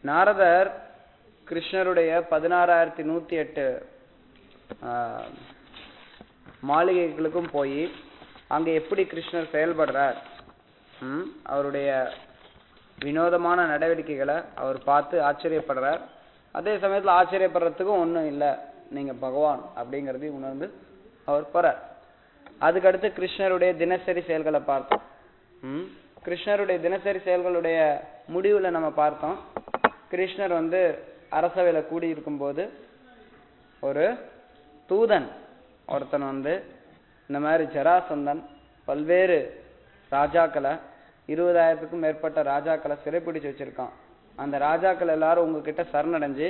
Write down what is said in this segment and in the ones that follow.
நாரதர் கிருஷ்ணருடைய 16,108 மாளிகைகளுக்கும் போய் அங்க எப்படி கிருஷ்ணர் செயல்படுறார், அவருடைய வினோதமான நடவடிக்கைகளை அவர் பார்த்து ஆச்சரியப்படுறார். அதே சமயத்துல ஆச்சரியப்படுறதுக்கும் ஒன்றும் இல்லை, நீங்க பகவான் அப்படிங்கறதையும் உணர்ந்து அவர் போறார். அதுக்கடுத்து கிருஷ்ணருடைய தினசரி செயல்களை பார்த்தோம். கிருஷ்ணருடைய தினசரி செயல்களுடைய முடிவுல நம்ம பார்த்தோம், கிருஷ்ணர் அரசவையில கூடி இருக்கும் போது ஒரு தூதன் ஒருத்தன் இந்த மாதிரி ஜராசந்தன் பல்வேறு ராஜாக்களை 20,000க்கும் மேற்பட்ட ராஜாக்களை சிறைப்பிடிச்சு வச்சிருக்கான். அந்த ராஜாக்கள் எல்லாரும் உங்ககிட்ட சரணடைஞ்சு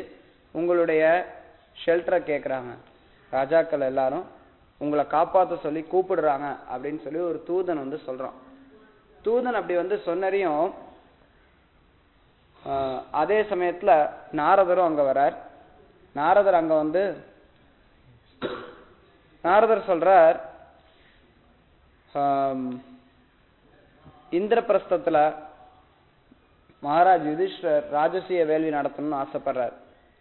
உங்களுடைய ஷெல்டரை கேட்குறாங்க. ராஜாக்கள் எல்லாரும் உங்களை காப்பாற்ற சொல்லி கூப்பிடுறாங்க அப்படின்னு சொல்லி ஒரு தூதன் சொல்றான். தூதன் அப்படி சொன்னறியும் அதே சமயத்துல நாரதரும் அங்க வரார். நாரதர் அங்க நாரதர் சொல்றார், இந்திரபிரஸ்தத்துல மகாராஜ் யுதிஷ்டர் ராஜசூய வேள்வி நடத்தணும்னு ஆசைப்படுறார்.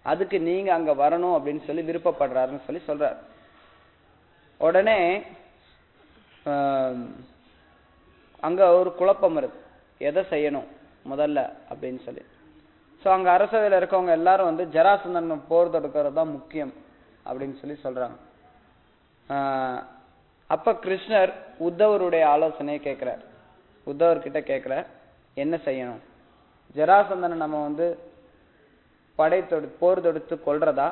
அதுக்கு நீங்க அங்க வரணும் அப்படின்னு சொல்லி விருப்பப்படுறாருன்னு சொல்லி சொல்றார். உடனே அங்க ஒரு குழப்பம் இருக்கு, எதை செய்யணும் முதல்ல அப்படின்னு சொல்லி. ஸோ அங்க அரசவையில் இருக்கவங்க எல்லாரும் ஜராசந்தன் போர் தொடுக்கிறது தான் முக்கியம் அப்படின்னு சொல்லி சொல்றாங்க. அப்ப கிருஷ்ணர் உத்தவருடைய ஆலோசனையை கேட்கிறார். உத்தவர்கிட்ட கேட்கிறார், என்ன செய்யணும், ஜராசந்தனை நம்ம போர் தொடுத்து கொள்றதா,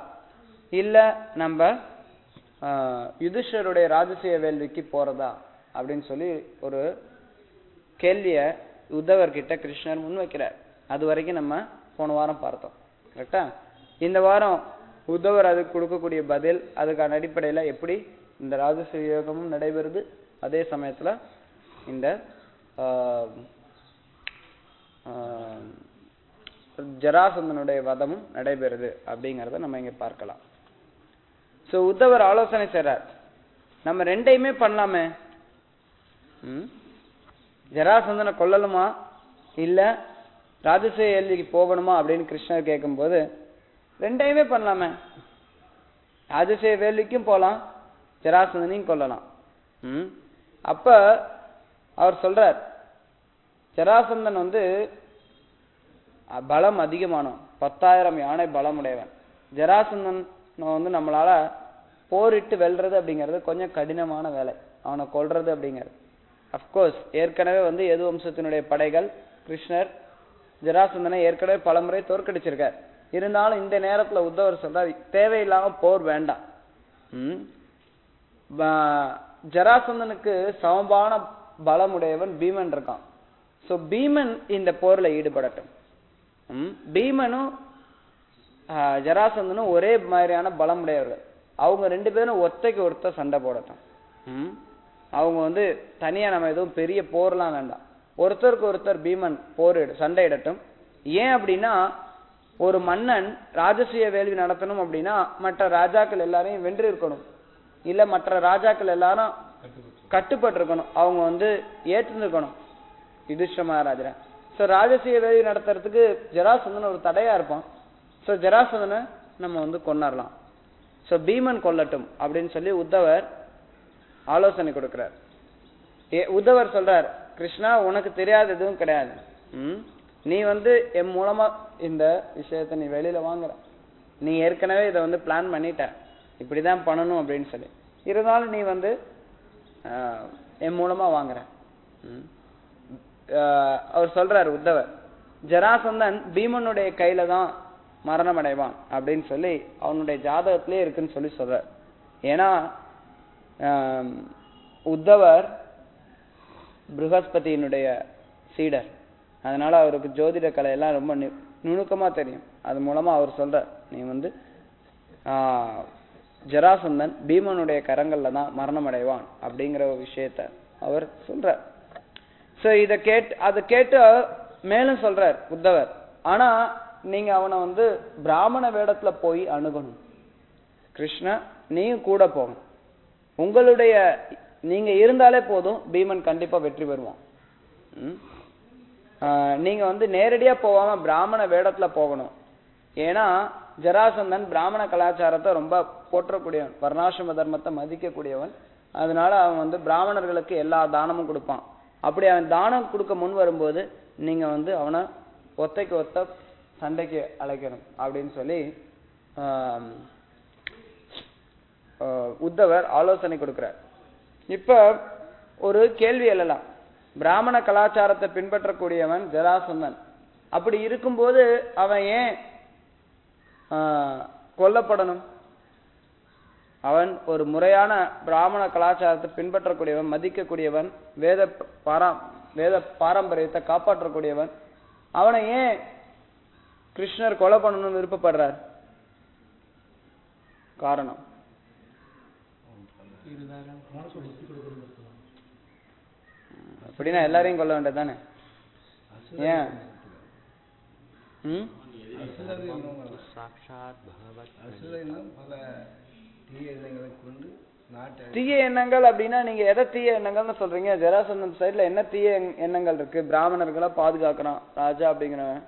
இல்ல நம்ம யுதிஷ்டருடைய ராஜசூய வேள்விக்கு போறதா அப்படின்னு சொல்லி ஒரு கேள்விய உத்தவர்கிட்ட கிருஷ்ணர் முன்வைக்கிறார். அது வரைக்கும் நம்ம போன வாரம் பார்த்தோம், கரெக்டா? இந்த வாரம் உத்தவர் அதுக்கு கொடுக்கக்கூடிய பதில், அதுக்கான அடிப்படையில எப்படி இந்த ராஜசூய யோகமும் நடைபெறுது, அதே சமயத்துல இந்த ஜராசந்தனுடைய வதமும் நடைபெறுது அப்படிங்கறத நம்ம இங்க பார்க்கலாம். சோ உத்தவர் ஆலோசனை செய்றார், நம்ம ரெண்டையுமே பண்ணலாமே, ஜராசந்தனை கொல்லலுமா இல்ல ராஜசூய வேள்விக்கு போகணுமா அப்படின்னு கிருஷ்ணர் கேட்கும் போது ரெண்டையுமே பண்ணலாமே, ராஜசூய வேள்விக்கும் போலாம், ஜராசந்தனையும் கொல்லலாம். அப்ப அவர் சொல்றார், ஜராசந்தன் பலம் அதிகமானவன், 10,000 யானை பலம் உடையவன். ஜராசந்தன் நம்மளால போரிட்டு வெல்றது அப்படிங்கிறது கொஞ்சம் கடினமான வேலை, அவனை கொல்றது அப்படிங்கிறது. அப்கோர்ஸ் ஏற்கனவே எது வம்சத்தினுடைய படைகள் கிருஷ்ணர் ஜராசந்தனை ஏற்கனவே பலமுறை தோற்கடிச்சிருக்கார். இருந்தாலும் இந்த நேரத்துல உத்தவர் சொல்றார், தேவையில்லாம போர் வேண்டாம். ஜராசந்தனுக்கு சமமான பலமுடையவன் பீமன் இருக்கான். சோ பீமன் இந்த போர்ல ஈடுபடட்டும். பீமனும் ஜராசந்தனும் ஒரே மாதிரியான பலமுடையவர்கள், அவங்க ரெண்டு பேரும் ஒருத்தைக்கு ஒருத்தர் சண்டை போடட்டும். அவங்க தனியா நம்ம எதுவும் பெரிய போர்லாம் வேண்டாம், ஒருத்தருக்கு ஒருத்தர் பீமன் சண்டையிடட்டும். ஏன் அப்படின்னா, ஒரு மன்னன் ராஜசூய வேள்வி நடத்தணும் அப்படின்னா மற்ற ராஜாக்கள் எல்லாரையும் வென்று இருக்கணும், இல்ல மற்ற ராஜாக்கள் எல்லாரும் கட்டுப்பட்டு இருக்கணும், அவங்க ஏற்றுக்கணும் யுதிஷ்டர் மகாராஜரை. சோ ராஜசூய வேள்வி நடத்துறதுக்கு ஜராசந்தன் ஒரு தடையா இருப்பான். சோ ஜராசந்தனை நம்ம கொன்னரலாம். சோ பீமன் கொல்லட்டும் அப்படின்னு சொல்லி உத்தவர் ஆலோசனை கொடுக்கிறார். உத்தவர் சொல்றார், கிருஷ்ணா உனக்கு தெரியாத எதுவும் கிடையாது, நீ என் மூலமா இந்த விஷயத்த நீ வெளியில வாங்குற, நீ ஏற்கனவே இதை பிளான் பண்ணிட்ட, இப்படிதான் பண்ணணும் அப்படின்னு சொல்லி, இருந்தாலும் நீ என் மூலமா வாங்குற. அவர் சொல்றாரு உத்தவர், ஜராசந்தன் பீமனுடைய கையில தான் மரணம் அடைவான் அப்படின்னு சொல்லி அவனுடைய ஜாதகத்திலே இருக்குன்னு சொல்லி சொல்றார். ஏன்னா உத்தவர் ப்ருஹஸ்பதியினுடைய சீடர், அதனால அவருக்கு ஜோதிட கலை எல்லாம் ரொம்ப நுணுக்கமா தெரியும். அது மூலமா அவர் சொல்றார், நீ ஜராசந்தன் பீமனுடைய கரங்கள்ல தான் மரணம் அடைவான் அப்படிங்கிற ஒரு விஷயத்த அவர் சொல்றார். சோ அதை கேட்டு மேலும் சொல்றார் உத்தவர், ஆனா நீங்க அவனை பிராமண வேடத்துல போய் அணுகணும், கிருஷ்ண நீயும் கூட போகணும், நீங்க இருந்தாலே போதும், பீமன் கண்டிப்பா வெற்றி பெறுவான். நீங்க வந்து நேரடியா போகாம பிராமண வேடத்துல போகணும். ஏன்னா ஜராசந்தன் பிராமண கலாச்சாரத்தை ரொம்ப போற்றக்கூடியவன், வர்ணாசிரம தர்மத்தை மதிக்கக்கூடியவன். அதனால அவன் வந்து பிராமணர்களுக்கு எல்லா தானமும் கொடுப்பான். அப்படி அவன் தானம் கொடுக்க முன் வரும்போது நீங்க வந்து அவனை ஒத்தைக்கு ஒத்த சண்டைக்கு அழைக்கணும் அப்படின்னு சொல்லி உத்தவர் ஆலோசனை கொடுக்கிறார். இப்ப ஒரு கேள்வி எழலாம், பிராமண கலாச்சாரத்தை பின்பற்றக்கூடியவன் ஜராசந்தன், அப்படி இருக்கும்போது அவன் ஏன் கொல்லப்படணும்? அவன் ஒரு முறையான பிராமண கலாச்சாரத்தை பின்பற்றக்கூடியவன், மதிக்கக்கூடியவன், வேத பாரம்பரியத்தை காப்பாற்றக்கூடியவன். அவனை ஏன் கிருஷ்ணர் கொலை பண்ணணும்னு விருப்பப்படுறார்? காரணம் அப்படின்னா எல்லாரையும் கொல்ல வேண்டியதானே? ஏன்? தீய எண்ணங்கள் அப்படின்னா நீங்க எதை தீய எண்ணங்கள்னு சொல்றீங்க? ஜராசந்தன் சைடுல என்ன தீய எண்ணங்கள் இருக்கு? பிராமணர்களை பாதுகாக்கிறான் ராஜா அப்படிங்கிறவன்.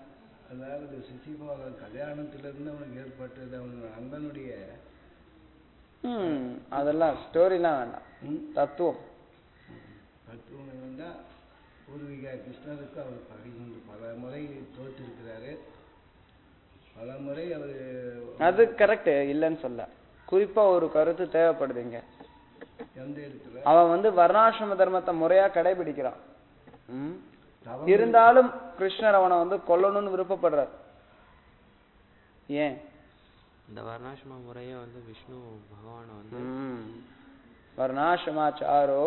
அதாவது சிசிபால கல்யாணத்துல இருந்து அவனுக்கு ஏற்பட்டது அவன் அண்ணனுடைய அதெல்லாம் ஸ்டோரிலாம் வேண்டாம், தத்துவம் தத்துவம் என்னன்னா பூர்வீக கிருஷ்ணருக்கு அவர் பகிர்ந்து பல முறை தோற்றிருக்கிறாரு, பல முறை அவர். அது கரெக்ட் இல்லைன்னு சொல்ல, குறிப்பா ஒரு கருத்து தேவைப்படுதுங்க. எந்த இடத்துல அவன் வந்து வர்ணாசிரம தர்மத்தை முறையா கடைபிடிக்கிறான், இருந்தாலும் கிருஷ்ணர் அவனை வந்து கொல்லணும்னு விருப்பப்படுறார். ஏன்? இந்த வர்ணாசிரம முறைய வந்து விஷ்ணு பகவான் வந்து வர்ணாசிரமாச்சாரோ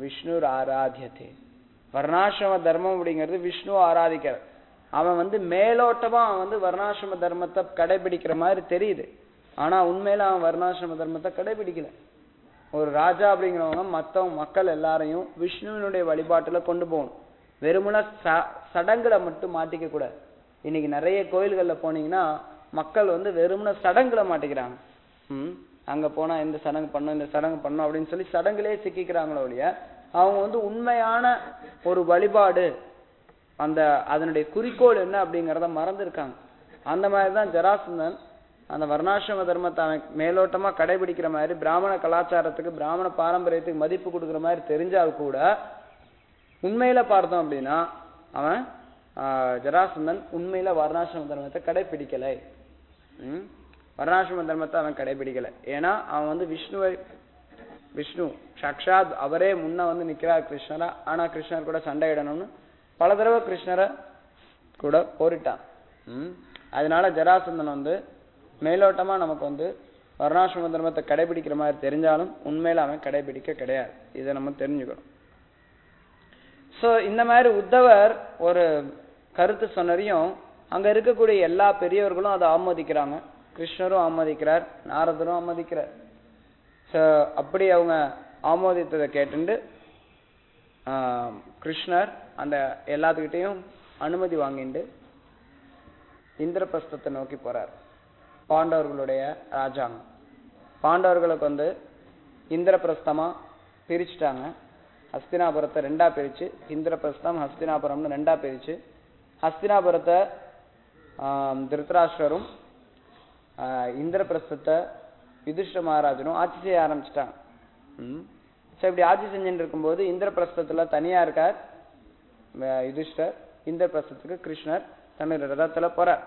விஷ்ணு ஆராத்தியதே. வர்ணாசிரம தர்மம் அப்படிங்கிறது விஷ்ணு ஆராதிக்கிற. அவன் வந்து மேலோட்டமா அவன் வந்து வர்ணாசிரம தர்மத்தை கடைபிடிக்கிற மாதிரி தெரியுது, ஆனா உண்மையில அவன் வர்ணாசிரம தர்மத்தை கடைபிடிக்கல. ஒரு ராஜா அப்படிங்கிறவங்க மத்தவங்க மக்கள் எல்லாரையும் விஷ்ணுவினுடைய வழிபாட்டுல கொண்டு போகணும், வெறுமன சடங்குல மட்டும் மாட்டிக்க கூடாது. இன்னைக்கு நிறைய கோயில்கள்ல போனீங்கன்னா மக்கள் வந்து வெறுமன சடங்குல மாட்டிக்கிறாங்க. அங்க போனா இந்த சடங்கு பண்ணும் இந்த சடங்கு பண்ணும் அப்படின்னு சொல்லி சடங்குலே சிக்கிக்கிறாங்களோ இல்லையா, அவங்க வந்து உண்மையான ஒரு வழிபாடு அந்த அதனுடைய குறிக்கோள் என்ன அப்படிங்கிறத மறந்துருக்காங்க. அந்த மாதிரிதான் ஜராசந்தன் அந்த வர்ணாசிரம தர்மத்தை அவன் மேலோட்டமா கடைபிடிக்கிற மாதிரி, பிராமண கலாச்சாரத்துக்கு பிராமண பாரம்பரியத்துக்கு மதிப்பு கொடுக்குற மாதிரி தெரிஞ்சால் கூட உண்மையில பார்த்தோம் அப்படின்னா அவன் ஜராசந்தன் உண்மையில வர்ணாசிரம தர்மத்தை கடைபிடிக்கலை. வர்ணாசிரம தர்மத்தை அவன் கடைபிடிக்கல. ஏன்னா அவன் வந்து விஷ்ணு சாக்ஷாத் அவரே முன்ன வந்து நிக்கிறார் கிருஷ்ணரா. ஆனா கிருஷ்ணர் கூட சண்டையிடணும்னு பல தடவை கிருஷ்ணரை கூட போரிட்டான். அதனால ஜராசந்தன் வந்து மேலோட்டமா நமக்கு வந்து வர்ணாசிரம தர்மத்தை கடைபிடிக்கிற மாதிரி தெரிஞ்சாலும் உண்மையில அவன் கடைபிடிக்க கிடையாது. இதை நம்ம தெரிஞ்சுக்கணும். சோ இந்த மாதிரி உத்தவர் ஒரு கருத்து சொன்னரையும் அங்க இருக்கக்கூடிய எல்லா பெரியவர்களும் அதை ஆமோதிக்கிறாங்க. கிருஷ்ணரும் ஆமோதிக்கிறார், நாரதரும் ஆமோதிக்கிறார். அப்படி அவங்க ஆமோதித்ததை கேட்டுண்டு கிருஷ்ணர் அந்த எல்லாத்துக்கிட்டையும் அனுமதி வாங்கிட்டு இந்திரபிரஸ்தத்தை நோக்கி போறார். பாண்டவர்களுடைய ராஜாங்கம். பாண்டவர்களுக்கு வந்து இந்திரபிரஸ்தமா பிரிச்சுட்டாங்க. ஹஸ்தினாபுரத்தை ரெண்டா பிரிச்சு, இந்திரபிரஸ்தம் ஹஸ்தினாபுரம்னு ரெண்டா பிரிச்சு, ஹஸ்தினாபுரத்தை திருதராஷ்டிரரும் இந்திரபிரஸ்தத்தை யுதிஷ்டிர மகாராஜனும் ஆட்சி செய்ய ஆரம்பிச்சுட்டாங்க. இப்படி ஆட்சி செஞ்சுட்டு இருக்கும்போது இந்திரபிரஸ்தத்துல தனியா இருக்கார் யுதிஷ்டர், இந்திரபிரஸ்தத்துக்கு கிருஷ்ணர் தன்னுடைய ரதத்துல போறார்.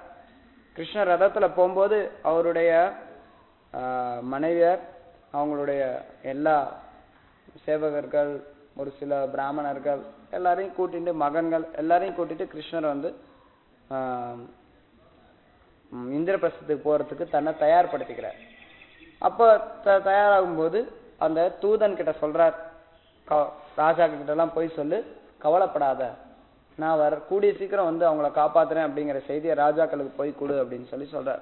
கிருஷ்ணர் ரதத்துல போகும்போது அவருடைய மனைவியர், அவங்களுடைய எல்லா சேவகர்கள், ஒரு சில பிராமணர்கள் எல்லாரையும் கூட்டிட்டு, மகன்கள் எல்லாரையும் கூட்டிட்டு கிருஷ்ணர் வந்து இந்திரபிரஸ்தத்துக்கு போறதுக்கு தன்னை தயார்படுத்திக்கிறார். அப்ப தயாராகும் போது அந்த தூதன் கிட்ட சொல்றார், ராஜா கிட்ட எல்லாம் போய் சொல்லு, கவலைப்படாத, நான் கூடிய சீக்கிரம் வந்து அவங்கள காப்பாத்துறேன் அப்படிங்கிற செய்தியை ராஜாக்களுக்கு போய் கொடு அப்படின்னு சொல்லி சொல்றார்.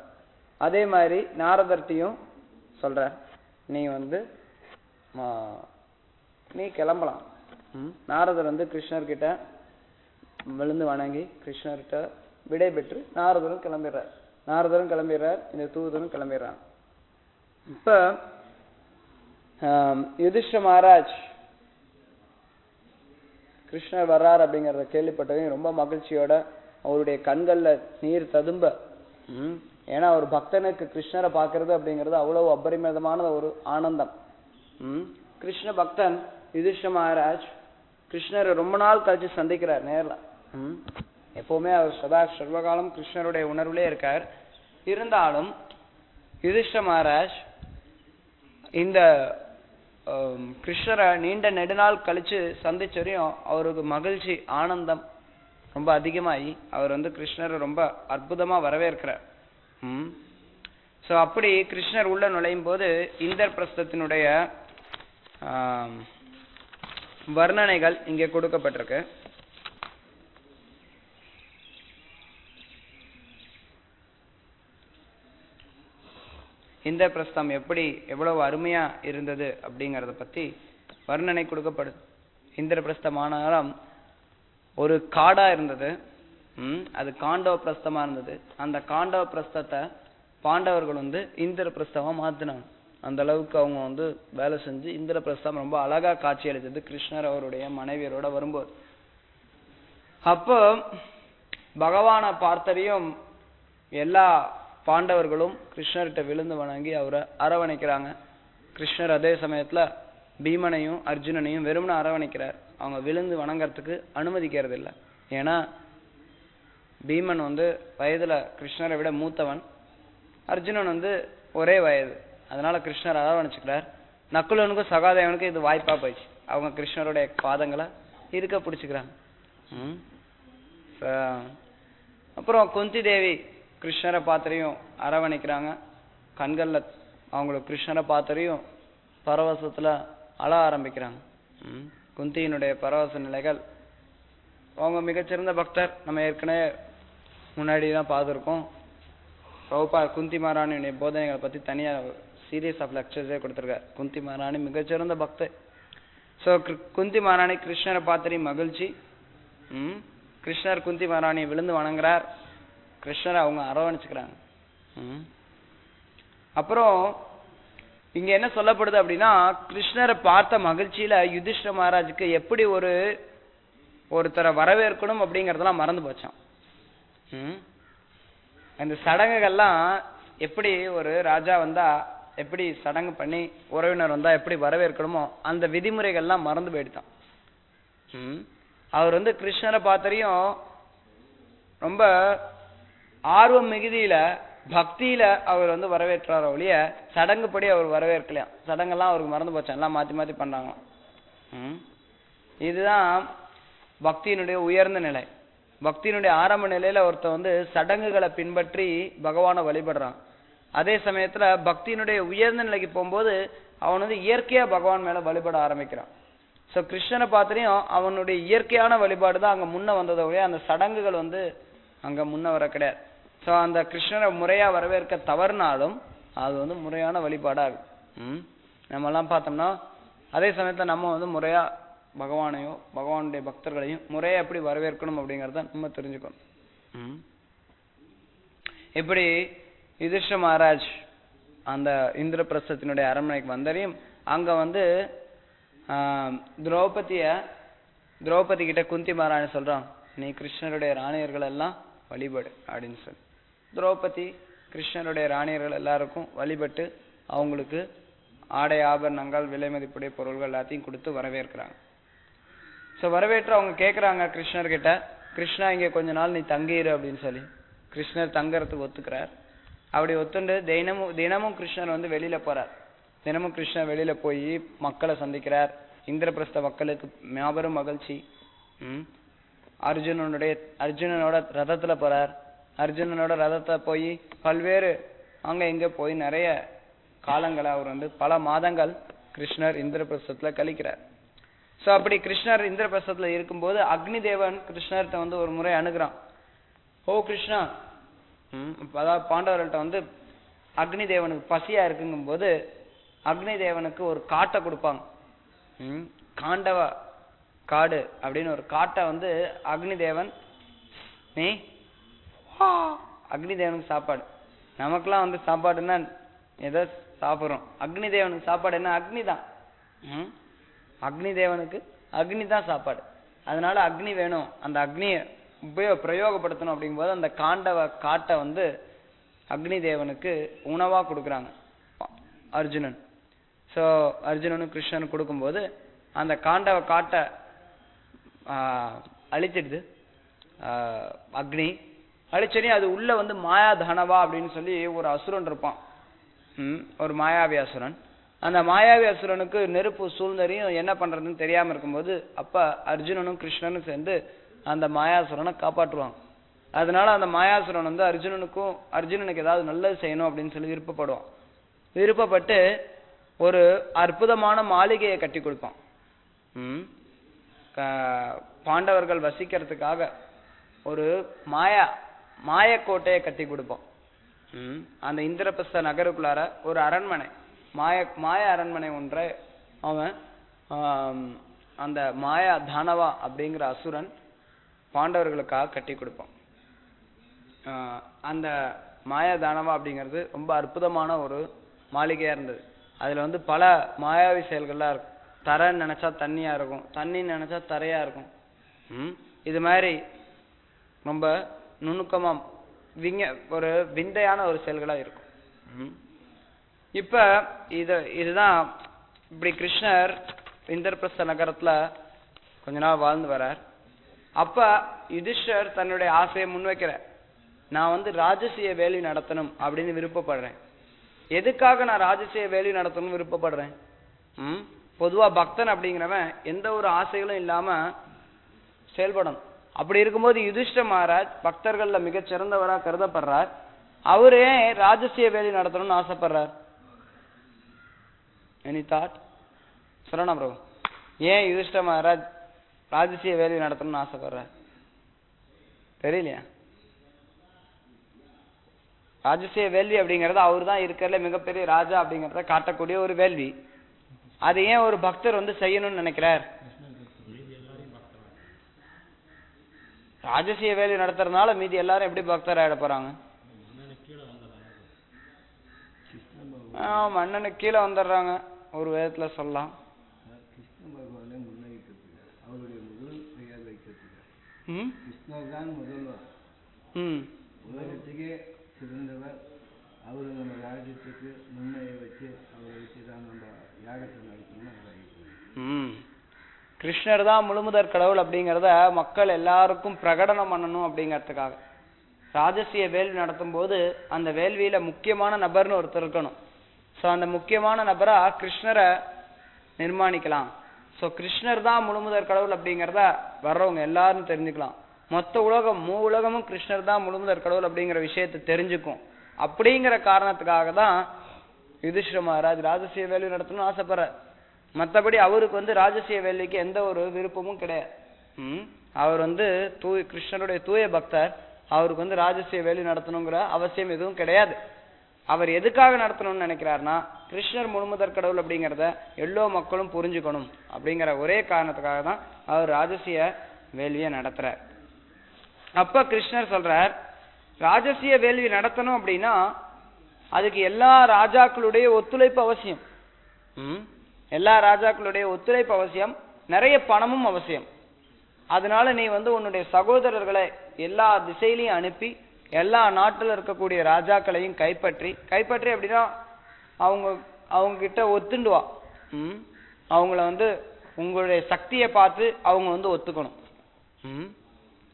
அதே மாதிரி நாரதர்ட்டியும் சொல்ற, நீ வந்து நீ கிளம்பலாம். நாரதர் வந்து கிருஷ்ணர்கிட்ட விழுந்து வணங்கி கிருஷ்ணர்கிட்ட விடை பெற்று நாரதரும் கிளம்பிடுறார், இந்த தூதரும் கிளம்பிடுறாங்க. இப்ப யுதிஷ்டிர மகாராஜ் கிருஷ்ணர் வர்றார் அப்படிங்கறத கேள்விப்பட்டதையும் ரொம்ப மகிழ்ச்சியோட அவருடைய கண்கள்ல நீர் ததும்ப ஏன்னா ஒரு பக்தனுக்கு கிருஷ்ணரை பாக்குறது அப்படிங்கிறது அவ்வளவு அபரிமிதமான ஒரு ஆனந்தம். கிருஷ்ண பக்தன் யுதிஷ்ட மகாராஜ் கிருஷ்ணரை ரொம்ப நாள் கழிச்சு சந்திக்கிறார் நேர்ல. எப்பவுமே அவர் சதா சர்வகாலம் கிருஷ்ணருடைய உணர்வுலே இருக்கார். இருந்தாலும் யுதிஷ்ட மகாராஜ் இந்த கிருஷ்ணரை நீண்ட நெடுநாள் கழிச்சு சந்திச்சரையும் அவருக்கு மகிழ்ச்சி ஆனந்தம் ரொம்ப அதிகமாகி அவர் கிருஷ்ணரை ரொம்ப அற்புதமா வரவேற்கிறார். சோ அப்படி கிருஷ்ணர் உள்ள நுழையும் போது இந்திரபிரஸ்தத்தினுடைய வர்ணனைகள் இங்கே கொடுக்கப்பட்டிருக்கு. இந்திரபிரஸ்தம் எப்படி எவ்வளவு அருமையா இருந்தது அப்படிங்கறத பத்தி வர்ணனை கொடுக்கப்படுது. இந்திரபிரஸ்தமானாலும் ஒரு காடா இருந்தது. அது காண்டவ பிரஸ்தமா இருந்தது. அந்த காண்டவ பிரஸ்தத்தை பாண்டவர்கள் இந்திரபிரஸ்தமா மாத்தினாங்க. அந்த அளவுக்கு அவங்க வேலை செஞ்சு இந்திரபிரஸ்தம் ரொம்ப அழகா காட்சி அளித்தது கிருஷ்ணர் அவருடைய மனைவியரோட வரும்போது. அப்போ பகவானை பார்த்தறியும் எல்லா பாண்டவர்களும் கிருஷ்ணர்கிட்ட விழுந்து வணங்கி அவரை அரவணைக்கிறாங்க. கிருஷ்ணர் அதே சமயத்துல பீமனையும் அர்ஜுனனையும் வெறும்னு அரவணைக்கிறார். அவங்க விழுந்து வணங்கறதுக்கு அனுமதிக்கிறது இல்லை. ஏன்னா பீமன் வயதுல கிருஷ்ணரை விட மூத்தவன், அர்ஜுனன் ஒரே வயது. அதனால கிருஷ்ணர் அரவணைச்சுக்கிறார். நக்குலனுக்கும் சகாதேவனுக்கும் இது வாய்ப்பா போயிடுச்சு. அவங்க கிருஷ்ணருடைய பாதங்களை இருக்க பிடிச்சுக்கிறாங்க. அப்புறம் குந்தி தேவி கிருஷ்ணரை பாத்திரையும் அரவணைக்கிறாங்க. கண்கள்ல அவங்களுக்கு கிருஷ்ணரை பாத்திரையும் பரவசத்துல அழ ஆரம்பிக்கிறாங்க. குந்தியினுடைய பரவச நிலைகள். அவங்க மிகச்சிறந்த பக்தர். நம்ம ஏற்கனவே முன்னாடி தான் பார்த்துருக்கோம். குந்தி மகாராணியுடைய போதனைகளை பத்தி தனியா சீரீஸ் ஆஃப் லெக்சர்ஸே கொடுத்திருக்கார். குந்தி மகாராணி மிகச்சிறந்த பக்தர். சோ குந்தி மகாராணி கிருஷ்ணரை பாத்திரையும் மகிழ்ச்சி. கிருஷ்ணர் குந்தி மகாராணியை விழுந்து வணங்குறார். கிருஷ்ணரை அவங்க அரவணைச்சுக்கிறாங்க. அப்புறம் இங்க என்ன சொல்லப்படுது அப்படின்னா, கிருஷ்ணரை பார்த்த மகிழ்ச்சியில யுதிஷ்ட மகாராஜுக்கு எப்படி ஒருத்தரை வரவேற்கணும் அப்படிங்கறதெல்லாம் மறந்து போச்சான். அந்த சடங்குகள்லாம் எப்படி ஒரு ராஜா வந்தா எப்படி சடங்கு பண்ணி உறவினர் வந்தா எப்படி வரவேற்கணுமோ அந்த விதிமுறைகள்லாம் மறந்து போயிடுதான். அவர் கிருஷ்ணரை பார்த்தரையும் ரொம்ப ஆர்வம் மிகுதியில பக்தியில அவர் வரவேற்றார ஒழிய சடங்குப்படி அவர் வரவேற்கலையா. சடங்கெல்லாம் அவருக்கு மறந்து போச்சான். எல்லாம் மாத்தி மாத்தி பண்றாங்களாம். இதுதான் பக்தியினுடைய உயர்ந்த நிலை. பக்தியினுடைய ஆரம்ப நிலையில ஒருத்த சடங்குகளை பின்பற்றி பகவானை வழிபடுறான். அதே சமயத்துல பக்தியினுடைய உயர்ந்த நிலைக்கு போகும்போது அவன் இயற்கையா பகவான் மேல வழிபட ஆரம்பிக்கிறான். சோ கிருஷ்ணனை பார்த்தரையும் அவனுடைய இயற்கையான வழிபாடு தான் அங்க முன்ன வந்ததை ஒழிய அந்த சடங்குகள் அங்க முன்ன வர கிடையாது. சோ அந்த கிருஷ்ணரை முறையா வரவேற்க தவறுனாலும் அது முறையான வழிபாடாகும். நம்ம எல்லாம் பார்த்தோம்னா அதே சமயத்துல நம்ம முறையா பகவானையோ பகவானுடைய பக்தர்களையும் முறையா எப்படி வரவேற்கணும் அப்படிங்கறத நம்ம தெரிஞ்சுக்கணும். எப்படி யுதிஷ்ட மகாராஜ் அந்த இந்திரபிரஸ்தத்தினுடைய அரண்மனைக்கு வந்தரையும் அங்க திரௌபதி கிட்ட குந்தி மகாராணி சொல்றான், நீ கிருஷ்ணருடைய ராணியர்கள் எல்லாம் வழிபடு அப்படின்னு சொல்லி திரௌபதி கிருஷ்ணருடைய ராணியர்கள் எல்லாருக்கும் வழிபட்டு அவங்களுக்கு ஆடை ஆபரணங்கள் விலை மதிப்புடைய பொருள்கள் எல்லாத்தையும் கொடுத்து வரவேற்கிறாங்க. சோ வரவேற்று அவங்க கேக்குறாங்க கிருஷ்ணர்கிட்ட, கிருஷ்ணா இங்க கொஞ்ச நாள் நீ தங்கிரு அப்படின்னு சொல்லி. கிருஷ்ணர் தங்கறதுக்கு ஒத்துக்கிறார். அப்படி ஒத்துண்டு தினமும் கிருஷ்ணர் வெளியில போறார். தினமும் கிருஷ்ணர் வெளியில போய் மக்களை சந்திக்கிறார். இந்திரபிரஸ்த மக்களுக்கு மாபெரும் மகிழ்ச்சி. அர்ஜுனனோட ரதத்துல போறார். அர்ஜுனனோட ரதத்தை போய் பல்வேறு அங்க இங்க போய் நிறைய காலங்களை அவர் பல மாதங்கள் கிருஷ்ணர் இந்திரபிரஸ்தத்துல கழிக்கிறார். சோ அப்படி கிருஷ்ணர் இந்திரபிரஸ்தத்துல இருக்கும்போது அக்னி தேவன் கிருஷ்ணர்கிட்ட ஒரு முறை அணுகுறான். ஓ கிருஷ்ணா, அதாவது பாண்டவர்கள்ட்ட அக்னி தேவனுக்கு பசியா இருக்குங்கும் போது அக்னி தேவனுக்கு ஒரு காட்டை கொடுப்பாங்க. காண்டவ காடு அப்படின்னு ஒரு காட்டை அக்னி தேவன் அக்னி தேவனுக்கு சாப்பாடு. நமக்கெல்லாம் சாப்பாடுன்னா எதை சாப்பிடுறோம். அக்னி தேவனுக்கு சாப்பாடு என்ன? அக்னி தான். அக்னி தேவனுக்கு அக்னி தான் சாப்பாடு. அதனால அக்னி வேணும், அந்த அக்னியை பிரயோகப்படுத்தணும் அப்படிங்கும்போது அந்த காண்டவ காட்டை வந்து அக்னி தேவனுக்கு உணவா கொடுக்குறாங்க அர்ஜுனன். ஸோ அர்ஜுனனும் கிருஷ்ணனும் கொடுக்கும்போது அந்த காண்டவ காட்டை அழிச்சிடுது அக்னி. அழிச்சனே அது உள்ள வந்து மாயா தானவா அப்படின்னு சொல்லி ஒரு அசுரன் இருப்பான், ஒரு மாயாவி அசுரன். அந்த மாயாவி அசுரனுக்கு நெருப்பு சூழ்ந்தறியும் என்ன பண்றதுன்னு தெரியாம இருக்கும்போது அப்ப அர்ஜுனனும் கிருஷ்ணனும் சேர்ந்து அந்த மாயாசுரனை காப்பாற்றுவாங்க. அதனால அந்த மாயாசுரன் வந்து அர்ஜுனனுக்கு ஏதாவது நல்லது செய்யணும் அப்படின்னு சொல்லி விருப்பப்பட்டு ஒரு அற்புதமான மாளிகையை கட்டி கொடுப்பான். பாண்டவர்கள் வசிக்கிறதுக்காக ஒரு மாயக்கோட்டையை கட்டி கொடுப்பான். அந்த இந்திரபிரஸ்த நகருக்குள்ளார ஒரு அரண்மனை, மாய அரண்மனை ஒன்றை அவன் அந்த மாயா தானவா அப்படிங்கிற அசுரன் பாண்டவர்களுக்காக கட்டி கொடுப்பான். அந்த மாயா தானவா அப்படிங்கிறது ரொம்ப அற்புதமான ஒரு மாளிகையா இருந்தது. அதுல வந்து பல மாயாவி செயல்கள்லாம் இருக்கும். தரைன்னு நினைச்சா தண்ணியா இருக்கும், தண்ணின்னு நினைச்சா தரையா இருக்கும். இது மாதிரி ரொம்ப நுணுக்கமா ஒரு விந்தையான ஒரு செயல்களா இருக்கும். இப்ப இதுதான் இப்படி கிருஷ்ணர் இந்திரபிரஸ்த நகரத்துல கொஞ்ச நாள் வாழ்ந்து வர்றார். அப்ப யுதிஷ்டர் தன்னுடைய ஆசையை முன்வைக்கிறார், நான் வந்து ராஜசீய வேள்வி நடத்தணும் அப்படின்னு விருப்பப்படுறேன். எதுக்காக நான் ராஜசீய வேள்வி நடத்தணும்னு விருப்பப்படுறேன்? பொதுவா பக்தன் அப்படிங்கிறவன் எந்த ஒரு ஆசைகளும் இல்லாம செயல்படணும். அப்படி இருக்கும்போது யுதிஷ்ட மகாராஜ் பக்தர்கள்ல மிகச் சிறந்தவரா கருதப்படுறார். அவரு ஏன் ராஜசீய வேள்வி நடத்தணும்னு ஆசைப்படுறார்? Any thought? சொல்லணும் பிரபு, ஏன் யுதிஷ்ட மகாராஜ் ராஜசீய வேள்வி நடத்தணும்னு ஆசைப்படுறார்? தெரியலையா? ராஜசீய வேள்வி அப்படிங்கறது அவர் தான் இருக்கிறதுல மிகப்பெரிய ராஜா அப்படிங்கறத காட்டக்கூடிய ஒரு வேள்வி. அது ஏன் ஒரு பக்தர் வந்து செய்யணும்னு நினைக்கிறார்? ராஜசீய வேள்வி நடத்துறதுனால மீதி எல்லாரும் எப்படி பக்தர் ஆயிட போறாங்க? மன்னனுக்கு கீழே வந்துடுறாங்க ஒரு விதத்துல சொல்லலாம். கிருஷ்ண பகவானை முன்னேற்றத்துக்கு அவருடைய முதல் பெயர் வைக்கிறதுக்கு கிருஷ்ணர் தான் முதல்வர், உலகத்துக்கே சிறந்தவர். அவரு நம்ம ராஜ்யத்துக்கு முன்னைய வச்சு அவரை வச்சு தான் நம்ம யாகத்தை நடத்தணும். கிருஷ்ணர் தான் முழுமுதற் கடவுள் அப்படிங்கிறத மக்கள் எல்லாருக்கும் பிரகடனம் பண்ணணும் அப்படிங்கிறதுக்காக ராஜசீய வேள்வி நடத்தும் போது அந்த வேள்வியில முக்கியமான நபர்னு ஒருத்தர் இருக்கணும். ஸோ அந்த முக்கியமான நபரா கிருஷ்ணரை நிர்மாணிக்கலாம். ஸோ கிருஷ்ணர் தான் முழுமுதற் கடவுள் அப்படிங்கிறத வர்றவங்க எல்லாரும் தெரிஞ்சுக்கலாம். மொத்த உலகமும் கிருஷ்ணர் தான் முழுமுதற் கடவுள் அப்படிங்கிற விஷயத்தை தெரிஞ்சுக்கும். அப்படிங்கிற காரணத்துக்காக தான் யுதிஷ்டிர மகாராஜ் ராஜசீய வேள்வி நடத்தணும்னு ஆசைப்படுற. மற்றபடி அவருக்கு வந்து ராஜசீய வேள்விக்கு எந்த ஒரு விருப்பமும் கிடையாது. அவர் வந்து கிருஷ்ணருடைய தூய பக்தர். அவருக்கு வந்து ராஜசீய வேள்வி நடத்தணுங்கிற அவசியம் எதுவும் கிடையாது. அவர் எதுக்காக நடத்தணும்னு நினைக்கிறாருன்னா கிருஷ்ணர் முழுமுதற் கடவுள் அப்படிங்கிறத எல்லோ மக்களும் புரிஞ்சுக்கணும் அப்படிங்கிற ஒரே காரணத்துக்காக தான் அவர் ராஜசீய வேள்வியை நடத்துறார். அப்ப கிருஷ்ணர் சொல்றார், ராஜசீய வேள்வி நடத்தணும் அப்படின்னா அதுக்கு எல்லா ராஜாக்களுடைய ஒத்துழைப்பு அவசியம். எல்லா ராஜாக்களுடைய ஒத்துழைப்பு அவசியம், நிறைய பணமும் அவசியம். அதனால நீ வந்து உன்னுடைய சகோதரர்களை எல்லா திசையிலையும் அனுப்பி எல்லா நாட்டில் இருக்கக்கூடிய ராஜாக்களையும் கைப்பற்றி அப்படின்னா அவங்க கிட்ட ஒத்துண்டுவா. அவங்கள வந்து உங்களுடைய சக்தியை பார்த்து அவங்க வந்து ஒத்துக்கணும்.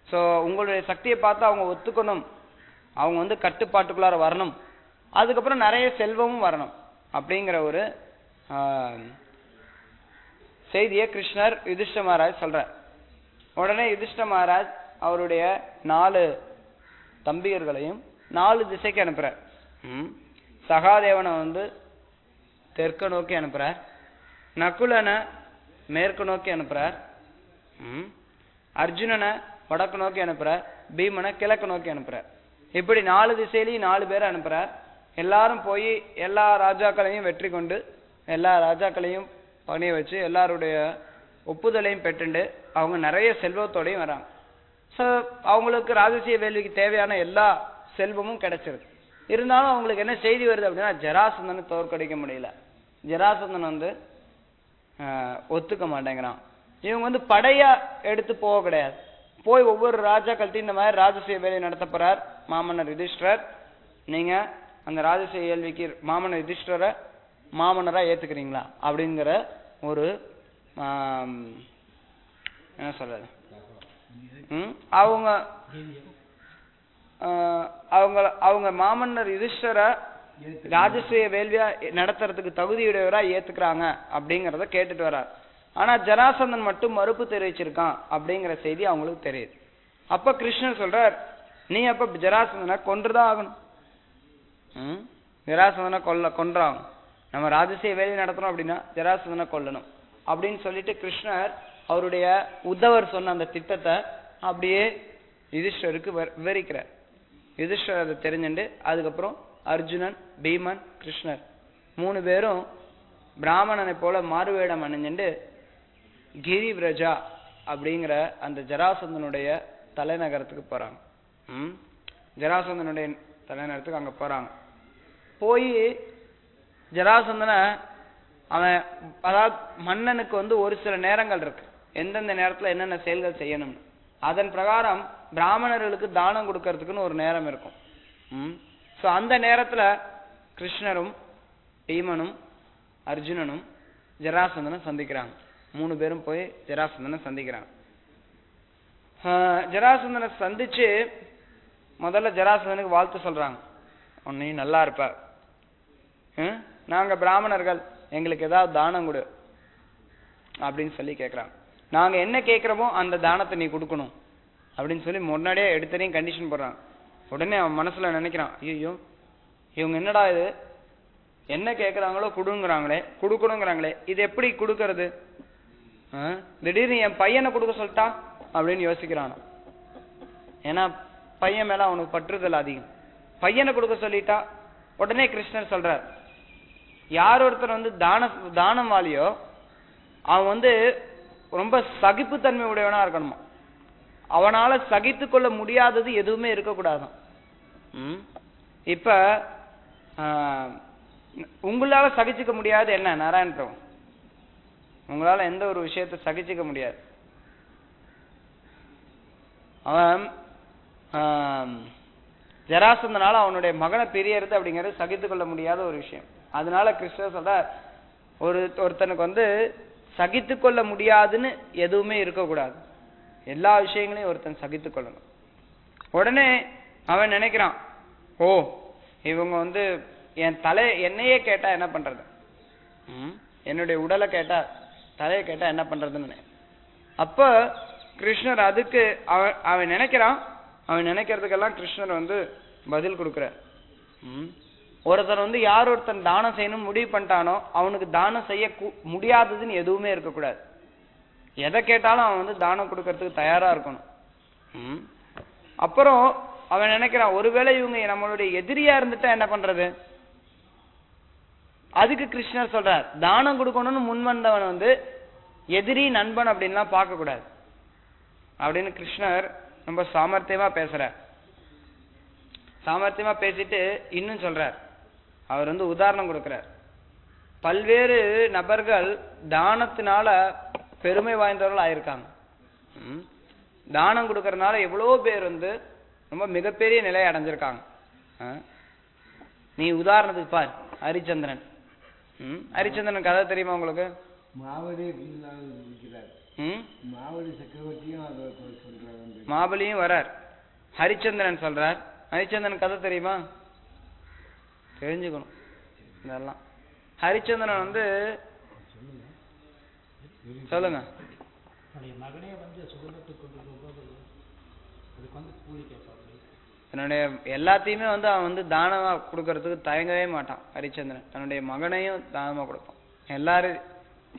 ஸோ உங்களுடைய சக்தியை பார்த்து அவங்க ஒத்துக்கணும், அவங்க வந்து கட்டுப்பாட்டுக்குள்ளார வரணும், அதுக்கப்புறம் நிறைய செல்வமும் வரணும் அப்படிங்கிற ஒரு செய்தியை கிருஷ்ணர் யுதிஷ்ட மகாராஜ் சொல்றார். உடனே யுதிஷ்ட மகாராஜ் அவருடைய 4 தம்பியர்களையும் 4 திசைக்கு அனுப்புறார். சகாதேவனை வந்து தெற்கு நோக்கி அனுப்புறார், நகுலனை மேற்கு நோக்கி அனுப்புறார், அர்ஜுனனை வடக்கு நோக்கி அனுப்புறார், பீமனை கிழக்கு நோக்கி அனுப்புறார். இப்படி 4 திசையிலையும் 4 பேரை அனுப்புறார். எல்லாரும் போய் எல்லா ராஜாக்களையும் வெற்றி கொண்டு எல்லா ராஜாக்களையும் பணிய வச்சு எல்லாருடைய ஒப்புதலையும் பெற்றுண்டு அவங்க நிறைய செல்வத்தோடையும் வராங்க. ஸோ அவங்களுக்கு ராஜசீய வேள்விக்கு தேவையான எல்லா செல்வமும் கிடைச்சிருக்கு. இருந்தாலும் அவங்களுக்கு என்ன செய்தி வருது அப்படின்னா ஜராசந்தனை தோற்கடிக்க முடியல. ஜராசந்தன் வந்து ஒத்துக்க மாட்டேங்கிறான். இவங்க வந்து படையா எடுத்து போக கிடையாது. போய் ஒவ்வொரு ராஜாக்கள்கிட்ட இந்த மாதிரி ராஜசூய வேலையை நடத்த போறார் மாமன்னர் யுதிஷ்டர். நீங்க அந்த ராஜசூய வேள்விக்கு மாமன்னர் யுதிஷ்டரை மாமன்னரா ஏத்துக்கிறீங்களா அப்படிங்கிற ஒரு என்ன சொல்றது, அவங்க அவங்க மாமன்னர் யுதிஷ்டரை ராஜசூய வேள்வியா நடத்துறதுக்கு தகுதியுடையவரா ஏத்துக்கிறாங்க அப்படிங்கறத கேட்டுட்டு வர்றார். ஆனா ஜராசந்தன் மட்டும் மறுப்பு தெரிவிச்சிருக்கான் அப்படிங்கிற செய்தி அவங்களுக்கு தெரியுது. அப்ப கிருஷ்ணர் சொல்றார், நீ அப்ப ஜராசந்தனை கொன்றுதான் ஆகணும். ஜராசந்தனை கொன்றாகணும். நம்ம ராஜசூய வேலை நடத்தணும் அப்படின்னா ஜராசந்தனை கொல்லணும் அப்படின்னு சொல்லிட்டு கிருஷ்ணர் அவருடைய உத்தவர் சொன்ன அந்த திட்டத்தை அப்படியே யுதிஷ்டருக்கு விவரிக்கிறார். யுதிஷ்டர் அதை தெரிஞ்சுட்டு அதுக்கப்புறம் அர்ஜுனன், பீமன், கிருஷ்ணர் 3 பேரும் பிராமணனை போல மாறுவேடம் அணிஞ்சுட்டு கிரிவிரஜா அப்படிங்கிற அந்த ஜராசந்தனுடைய தலைநகரத்துக்கு போறாங்க. ஜராசந்தனுடைய தலைநகரத்துக்கு அங்க போறாங்க. போய் ஜராசந்தனை அவன், அதாவது மன்னனுக்கு வந்து ஒரு சில நேரங்கள் இருக்கு, எந்தெந்த நேரத்துல என்னென்ன செயல்கள் செய்யணும்னு. அதன் பிரகாரம் பிராமணர்களுக்கு தானம் கொடுக்கறதுக்குன்னு ஒரு நேரம் இருக்கும். சோ அந்த நேரத்துல கிருஷ்ணரும் பீமனும் அர்ஜுனனும் ஜராசந்தனை சந்திக்கிறாங்க. 3 பேரும் போய் ஜராசந்தனை சந்திக்கிறாங்க. ஜராசந்தனை சந்திச்சு முதல்ல ஜராசந்தனுக்கு வாழ்த்து சொல்றாங்க. நீ நல்லா இருப்ப, நாங்க பிராமணர்கள், எங்களுக்கு ஏதாவது தானம் கொடு அப்படின்னு சொல்லி கேட்கறாங்க. நாங்க என்ன கேட்கிறோமோ அந்த தானத்தை நீ கொடுக்கணும் அப்படின்னு சொல்லி முன்னாடியே எடுத்தனையும் கண்டிஷன் போடுறாங்க. உடனே அவன் மனசுல நினைக்கிறான், ஐயோ இவங்க என்னடா இது, என்ன கேட்கறாங்களோ கொடுக்கணுங்கிறாங்களே, இது எப்படி கொடுக்கறது, திடீர்னு என் பையனை கொடுக்க சொல்லிட்டா அப்படின்னு யோசிக்கிறான். ஏன்னா பையன் மேல அவனுக்கு பற்றுதல் அதிகம். பையனை கொடுக்க சொல்லிட்டா உடனே கிருஷ்ணர் சொல்றார், யார் ஒருத்தர் வந்து தானம் வாலியோ அவன் வந்து ரொம்ப சகிப்புத்தன்மை உடையவனா இருக்கணுமா. அவனால சகித்து கொள்ள முடியாதது எதுவுமே இருக்கக்கூடாதான். இப்ப உங்களால சகிச்சுக்க முடியாது என்ன நாராயண பிரபு, உங்களால எந்த ஒரு விஷயத்தை சகிச்சுக்க முடியாது. அவன் ஜராசந்தனால அவனுடைய மகனை பிரியறது அப்படிங்கிறது சகித்து கொள்ள முடியாத ஒரு விஷயம். அதனால கிருஷ்ணர் சொல்ற, ஒருத்தனுக்கு வந்து சகித்து கொள்ள முடியாதுன்னு எதுவுமே இருக்கக்கூடாது, எல்லா விஷயங்களையும் ஒருத்தன் சகித்து கொள்ளணும். உடனே அவன் நினைக்கிறான், ஓ இவங்க வந்து என்னையே கேட்டா என்ன பண்றது, என்னுடைய உடலை கேட்டா தலையை கேட்டா என்ன பண்றதுன்னு. அப்ப கிருஷ்ணர் அதுக்கு அவன் நினைக்கிறான். அவன் நினைக்கிறதுக்கெல்லாம் கிருஷ்ணர் வந்து பதில் கொடுக்கிறார். ஒருத்தன் வந்து யார் ஒருத்தன் தானம் செய்யணும் முடிவு பண்ணிட்டானோ அவனுக்கு தானம் செய்ய முடியாததுன்னு எதுவுமே இருக்கக்கூடாது. எதை கேட்டாலும் அவன் வந்து தானம் கொடுக்கறதுக்கு தயாரா இருக்கணும். அப்புறம் அவன் நினைக்கிறான், ஒருவேளை இவங்க நம்மளுடைய எதிரியா இருந்துட்டா என்ன பண்றது. அதுக்கு கிருஷ்ணர் சொல்றார், தானம் கொடுக்கணும்னு முன் வந்தவன் வந்து எதிரி நண்பன் அப்படின்லாம் பார்க்க கூடாது அப்படின்னு கிருஷ்ணர் ரொம்ப சாமர்த்தியமா பேசுறார். சாமர்த்தியமா பேசிட்டு இன்னும் சொல்றார், அவர் வந்து உதாரணம் கொடுக்கிறார். பல்வேறு நபர்கள் தானத்தினால பெருமை வாய்ந்தவர்கள் ஆயிருக்காங்க. தானம் கொடுக்கறதுனால எவ்வளவு பேர் வந்து ரொம்ப மிகப்பெரிய நிலையை அடைஞ்சிருக்காங்க. நீ உதாரணத்துக்கு பார், ஹரிச்சந்திரன். ஹரிச்சந்திரன் கதை தெரியுமா உங்களுக்கு? மாபலியும் வரார், ஹரிச்சந்திரன் சொல்றார். ஹரிச்சந்திரன் கதை தெரியுமா? தெரிஞ்சுக்கணும் இதெல்லாம். ஹரிச்சந்திரன் வந்து சொல்லுங்க. தன்னுடைய எல்லாத்தையுமே வந்து அவன் வந்து தானமா கொடுக்கறதுக்கு தயங்கவே மாட்டான். ஹரிச்சந்திரன் தன்னுடைய மகனையும் தானமா கொடுப்பான்.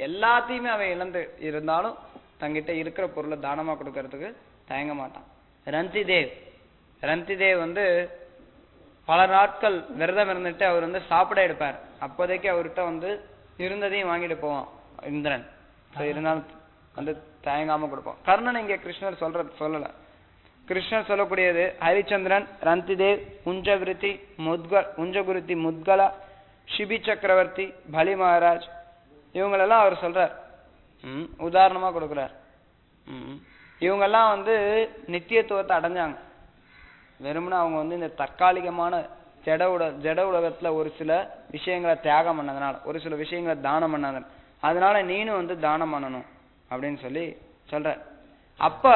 எல்லாத்தையுமே அவன் இழந்து இருந்தாலும் தங்கிட்ட இருக்கிற பொருளை தானமா கொடுக்கறதுக்கு தயங்க மாட்டான். ரந்திதேவ் வந்து பல நாட்கள் விரதம் இருந்துட்டு அவர் வந்து சாப்பிட எடுப்பார். அப்போதைக்கு அவர்கிட்ட வந்து இருந்ததையும் வாங்கிட்டு போவான் இந்திரன். இருந்தாலும் வந்து தயங்காம கொடுப்பான். கர்ணன் இங்க கிருஷ்ணர் சொல்லல. கிருஷ்ணர் சொல்லக்கூடியது ஹரிச்சந்திரன், ரந்திதேவ், உஞ்சகுருத்தி முத்கலா, சிபி சக்கரவர்த்தி, பலி மகாராஜ், இவங்களெல்லாம் அவர் சொல்றார். உதாரணமா கொடுக்குறார். இவங்கெல்லாம் வந்து நித்தியத்துவத்தை அடைஞ்சாங்க. வெறும்னா அவங்க வந்து இந்த தற்காலிகமான ஜட உலகத்துல ஒரு சில விஷயங்களை தியாகம் பண்ணதுனால, ஒரு சில விஷயங்களை தானம் பண்ணாத, அதனால நீனும் வந்து தானம் பண்ணணும் அப்படின்னு சொல்லி சொல்ற. அப்ப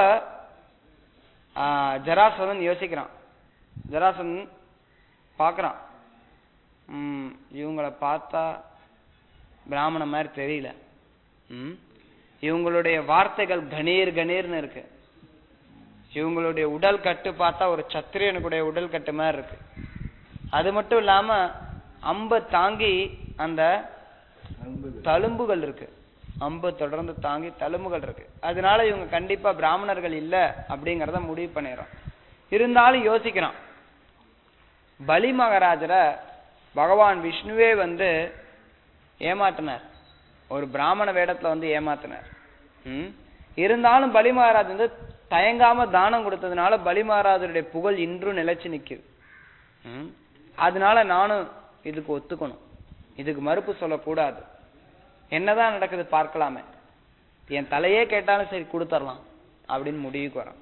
ஜராசந்தன் யோசிக்கிறான். ஜராசந்தன் பாக்குறான், இவங்களை பார்த்தா பிராமண மாதிரி தெரியல. இவங்களுடைய வார்த்தைகள் கணீர் கணீர்னு இருக்கு. இவங்களுடைய உடல் கட்டு பார்த்தா ஒரு சத்திரியனுடைய உடல் கட்டு மாதிரி இருக்கு. அது மட்டும் இல்லாம அம்பை தாங்கி அந்த தழும்புகள் இருக்கு. அம்பு தொடர்ந்து தாங்கி தழும்புகள் இருக்கு. அதனால இவங்க கண்டிப்பா பிராமணர்கள் இல்ல அப்படிங்கறத முடிவு பண்ணிடுறோம். இருந்தாலும் யோசிக்கிறான், பலி மகாராஜரை பகவான் விஷ்ணுவே வந்து ஏமாத்தினார். ஒரு பிராமண வேடத்துல வந்து ஏமாத்தினார். இருந்தாலும் பலி மகாராஜ் வந்து தயங்காம தானம் கொடுத்ததுனால பலி மகாராஜருடைய புகழ் இன்றும் நிலைச்சு நிக்குது. அதனால நானும் இதுக்கு ஒத்துக்கணும், இதுக்கு மறுப்பு சொல்லக்கூடாது. என்னதான் நடக்குது பார்க்கலாமே, என் தலையே கேட்டாலும் சரி கொடுத்துடலாம் அப்படின்னு முடிவுக்கு வரான்.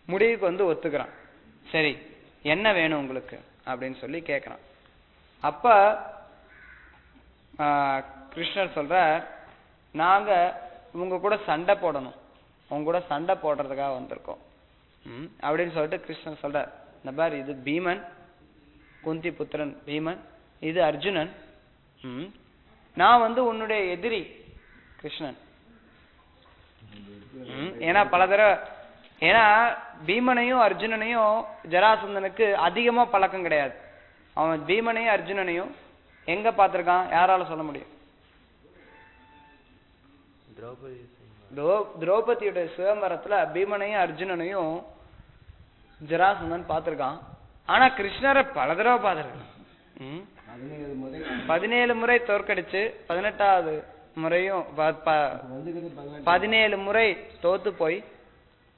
முடிவுக்கு வந்து ஒத்துக்கிறான். சரி என்ன வேணும் உங்களுக்கு அப்படின்னு சொல்லி கேட்கிறான். அப்ப கிருஷ்ணர் சொல்ற, நாங்க உங்க கூட சண்டை போடணும், உங்க கூட சண்டை போடுறதுக்காக வந்திருக்கோம் அப்படின்னு சொல்லிட்டு கிருஷ்ணன் சொல்ற, இந்த பாரு இது பீமன், குந்தி புத்திரன் பீமன், இது அர்ஜுனன், நான் வந்து உன்னுடைய எதிரி கிருஷ்ணன். ஏன்னா பல தடவை, ஏன்னா பீமனையும் அர்ஜுனனையும் ஜராசந்தனுக்கு அதிகமா பழக்கம் கிடையாது. அவன் பீமனையும் அர்ஜுனனையும் எங்க பார்த்திருக்கான், யாரால சொல்ல முடியும்? திரௌபதியுடைய சுயம்பரத்துல பீமனையும் அர்ஜுனனையும் ஜராசந்தன் பார்த்திருக்கான். ஆனா கிருஷ்ணரை பல தடவை பார்த்திருக்கான். 17 முறை தோற்கடிச்சு 18வது முறையும் 17 முறை தோத்து போய்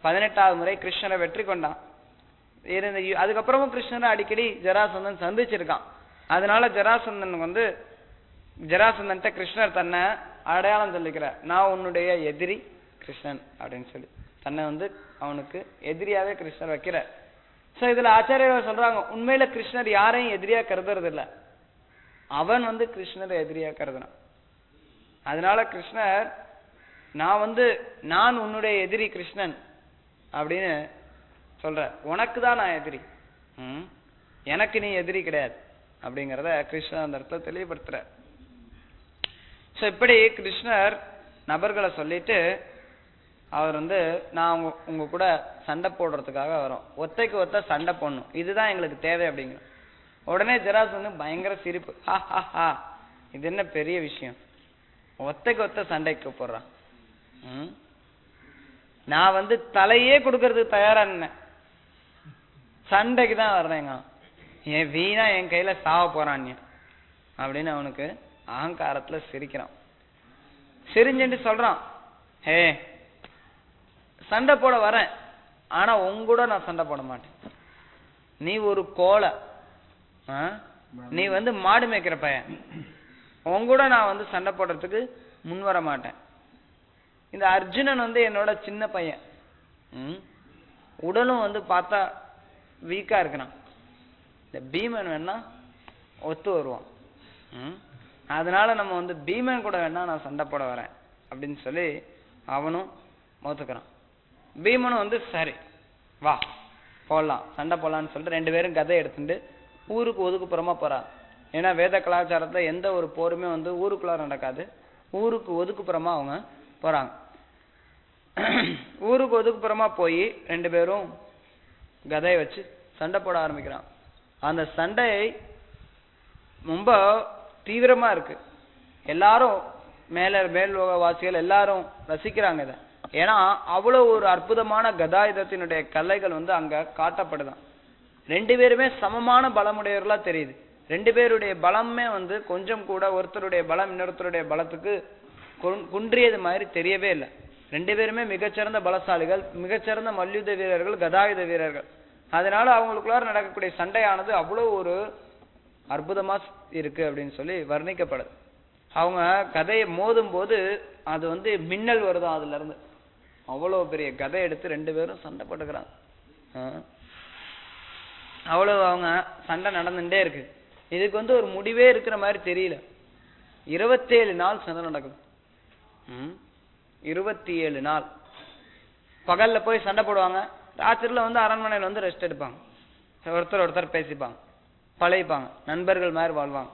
18வது முறை கிருஷ்ணரை வெற்றி கொண்டான். அதுக்கப்புறமும் கிருஷ்ணரை அடிக்கடி ஜராசந்தன் சந்திச்சிருக்கான். அதனால ஜராசந்தன் வந்து ஜராசந்தன்ட்ட கிருஷ்ணர் தன்னை அடையாளம் சொல்லிக்கிறார், நான் உன்னுடைய எதிரி கிருஷ்ணன் அப்படின்னு சொல்லி தன்னை வந்து அவனுக்கு எதிரியாவே கிருஷ்ணர் வைக்கிறார். சோ இதுல ஆச்சாரியர்கள் சொல்றாங்க, உண்மையில கிருஷ்ணர் யாரையும் எதிரியா கருதுறது இல்ல, அவன் வந்து கிருஷ்ணரை எதிரியா கருதுனான். அதனால கிருஷ்ணர் நான் உன்னுடைய எதிரி கிருஷ்ணன் அப்படின்னு சொல்ற, உனக்கு தான் நான் எதிரி, எனக்கு நீ எதிரி கிடையாது அப்படிங்கிறத கிருஷ்ணர் அந்த இடத்துல தெளிவுபடுத்துற. சோ இப்படி கிருஷ்ணர் நபர்களை சொல்லிட்டு அவர் வந்து, நான் உங்க கூட சண்டை போடுறதுக்காக வரோம், ஒத்தைக்கு ஒத்த சண்டை போடணும், இதுதான் எங்களுக்கு தேவை அப்படிங்கிற. உடனே ஜராசந்தன் பயங்கர சிரிப்பு, இது என்ன பெரிய விஷயம், ஒத்தைக்கு ஒத்த சண்டைக்கு போடுறான். நான் வந்து தலையே கொடுக்கறதுக்கு தயாரா இருந்தேன், சண்டைக்கு தான் வர்றேங்க, என் வீணா என் கையில சாவ போறான் அப்படின்னு அவனுக்கு அகங்காரத்துல சிரிக்கிறான். சிரிஞ்சுட்டு சொல்றான், ஹே சண்டை போட வரேன், ஆனா உங்கூட நான் சண்டை போட மாட்டேன், நீ ஒரு கோலை, நீ வந்து மாடு மேய்க்கிற பையன், உங்கூட நான் வந்து சண்டை போடுறதுக்கு முன் வர மாட்டேன். இந்த அர்ஜுனன் வந்து என்னோட சின்ன பையன், உடலும் வந்து பார்த்தா வீக்கா இருக்கிறான், இந்த பீமன் வேணா ஒத்து வருவான், அதனால நம்ம வந்து பீமன் கூட வேணா நான் சண்டை போட வரேன் அப்படின்னு சொல்லி அவனும் ஒத்துக்கிறான். பீமனும் வந்து சரி வா போடலாம் சண்டை போடலான்னு சொல்லிட்டு 2 பேரும் கதை எடுத்துட்டு ஊருக்கு ஒதுக்குப்புறமா போறாங்க. ஏன்னா வேத கலாச்சாரத்துல எந்த ஒரு போருமே வந்து ஊருக்குள்ளார நடக்காது, ஊருக்கு ஒதுக்குப்புறமா அவங்க போறாங்க. ஊருக்கு ஒதுக்குப்புறமா போய் 2 பேரும் கதையை வச்சு சண்டை போட ஆரம்பிக்கிறான். அந்த சண்டை ரொம்ப தீவிரமா இருக்கு, எல்லாரும் மேல்வாசிகள் எல்லாரும் ரசிக்கிறாங்க இதை. ஏன்னா அவ்வளவு ஒரு அற்புதமான கதாயுதத்தினுடைய கலைகள் வந்து அங்க காட்டப்படுதான். 2 பேருமே சமமான பலமுடையவர்களா தெரியுது. 2 பேருடைய பலமே வந்து கொஞ்சம் கூட ஒருத்தருடைய பலம் இன்னொருத்தருடைய பலத்துக்கு குன்றியது மாதிரி தெரியவே இல்லை. 2 பேருமே மிகச்சிறந்த பலசாலிகள், மிகச்சிறந்த மல்யுத்த வீரர்கள், கதாயுத வீரர்கள். அதனால அவங்களுக்குள்ளார நடக்கக்கூடிய சண்டையானது அவ்வளவு ஒரு அற்புதமா இருக்கு அப்படின்னு சொல்லி வர்ணிக்கப்படுது. அவங்க கதையை மோதும் போது அது வந்து மின்னல் வருதா அதுல இருந்து. அவ்வளவு பெரிய கதை எடுத்து 2 பேரும் சண்டை போட்டுக்கிறாங்க. அவ்வளவு அவங்க சண்டை நடந்துட்டே இருக்கு. இதுக்கு வந்து ஒரு முடிவே இருக்கிற மாதிரி தெரியல. 27 நாள் சண்டை நடக்குது. 27 நாள் பகல்ல போய் சண்டை போடுவாங்க, ராத்திரில வந்து அரண்மனையில வந்து ரெஸ்ட் எடுப்பாங்க, ஒருத்தர் பேசிப்பாங்க, பழகிப்பாங்க, நண்பர்கள் மாதிரி வாழ்வாங்க.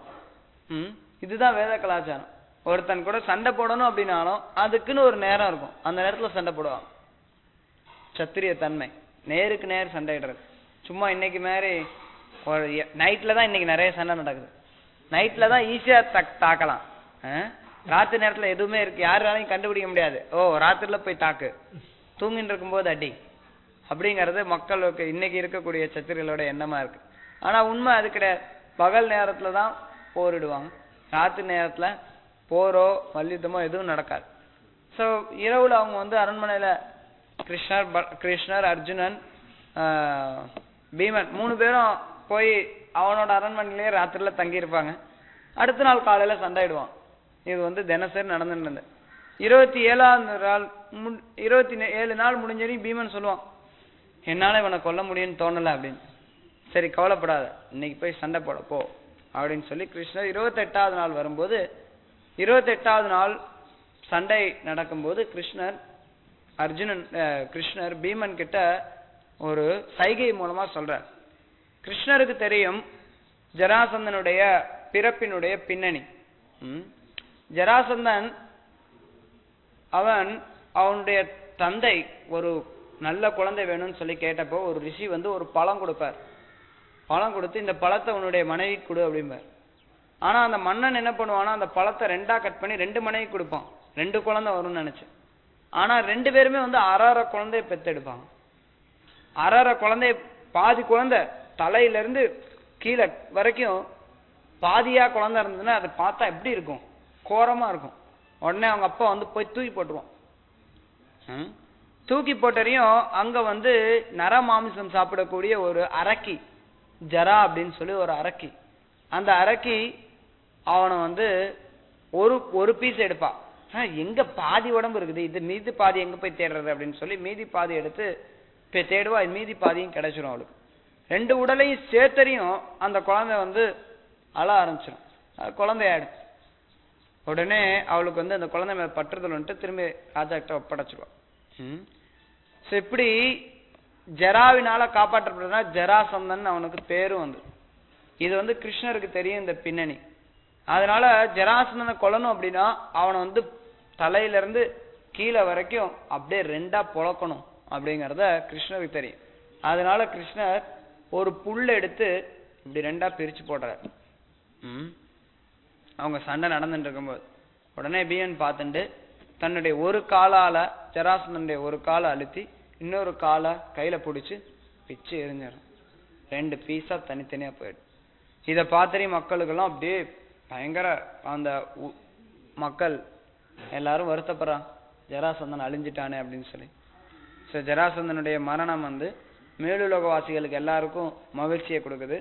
இதுதான் வேத கலாச்சாரம். ஒருத்தன் கூட சண்டை போடணும் அப்படின்னாலும் அதுக்குன்னு ஒரு நேரம் இருக்கும், அந்த நேரத்துல சண்டை போடுவாங்க. சத்திரிய தன்மை, நேருக்கு நேர் சண்டையிடுறது. சும்மா இன்னைக்கு மாதிரி நைட்ல தான் இன்னைக்கு நிறைய சண்டை நடக்குது. நைட்ல தான் ஈஸியா தாக்கலாம். ராத்திரி நேரத்துல எதுவுமே இருக்கு யாராலையும் கண்டுபிடிக்க முடியாது. ராத்திரில போய் தாக்கு, தூங்கிட்டு இருக்கும்போது அடி அப்படிங்கறது மக்களுக்கு இன்னைக்கு இருக்கக்கூடிய சத்திரிகளோட எண்ணமா இருக்கு. ஆனா உண்மை அது கிடையாது. பகல் நேரத்துல தான் போரிடுவாங்க, ராத்திரி நேரத்துல போரோ மல்யுத்தமோ எதுவும் நடக்காது. சோ இரவுல அவங்க வந்து அரண்மனையில கிருஷ்ணர், அர்ஜுனன், பீமன் 3 பேரும் போய் அவனோட அரண்மனையிலேயே ராத்திரில தங்கி இருப்பாங்க. அடுத்த நாள் காலையில சண்டையிடுவான். இது வந்து தினசரி நடந்துட்டு இருந்தது. 27 நாள் முடிஞ்சரி பீமன் சொல்லுவான், என்னால இவனை கொல்ல முடியும்னு தோணல அப்படின்னு. சரி கவலைப்படாத, இன்னைக்கு போய் சண்டை போட போ அப்படின்னு சொல்லி கிருஷ்ணர் 28வது நாள் வரும்போது, 28வது நாள் சண்டை நடக்கும்போது கிருஷ்ணர் பீமன் கிட்ட ஒரு சைகை மூலமா சொல்றார். கிருஷ்ணருக்கு தெரியும் ஜராசந்தனுடைய பிறப்பினுடைய பின்னணி. ஜராசந்தன் அவனுடைய தந்தை ஒரு நல்ல குழந்தை வேணும்னு சொல்லி கேட்டப்போ ஒரு ரிஷி வந்து ஒரு பழம் கொடுப்பார். பழம் கொடுத்து இந்த பழத்தை உன்னுடைய மனைவி கொடு அப்படிம்பார். ஆனா அந்த மன்னன் என்ன பண்ணுவானா, அந்த பழத்தை 2ஆ கட் பண்ணி 2 மனைவி கொடுப்பான், 2 குழந்தை வரும்னு நினைச்சு. ஆனா 2 பேருமே வந்து 6 குழந்தைய பெத்தெடுப்பாங்க. 6 குழந்தை, பாதி குழந்தை தலையில இருந்து கீழே வரைக்கும் பாதியா குழந்தை இருந்ததுன்னா அதை பார்த்தா எப்படி இருக்கும், கோரமா இருக்கும். உடனே அவங்க அப்பா வந்து போய் தூக்கி போட்டுருவான். தூக்கி போட்டறையும் அங்க வந்து நர மாமிசம் சாப்பிடக்கூடிய ஒரு அரக்கி, ஜரா அப்படின்னு சொல்லி ஒரு அரக்கி, அந்த அரக்கி அவனை வந்து ஒரு பீஸ் எடுப்பா. எங்க பாதி உடம்பு இருக்குது, இது மீதி பாதி எங்க போய் தேடுறது அப்படின்னு சொல்லி மீதி பாதி எடுத்து தேடுவா. மீதி பாதியும் கிடைச்சிரும் அவளுக்கு. 2 உடலையும் சேர்த்தறியும் அந்த குழந்தை வந்து அழ ஆரம்பிச்சிடும், குழந்தையாயிடும். உடனே அவளுக்கு வந்து அந்த குழந்தை மேல பற்றுதல் வந்துட்டு திரும்பி ராஜா கிட்ட ஒப்படைச்சிருவா. இப்படி ஜராவினால காப்பாற்றப்படுறதுனா ஜராசந்தன் அவனுக்கு பேரும் வந்து. இது வந்து கிருஷ்ணருக்கு தெரியும் இந்த பின்னணி. அதனால ஜராசந்தனை கொல்லணும் அப்படின்னா அவனை வந்து தலையில இருந்து கீழே வரைக்கும் அப்படியே 2ஆ பொளக்கணும் அப்படிங்கறத கிருஷ்ணருக்கு தெரியும். அதனால கிருஷ்ணர் ஒரு புல் எடுத்து இப்படி 2ஆ பிரிச்சு போடுறார். அவங்க சண்டை நடந்துட்டு இருக்கும்போது உடனே பீமன் பார்த்துட்டு தன்னுடைய ஒரு காலால ஜராசந்தனுடைய ஒரு காலை அழுத்தி இன்னொரு காலை கையில பிடிச்சு பிச்சு எரிஞ்சிடும். 2 பீஸா தனித்தனியா போயிடும். இத பார்த்தறி மக்களுக்கெல்லாம் அப்படியே பயங்கர, அந்த மக்கள் எல்லாரும் வருத்தப்படுறான், ஜராசந்தன் அழிஞ்சிட்டானே அப்படின்னு சொல்லி. ஜராசந்தனுடைய மரணம் வந்து மேலுலகவாசிகளுக்கு எல்லாருக்கும் மகிழ்ச்சியை கொடுக்குது.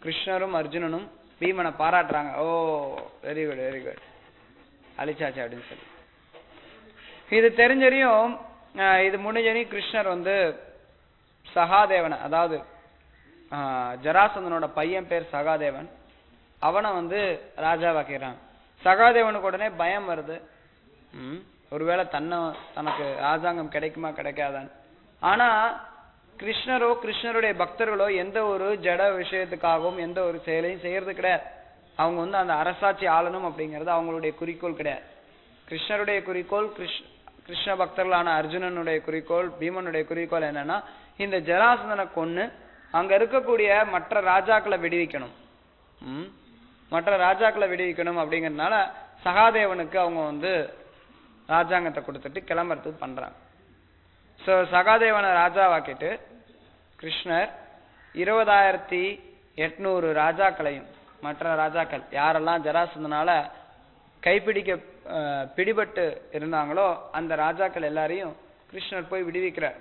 கிருஷ்ணரும் அர்ஜுனனும் பீமனை பாராட்டுறாங்க. வெரி குட் வெரி குட், அழிச்சாச்சு அப்படின்னு சொல்லி. இது தெரிஞ்சறியும் இது முடிஞ்சறியும் கிருஷ்ணர் வந்து சகாதேவனை, அதாவது ஜராசந்தனோட பையன் பேர் சகாதேவன், அவனை வந்து ராஜாவாக்கிறான். சகாதேவனுக்கு உடனே பயம் வருது, ஒருவேளை தனக்கு ராஜாங்கம் கிடைக்குமா கிடைக்காதான்னு. ஆனா கிருஷ்ணருடைய பக்தர்களோ எந்த ஒரு ஜட விஷயத்துக்காகவும் எந்த ஒரு செயலையும் செய்யறது கிடையாது. அவங்க வந்து அந்த அரசாட்சி ஆளணும் அப்படிங்கிறது அவங்களுடைய குறிக்கோள் கிடையாது. கிருஷ்ணருடைய குறிக்கோள், கிருஷ்ண பக்தர்களான அர்ஜுனனுடைய குறிக்கோள், பீமனுடைய குறிக்கோள் என்னன்னா, இந்த ஜராசந்தனை கொன்னு அங்க இருக்கக்கூடிய மற்ற ராஜாக்களை விடுவிக்கணும். மற்ற ராஜாக்களை விடுவிக்கணும் அப்படிங்கறதுனால சகாதேவனுக்கு அவங்க வந்து ராஜாங்கத்தை கொடுத்துட்டு கிளம்புறதுக்கு பண்றாங்க. சகாதேவனை ராஜாவாக்கிட்டு கிருஷ்ணர் 20,800 ராஜாக்களையும், மற்ற ராஜாக்கள் யாரெல்லாம் ஜராசந்தனால பிடிபட்டு இருந்தாங்களோ அந்த ராஜாக்கள் எல்லாரையும் கிருஷ்ணர் போய் விடுவிக்கிறார்.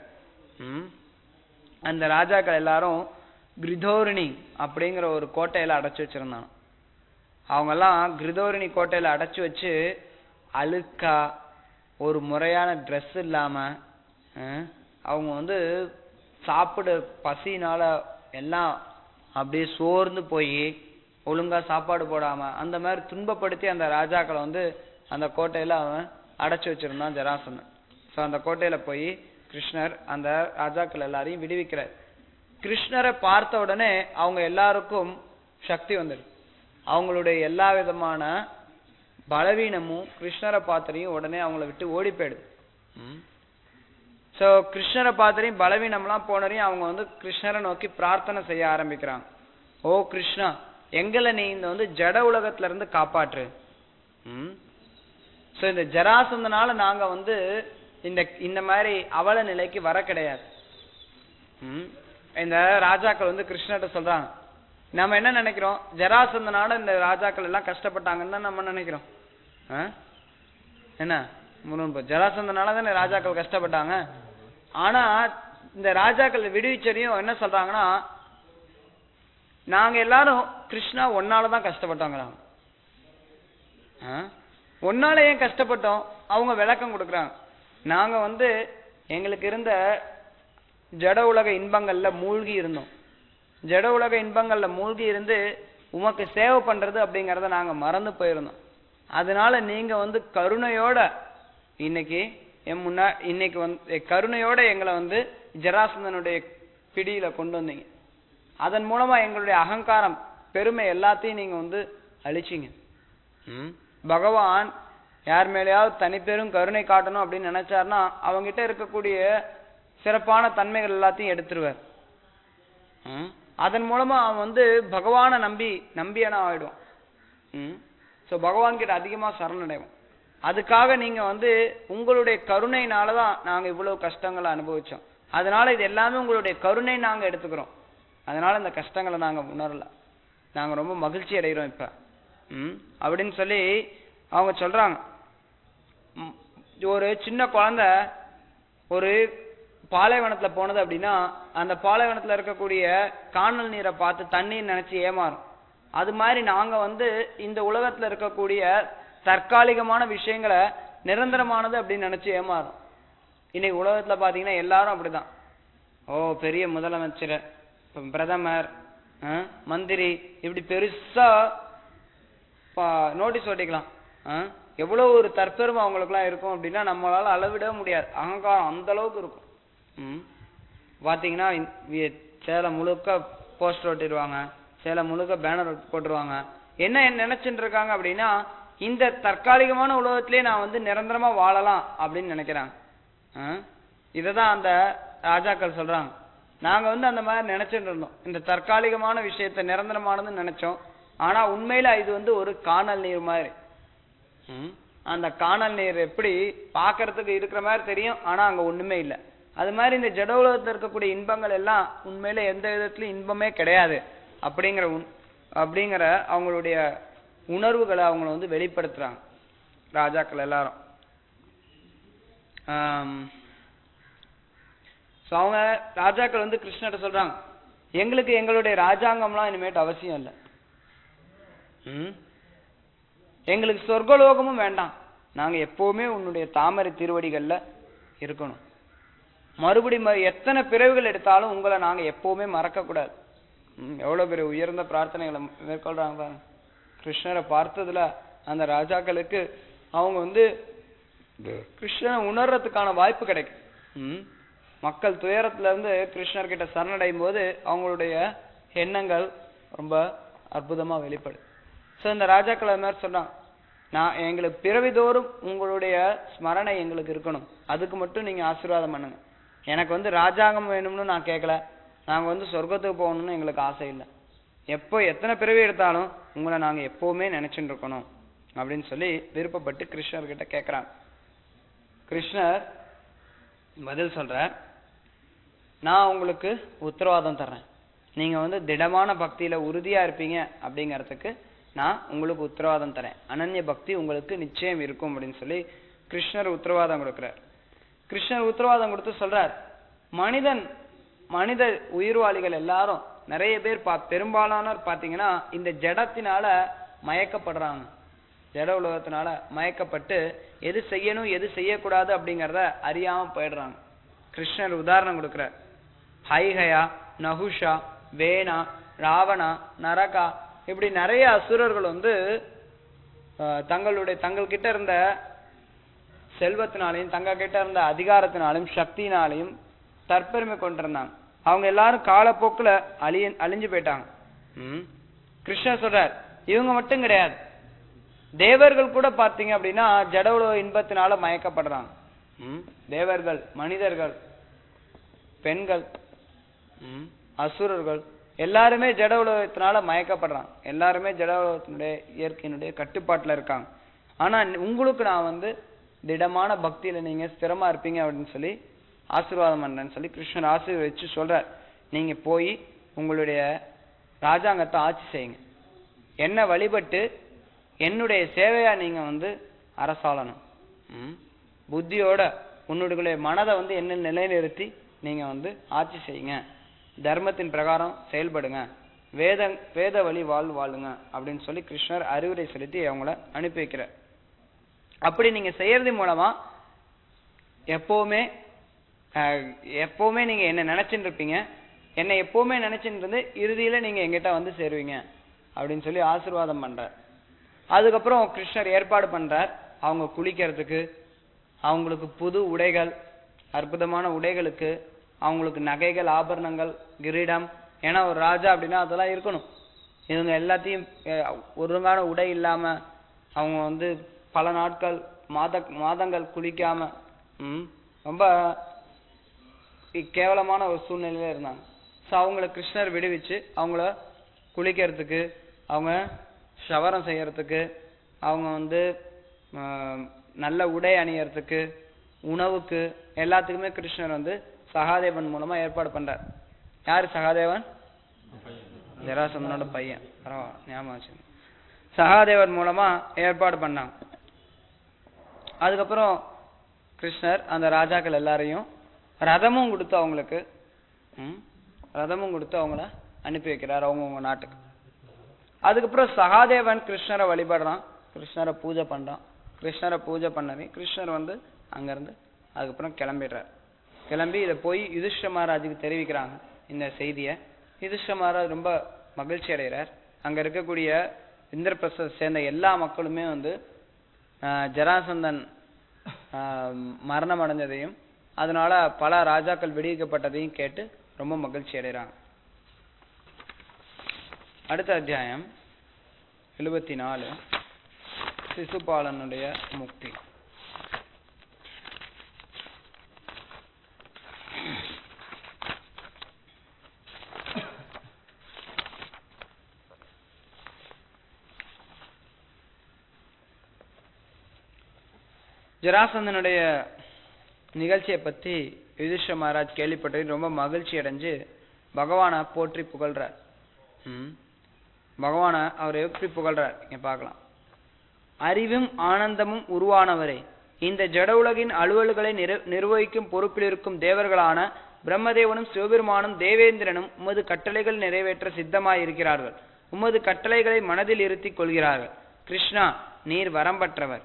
அந்த ராஜாக்கள் எல்லாரும் கிரிதோரிணி அப்படிங்கிற ஒரு கோட்டையில அடைச்சு வச்சிருந்தாங்க. அவங்க எல்லாம் கிரிதோரிணி கோட்டையில அடைச்சு வச்சு அழுக்கா, ஒரு முறையான ட்ரெஸ் இல்லாம, அவங்க வந்து சாப்பிட பசினால எல்லாம் அப்படியே சோர்ந்து போய் ஒழுங்கா சாப்பாடு போடாம அந்த மாதிரி துன்பப்படுத்தி அந்த ராஜாக்களை வந்து அந்த கோட்டையில அவன் அடைச்சு வச்சிருந்தான் ஜராசந்தன். ஸோ அந்த கோட்டையில போய் கிருஷ்ணர் அந்த ராஜாக்கள் எல்லாரையும் விடுவிக்கிறார். கிருஷ்ணரை பார்த்த உடனே அவங்க எல்லாருக்கும் சக்தி வந்துடுது. அவங்களுடைய எல்லா விதமான பலவீனமும் கிருஷ்ணரை பார்த்தரையும் உடனே அவங்கள விட்டு ஓடி போயிடுது. ஸோ கிருஷ்ணரை பார்த்தரையும் பலவீனம்லாம் போனரையும் அவங்க வந்து கிருஷ்ணரை நோக்கி பிரார்த்தனை செய்ய ஆரம்பிக்கிறாங்க. ஓ கிருஷ்ணா, எங்களை நீ இந்த வந்து ஜட உலகத்துல இருந்து காப்பாற்று. ஸோ இந்த ஜராசந்தனால நாங்க வந்து இந்த மாதிரி அவல நிலைக்கு வர கிடையாது. இந்த ராஜாக்கள் வந்து கிருஷ்ணர்கிட்ட சொல்றாங்க, நம்ம என்ன நினைக்கிறோம், ஜராசந்தனால இந்த ராஜாக்கள் எல்லாம் கஷ்டப்பட்டாங்கன்னு தான் நம்ம நினைக்கிறோம். என்ன ஜராசந்தனால தான் ராஜாக்கள் கஷ்டப்பட்டாங்க. ஆனா இந்த ராஜாக்கள் விடுவிச்சரையும் என்ன சொல்றாங்கன்னா, நாங்க எல்லாரும் கிருஷ்ணா ஒன்னாலதான் கஷ்டப்பட்டோங்கிறாங்க. ஒன்னால ஏன் கஷ்டப்பட்டோம்? அவங்க விளக்கம் கொடுக்குறாங்க. நாங்க வந்து எங்களுக்கு இருந்த ஜட உலக இன்பங்கள்ல மூழ்கி இருந்தோம். ஜட உலக இன்பங்கள்ல மூழ்கி இருந்து உமக்கு சேவை பண்றது அப்படிங்கறத நாங்க மறந்து போயிருந்தோம். அதனால நீங்க வந்து கருணையோட இன்னைக்கு வந்து கருணையோட எங்களை வந்து ஜராசந்தனுடைய பிடியில கொண்டு வந்தீங்க. அதன் மூலமா எங்களுடைய அகங்காரம், பெருமை எல்லாத்தையும் நீங்க வந்து அழிச்சிங்க. பகவான் யார் மேலேயாவது தனிப்பெரும் கருணை காட்டணும் அப்படின்னு நினைச்சாருன்னா அவங்கிட்ட இருக்கக்கூடிய சிறப்பான தன்மைகள் எல்லாத்தையும் எடுத்துருவார். அதன் மூலமா அவன் வந்து பகவானை நம்பியனா ஆயிடுவான். ஸோ பகவான் கிட்ட அதிகமா சரணடைவோம். அதுக்காக நீங்க வந்து உங்களுடைய கருணையினாலதான் நாங்க இவ்வளவு கஷ்டங்களை அனுபவிச்சோம். அதனால இது எல்லாமே உங்களுடைய கருணை நாங்க எடுத்துக்கிறோம். அதனால இந்த கஷ்டங்களை நாங்க உணரல, நாங்க ரொம்ப மகிழ்ச்சி அடைகிறோம் இப்ப அப்படின்னு சொல்லி அவங்க சொல்றாங்க. ஒரு சின்ன குழந்தை ஒரு பாலைவனத்துல போனது அப்படின்னா அந்த பாலைவனத்துல இருக்கக்கூடிய காணல் நீரை பார்த்து தண்ணீர் நினைச்சு ஏமாறும். அது மாதிரி நாங்க வந்து இந்த உலகத்துல இருக்கக்கூடிய தற்காலிகமான விஷயங்களை நிரந்தரமானது அப்படின்னு நினைச்சு ஏமாறும். இன்னைக்கு உலகத்துல பாத்தீங்கன்னா எல்லாரும் அப்படிதான். ஓ பெரிய முதலமைச்சர், பிரதமர், மந்திரி, இப்படி பெருசா நோட்டீஸ் ஓட்டிக்கலாம். எவ்வளவு ஒரு தற்பெருமை அவங்களுக்குலாம் இருக்கும் அப்படின்னா நம்மளால அளவிட முடியாது. அகங்காரம் அந்த அளவுக்கு இருக்கும். பாத்தீங்கன்னா சேலம் முழுக்க போஸ்டர் ஒட்டிடுவாங்க, சேலம் முழுக்க பேனர் போட்டுருவாங்க. என்ன நினைச்சுட்டு இருக்காங்க அப்படின்னா இந்த தற்காலிகமான உலகத்திலேயே நான் வந்து நிரந்தரமா வாழலாம் அப்படின்னு நினைக்கிறாங்க. இததான் அந்த ராஜாக்கள் சொல்றாங்க. நாங்க வந்து அந்த மாதிரி நினைச்சுட்டு இருந்தோம், இந்த தற்காலிகமான விஷயத்த நிரந்தரமானதுன்னு நினைச்சோம். ஆனா உண்மையில இது வந்து ஒரு காணல் நீர் மாதிரி. அந்த காணல் நீர் எப்படி பாக்குறதுக்கு இருக்கிற மாதிரி தெரியும், ஆனா அங்க ஒண்ணுமே இல்லை. அது மாதிரி இந்த ஜட உலகத்துல இருக்கக்கூடிய இன்பங்கள் எல்லாம் உண்மையில எந்த விதத்திலும் இன்பமே கிடையாது அப்படிங்கிற அவங்களுடைய உணர்வுகளை அவங்கள வந்து வெளிப்படுத்துறாங்க ராஜாக்கள் எல்லாரும். அவங்க ராஜாக்கள் வந்து கிருஷ்ணர்கிட்ட சொல்றாங்க, எங்களுக்கு எங்களுடைய ராஜாங்கம்லாம் இனிமேட்டு அவசியம் இல்லை, எங்களுக்கு சொர்க்கலோகமும் வேண்டாம், நாங்க எப்பவுமே உன்னுடைய தாமரை திருவடிகள்ல இருக்கணும். மறுபடியும் எத்தனை பிறவிகள் எடுத்தாலும் உங்களை நாங்க எப்பவுமே மறக்க கூடாது. எவ்வளவு பெரிய உயர்ந்த பிரார்த்தனைகளை மேற்கொள்றாங்க பாருங்க. கிருஷ்ணரை பார்த்ததுல அந்த ராஜாக்களுக்கு அவங்க வந்து கிருஷ்ணனை உணர்றதுக்கான வாய்ப்பு கிடைக்கும். மக்கள் துயரத்துல இருந்து கிருஷ்ணர் கிட்ட சரணடையும் போது அவங்களுடைய எண்ணங்கள் ரொம்ப அற்புதமா வெளிப்படும். சோ இந்த ராஜாக்கள் அது மாதிரி சொன்னாங்க, நான் எங்களுக்கு பிறவிதோறும் உங்களுடைய ஸ்மரணை எங்களுக்கு இருக்கணும், அதுக்கு மட்டும் நீங்க ஆசீர்வாதம் பண்ணுங்க. எனக்கு வந்து ராஜாங்கம் வேணும்னு நான் கேட்கல, நாங்க வந்து சொர்க்கத்துக்கு போகணும்னு எங்களுக்கு ஆசை இல்லை, எப்போ எத்தனை பிறவி எடுத்தாலும் உங்களை நாங்க எப்பவுமே நினைச்சுட்டு இருக்கணும் அப்படின்னு சொல்லி விருப்பப்பட்டு கிருஷ்ணர்கிட்ட கேட்கிறாங்க. கிருஷ்ணர் பதில் சொல்ற, நான் உங்களுக்கு உத்தரவாதம் தர்றேன், நீங்க வந்து திடமான பக்தியில உறுதியா இருப்பீங்க அப்படிங்கறதுக்கு நான் உங்களுக்கு உத்தரவாதம் தரேன், அனன்ய பக்தி உங்களுக்கு நிச்சயம் இருக்கும் அப்படின்னு சொல்லி கிருஷ்ணர் உத்தரவாதம் கொடுக்கிறார். கிருஷ்ணர் உத்தரவாதம் கொடுத்து சொல்றார், மனித உயிர்வாளிகள் எல்லாரும் நிறைய பேர் பெரும்பாலானோர் பாத்தீங்கன்னா இந்த ஜடத்தினால மயக்கப்படுறாங்க. ஜட உலகத்தினால மயக்கப்பட்டு எது செய்யணும் எது செய்யக்கூடாது அப்படிங்கிறத அறியாம போயிடுறாங்க. கிருஷ்ணர் உதாரணம் கொடுக்கிறார். ஹைஹயா, நகுஷா, வேணா, ராவணா, நரகா இப்படி நிறைய அசுரர்கள் வந்து தங்கள் கிட்ட இருந்த செல்வத்தினாலையும் தங்க கிட்ட இருந்த அதிகாரத்தினாலையும் சக்தினாலையும் தற்பெருமை கொண்டிருந்தாங்க. அவங்க எல்லாரும் காலப்போக்குல அழிஞ்சு போயிட்டாங்க. கிருஷ்ணர் சொல்றார், இவங்க மட்டும் கிடையாது, தேவர்கள் கூட பார்த்தீங்க அப்படின்னா ஜட உலக இன்பத்தினால மயக்கப்படுறாங்க. தேவர்கள், மனிதர்கள், பெண்கள், அசுரர்கள் எல்லாருமே ஜட உலகத்தினால மயக்கப்படுறாங்க. எல்லாருமே ஜட உலகத்தினுடைய இயற்கையினுடைய கட்டுப்பாட்டுல இருக்காங்க. ஆனா உங்களுக்கு நான் வந்து திடமான பக்தியில நீங்க ஸ்திரமா இருப்பீங்க அப்படின்னு சொல்லி ஆசீர்வாதம் பண்றேன்னு சொல்லி கிருஷ்ணர் ஆசீர்வதிச்சு சொல்றார். நீங்க போய் உங்களுடைய ராஜாங்கத்தை ஆட்சி செய்யுங்க, என்ன வழிபட்டு என்னுடைய சேவையா நீங்க வந்து அரசாளணும். புத்தியோட உன்னுடைய மனதை வந்து என்ன நிலைநிறுத்தி நீங்க வந்து ஆட்சி செய்யுங்க, தர்மத்தின் பிரகாரம் செயல்படுங்க, வேத வழி வாழுங்க அப்படின்னு சொல்லி கிருஷ்ணர் அறிவுரை செலுத்தி அவங்கள அனுப்பி வைக்கிறார். அப்படி நீங்க செய்யறது மூலமா எப்பவுமே நீங்க என்ன நினைச்சுட்டு இருப்பீங்க, என்னை எப்பவுமே நினைச்சுட்டு இருந்து இறுதியில நீங்க எங்கிட்ட வந்து சேருவீங்க அப்படின்னு சொல்லி ஆசீர்வாதம் பண்றார். அதுக்கப்புறம் கிருஷ்ணர் ஏற்பாடு பண்றார் அவங்க குளிக்கிறதுக்கு, அவங்களுக்கு புது உடைகள், அற்புதமான உடைகளுக்கு, அவங்களுக்கு நகைகள், ஆபரணங்கள், கிரீடம். ஏன்னா ஒரு ராஜா அப்படின்னா அதெல்லாம் இருக்கணும். இவங்க எல்லாத்தையும் ஒழுங்கான உடை இல்லாம அவங்க வந்து பல நாட்கள் மாதங்கள் குளிக்காம ரொம்ப கேவலமான ஒரு சூழ்நிலையில இருந்தாங்க. ஸோ அவங்கள கிருஷ்ணர் விடுவிச்சு அவங்கள குளிக்கிறதுக்கு, அவங்க ஷவரம் செய்யறதுக்கு, அவங்க வந்து நல்ல உடை அணியறதுக்கு, உணவுக்கு, எல்லாத்துக்குமே கிருஷ்ணர் வந்து சகாதேவன் மூலமா ஏற்பாடு பண்றார். யாரு சகாதேவன்? ஜராசந்தனோட பையன். ஞாபகம் வச்சு. சகாதேவன் மூலமா ஏற்பாடு பண்ணாங்க. அதுக்கப்புறம் கிருஷ்ணர் அந்த ராஜாக்கள் எல்லாரையும் ரதமும் கொடுத்து அவங்கள அனுப்பி வைக்கிறார் அவங்கவுங்க நாட்டுக்கு. அதுக்கப்புறம் சகாதேவன் கிருஷ்ணரை வழிபடுறான், கிருஷ்ணரை பூஜை பண்றான். கிருஷ்ணரை பூஜை பண்ணவே கிருஷ்ணர் வந்து அங்கிருந்து அதுக்கப்புறம் கிளம்பி இதை போய் யுதிஷ்ட மகாராஜுக்கு தெரிவிக்கிறாங்க இந்த செய்தியை. யுதிஷ்ட மகாராஜ் ரொம்ப மகிழ்ச்சி அடைகிறார். அங்க இருக்கக்கூடிய இந்திரபிரஸ்தத்தை சேர்ந்த எல்லா மக்களுமே வந்து ஜராசந்தன் மரணம் அடைஞ்சதையும் அதனால பல ராஜாக்கள் விடுவிக்கப்பட்டதையும் கேட்டு ரொம்ப மகிழ்ச்சி அடைகிறாங்க. அடுத்த அத்தியாயம் 74, சிசுபாலனுடைய முக்தி. ஜராசந்தனுடைய நிகழ்ச்சியை பத்தி யுதிஷ்ட மகாராஜ் கேள்விப்பட்டு ரொம்ப மகிழ்ச்சி அடைஞ்சு பகவானை போற்றி புகழ்றார். பகவானை அவர் எப்படி புகழ்றார் இங்க பார்க்கலாம். அறிவும் ஆனந்தமும் உருவானவரே, இந்த ஜட உலகின் அலுவல்களை நிர்வகிக்கும் பொறுப்பில் இருக்கும் தேவர்களான பிரம்மதேவனும் சிவபெருமானும் தேவேந்திரனும் உமது கட்டளைகள் நிறைவேற்ற சித்தமாயிருக்கிறார்கள். உமது கட்டளைகளை மனதில் இருத்தி கொள்கிறார்கள். கிருஷ்ணா, நீர் வரம்பற்றவர்.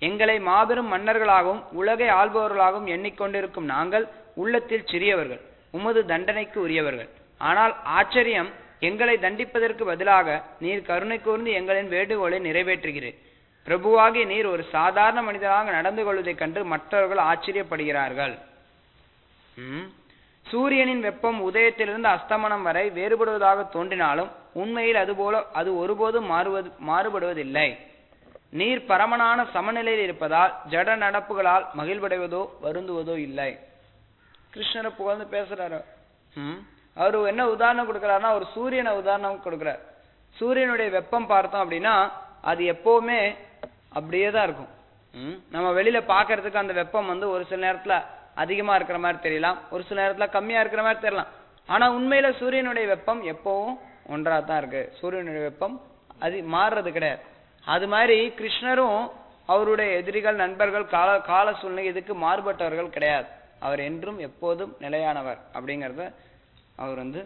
எங்களை மாபெரும் மன்னர்களாகவும் உலகை ஆள்பவர்களாகவும் எண்ணிக்கொண்டிருக்கும் நாங்கள் உள்ளத்தில் சிறியவர்கள், உமது தண்டனைக்கு உரியவர்கள். ஆனால் ஆச்சரியம், எங்களை தண்டிப்பதற்கு பதிலாக நீர் கருணை கூர்ந்து எங்களின் வேண்டுகோளை நிறைவேற்றுகிறீர். பிரபுவாகிய நீர் ஒரு சாதாரண மனிதராக நடந்து கொள்வதைக் கண்டு மற்றவர்கள் ஆச்சரியப்படுகிறார்கள். சூரியனின் வெப்பம் உதயத்திலிருந்து அஸ்தமனம் வரை வேறுபடுவதாக தோன்றினாலும் உண்மையில் அது ஒருபோதும் மாறுபடுவதில்லை. நீர் பரமனான சமநிலையில் இருப்பதால் ஜட நடப்புகளால் மகிழ்வடைவதோ வருந்துவதோ இல்லை. கிருஷ்ணரை புகழ்ந்து பேசுறாரு. அவரு என்ன உதாரணம் கொடுக்கிறாருன்னா ஒரு சூரியனை உதாரணம் கொடுக்கிறார். சூரியனுடைய வெப்பம் பார்த்தோம் அப்படின்னா அது எப்பவுமே அப்படியே தான் இருக்கும். நம்ம வெளியில பாக்குறதுக்கு அந்த வெப்பம் வந்து ஒரு சில நேரத்துல அதிகமா இருக்கிற மாதிரி தெரியலாம், ஒரு சில நேரத்துல கம்மியா இருக்கிற மாதிரி தெரியலாம். ஆனா உண்மையில சூரியனுடைய வெப்பம் எப்பவும் ஒன்றா தான் இருக்கு. சூரியனுடைய வெப்பம் அது மாறுறது கிடையாது. அது மாதிரி கிருஷ்ணரும் அவருடைய எதிரிகள், நண்பர்கள், கால சூழ்நிலை இதுக்கு மாறுபட்டவர்கள் கிடையாது. அவர் என்றும் எப்போதும் நிலையானவர் அப்படிங்கிறத அவர் வந்து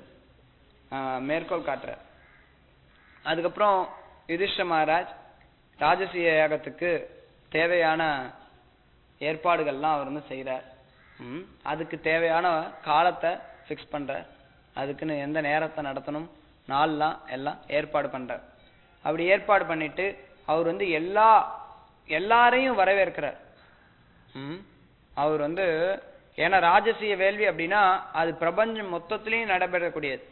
மேற்கோள் காட்டுறார். அதுக்கப்புறம் யுதிஷ்ட மகாராஜ் ராஜசூய யாகத்துக்கு தேவையான ஏற்பாடுகள்லாம் அவர் வந்து செய்கிறார். அதுக்கு தேவையான காலத்தை ஃபிக்ஸ் பண்றார். அதுக்குன்னு எந்த நேரத்தை நடத்தணும், நாள்லாம் எல்லாம் ஏற்பாடு பண்றார். அப்படி ஏற்பாடு பண்ணிட்டு அவர் வந்து எல்லாரையும் வரவேற்கிறார். அவர் வந்து ஏன்னா ராஜசூய வேள்வி அப்படின்னா அது பிரபஞ்சம் மொத்தத்திலையும் நடைபெறக்கூடியது.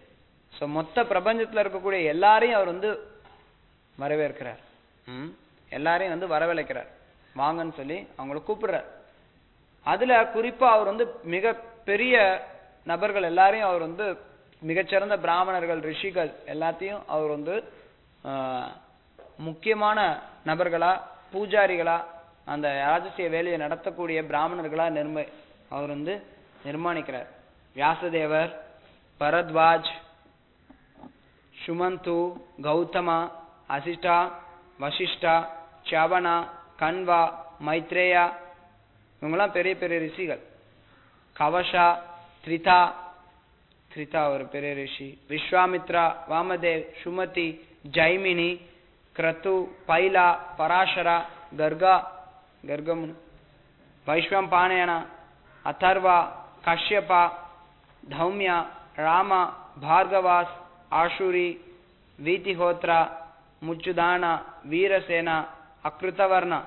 ஸோ மொத்த பிரபஞ்சத்துல இருக்கக்கூடிய எல்லாரையும் அவர் வந்து வரவேற்கிறார். எல்லாரையும் வந்து வரவழைக்கிறார், வாங்கன்னு சொல்லி அவங்கள கூப்பிடுறார். அதுல குறிப்பா அவர் வந்து மிக பெரிய நபர்கள் எல்லாரையும் அவர் வந்து மிகச்சிறந்த பிராமணர்கள், ரிஷிகள் எல்லாத்தையும் அவர் வந்து முக்கியமான நபர்களா, பூஜாரிகளா, அந்த ராஜசூய வேலையை நடத்தக்கூடிய பிராமணர்களா அவர் வந்து நிர்மாணிக்கிறார். வியாசதேவர், பரத்வாஜ், சுமந்து, கௌதமா, அசிஷ்டா, வசிஷ்டா, சவனா, கன்வா, மைத்ரேயா, இவங்கெல்லாம் பெரிய பெரிய ரிஷிகள். கவஷா, த்ரிதா ஒரு பெரிய ரிஷி, விஸ்வாமித்ரா, வாமதேவ், சுமதி, ஜைமினி, கிரது, பைலா, பராசரா, கர்கமுனி, வைஸ்வம்பாயனா, அதர்வா, கஷ்யபா, தௌமியா, ராமா, பார்கவாஸ், ஆஷுரி, வீதிஹோத்ரா, முச்சுதானா, வீரசேனா, அக்ருதவர்ணா,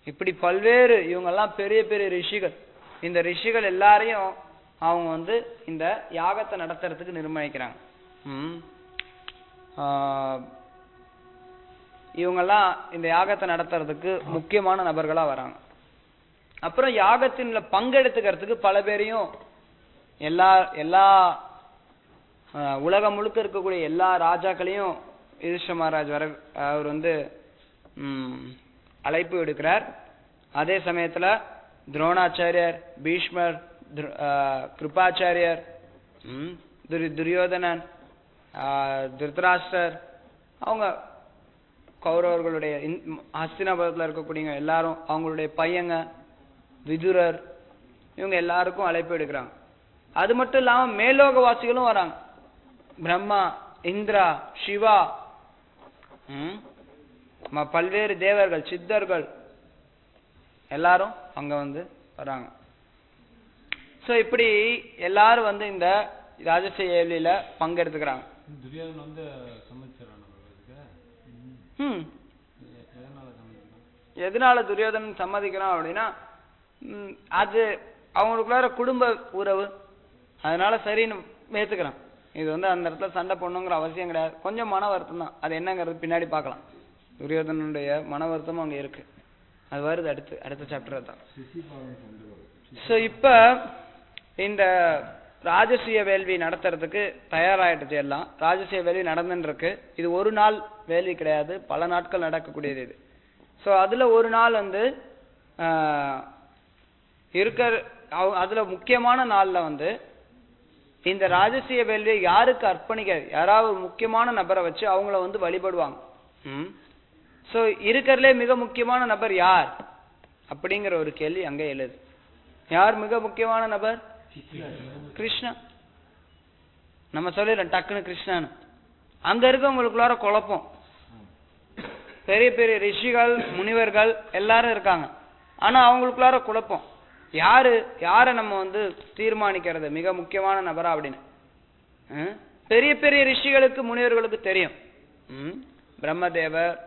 இப்படி பல்வேறு இவங்கெல்லாம் பெரிய பெரிய ரிஷிகள். இந்த ரிஷிகள் எல்லாரையும் அவங்க வந்து இந்த யாகத்தை நடத்துறதுக்கு நிர்ணயிக்கிறாங்க. இவங்கெல்லாம் இந்த யாகத்தை நடத்துறதுக்கு முக்கியமான நபர்களா வராங்க. அப்புறம் யாகத்தின்ல பங்கெடுத்துக்கிறதுக்கு பல பேரையும் எல்லா உலகம் முழுக்க இருக்கக்கூடிய எல்லா ராஜாக்களையும் யுதிஷ்டிர மகாராஜ் அவர் வந்து அழைப்பு எடுக்கிறார். அதே சமயத்துல துரோணாச்சாரியர், பீஷ்மர், கிருபாச்சாரியர், துரியோதனன், திருதராஷ்டிரர், அவங்க கௌரவர்களுடைய ஹஸ்தினாபுரத்தில் இருக்கக்கூடிய எல்லாரும், அவங்களுடைய பையங்க விதுரர், இவங்க எல்லாருக்கும் அழைப்பு எடுக்கிறாங்க. அது மட்டும் இல்லாம மேலோகவாசிகளும் வராங்க. பிரம்மா, இந்திரா, சிவா, பல்வேறு தேவர்கள், சித்தர்கள் எல்லாரும் அங்க வந்து வராங்க. சோ இப்படி எல்லாரும் வந்து இந்த ராஜசூய வேள்வியில பங்கெடுத்துக்கிறாங்க. எதனால துரியோதனன் சம்மதிக்கிறான் அப்படின்னா, அது அவங்களுக்குள்ளார குடும்ப உறவு, அதனால சரின்னு ஏத்துக்கிறான். இது வந்து அந்த இடத்துல சண்டை போடணுங்கிற அவசியம் கிடையாது. கொஞ்சம் மன வருத்தம் தான், அது என்னங்கிறது பின்னாடி பார்க்கலாம். துரியோதனுடைய மன வருத்தமும் அங்க இருக்கு, அது வருது அடுத்த சாப்டர் தான். ஸோ இப்ப இந்த ராஜசூய வேள்வி நடத்துறதுக்கு தயாராயிடுச்சு எல்லாம். ராஜசூய வேள்வி நடந்துட்டு இருக்கு. இது ஒரு நாள் வேள்வி கிடையாது, பல நாட்கள் நடக்கக்கூடியது இது. ஸோ அதுல ஒரு நாள் வந்து அதுல முக்கியமான நாள்ல வந்து இந்த ராஜசூய வேள்வியை யாருக்கு அர்ப்பணிக்க, யாராவது முக்கியமான நபரை வச்சு அவங்கள வந்து வழிபடுவாங்க. ஸோ இருக்கிறதுலே மிக முக்கியமான நபர் யார் அப்படிங்கிற ஒரு கேள்வி அங்கே எழுது. யார் மிக முக்கியமான நபர்? கிருஷ்ணா. நம்ம சொல்லிடலாம் டக்குன்னு கிருஷ்ணான்னு. அங்க இருக்கவங்களுக்குள்ளார குழப்பம். பெரிய பெரிய ரிஷிகள், முனிவர்கள் எல்லாரும் இருக்காங்க. ஆனா அவங்களுக்குள்ளார குழப்பம். யாரை நம்ம வந்து தீர்மானிக்கிறது மிக முக்கியமான நபரா அப்படின்னு. பெரிய பெரிய ரிஷிகளுக்கு, முனிவர்களுக்கு தெரியும். பிரம்மதேவர்,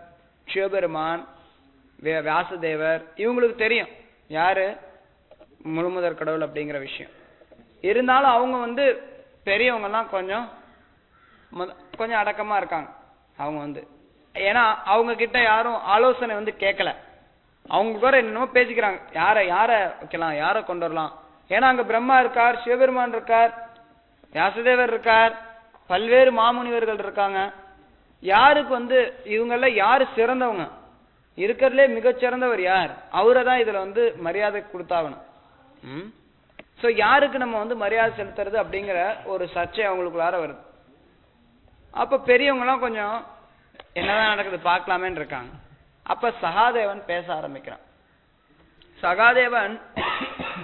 சிவபெருமான், வியாசதேவர், இவங்களுக்கு தெரியும் யாரு முழுமுதற் கடவுள் அப்படிங்கிற விஷயம். இருந்தாலும் அவங்க வந்து பெரியவங்க எல்லாம் கொஞ்சம் அடக்கமா இருக்காங்க. அவங்க வந்து ஏன்னா அவங்க கிட்ட யாரும் ஆலோசனை வந்து கேட்கல. அவங்க கூட என்னமோ பேசிக்கிறாங்க, யாரை வைக்கலாம், யாரை கொண்டு வரலாம். ஏன்னா அங்க பிரம்மா இருக்கார், சிவபெருமான் இருக்கார், வியாசதேவர் இருக்கார், பல்வேறு மாமுனிவர்கள் இருக்காங்க. யாருக்கு வந்து இவங்கள யாரு சிறந்தவங்க, இருக்கிறதுலே மிகச்சிறந்தவர் யார், அவரை தான் இதுல வந்து மரியாதை கொடுத்தாகணும். சோ யாருக்கு நம்ம வந்து மரியாதை செலுத்துறது அப்படிங்கிற ஒரு சர்ச்சை அவங்களுக்குள்ளார வருது. அப்ப பெரியவங்க எல்லாம் கொஞ்சம் என்னதான் நடக்குது பார்க்கலாமேன்னு இருக்காங்க. அப்ப சகாதேவன் பேச ஆரம்பிக்கிறான். சகாதேவன்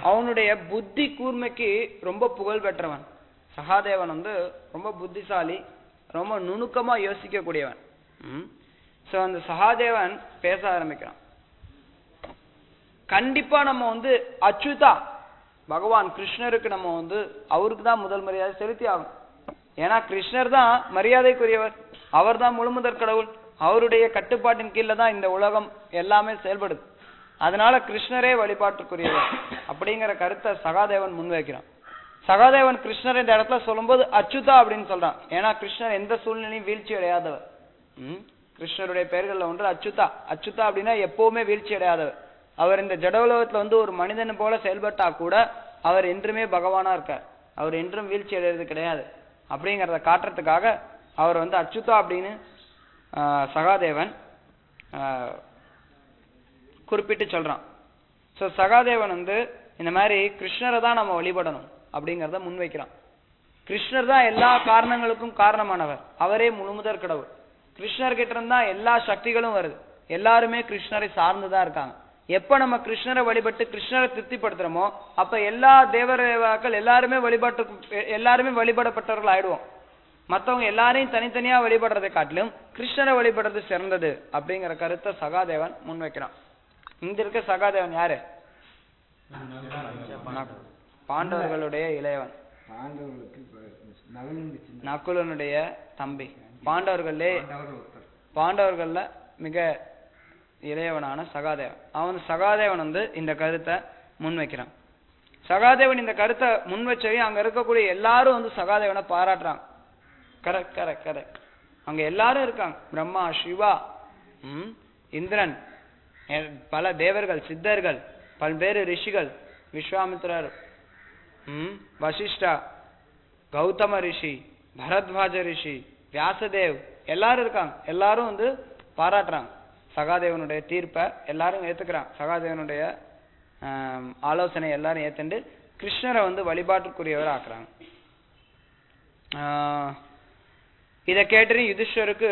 அவனுடைய புத்தி கூர்மைக்கு ரொம்ப புகழ் பெற்றவன். சகாதேவன் வந்து ரொம்ப புத்திசாலி, ரொம்ப நுணுக்கமா யோசிக்க கூடியவன். சோ அந்த சகாதேவன் பேச ஆரம்பிக்கிறான். கண்டிப்பா நம்ம வந்து அச்சுதா பகவான் கிருஷ்ணருக்கு நம்ம வந்து அவருக்கு தான் முதல் மரியாதை செலுத்தி ஆகும். ஏன்னா கிருஷ்ணர் தான் மரியாதைக்குரியவர், அவர் தான் முழுமுதற் கடவுள், அவருடைய கட்டுப்பாட்டின் கீழே தான் இந்த உலகம் எல்லாமே செயல்படுது. அதனால கிருஷ்ணரே வழிபாட்டுக்குரியவர் அப்படிங்கிற கருத்தை சகாதேவன் முன்வைக்கிறான். சகாதேவன் கிருஷ்ணர் இந்த இடத்துல சொல்லும்போது அச்சுதா அப்படின்னு சொல்றான். ஏன்னா கிருஷ்ணர் எந்த சூழ்நிலையும் வீழ்ச்சி அடையாதவர். கிருஷ்ணருடைய பெயர்கள்ல ஒன்று அச்சுதா. அச்சுதா அப்படின்னா எப்பவுமே வீழ்ச்சி அடையாதவர். அவர் இந்த ஜடவுலகத்துல வந்து ஒரு மனிதன் போல செயல்பட்டா கூட அவர் என்றுமே பகவானா இருக்கார், அவர் என்றும் வீழ்ச்சி அடைகிறது கிடையாது. அப்படிங்கிறத காட்டுறதுக்காக அவர் வந்து அச்சுதா அப்படின்னு சகாதேவன் குறிப்பிட்டு சொல்றான். சோ சகாதேவன் வந்து இந்த மாதிரி கிருஷ்ணரை தான் நம்ம வழிபடணும் அப்படிங்கிறத முன்வைக்கிறான். கிருஷ்ணர் தான் எல்லா காரணங்களுக்கும் காரணமானவர், அவரே முழுமுதற் கடவுள். கிருஷ்ணர்கிட்ட இருந்தா எல்லா சக்திகளும் வருது, எல்லாருமே கிருஷ்ணரை சார்ந்துதான் இருக்காங்க. எப்ப நம்ம கிருஷ்ணரை வழிபட்டு கிருஷ்ணரை திருப்திப்படுத்துறோமோ அப்ப எல்லா தேவதேவாக்கள் எல்லாருமே வழிபடப்பட்டவர்கள் ஆயிடுவோம். மற்றவங்க எல்லாரையும் தனித்தனியா வழிபடுறதை காட்டிலும் கிருஷ்ணரை வழிபடுறது சிறந்தது அப்படிங்கிற கருத்தை சகாதேவன் முன்வைக்கிறான். இங்க இருக்க சகாதேவன் யாரு? பாண்டவர்களுடைய இளையவன், நகுலனுடைய தம்பி, பாண்டவர்கள்ல மிக இளையவனான சகாதேவன். சகாதேவன் வந்து இந்த கருத்தை முன்வைக்கிறான். சகாதேவன் இந்த கருத்தை முன்வச்சையும் அங்க இருக்கக்கூடிய எல்லாரும் வந்து சகாதேவனை பாராட்டுறாங்க. Correct correct correct. அங்க எல்லாரும் இருக்காங்க, பிரம்மா, சிவா, இந்திரன், பல தேவர்கள், சித்தர்கள், பல்வேறு ரிஷிகள், விஸ்வாமித்ரர், வசிஷ்டா, கௌதம ரிஷி, பரத்வாஜ ரிஷி, வியாசதேவ், எல்லாரும் இருக்காங்க. எல்லாரும் வந்து பாராட்டுறாங்க. சகாதேவனுடைய தீர்ப்பை எல்லாரும் ஏத்துக்கிறாங்க. சகாதேவனுடைய ஆலோசனை எல்லாரும் ஏத்துண்டு கிருஷ்ணரை வந்து வழிபாட்டுக்குரியவர் ஆக்குறாங்க. இதை கேட்டு யுதிஷ்டருக்கு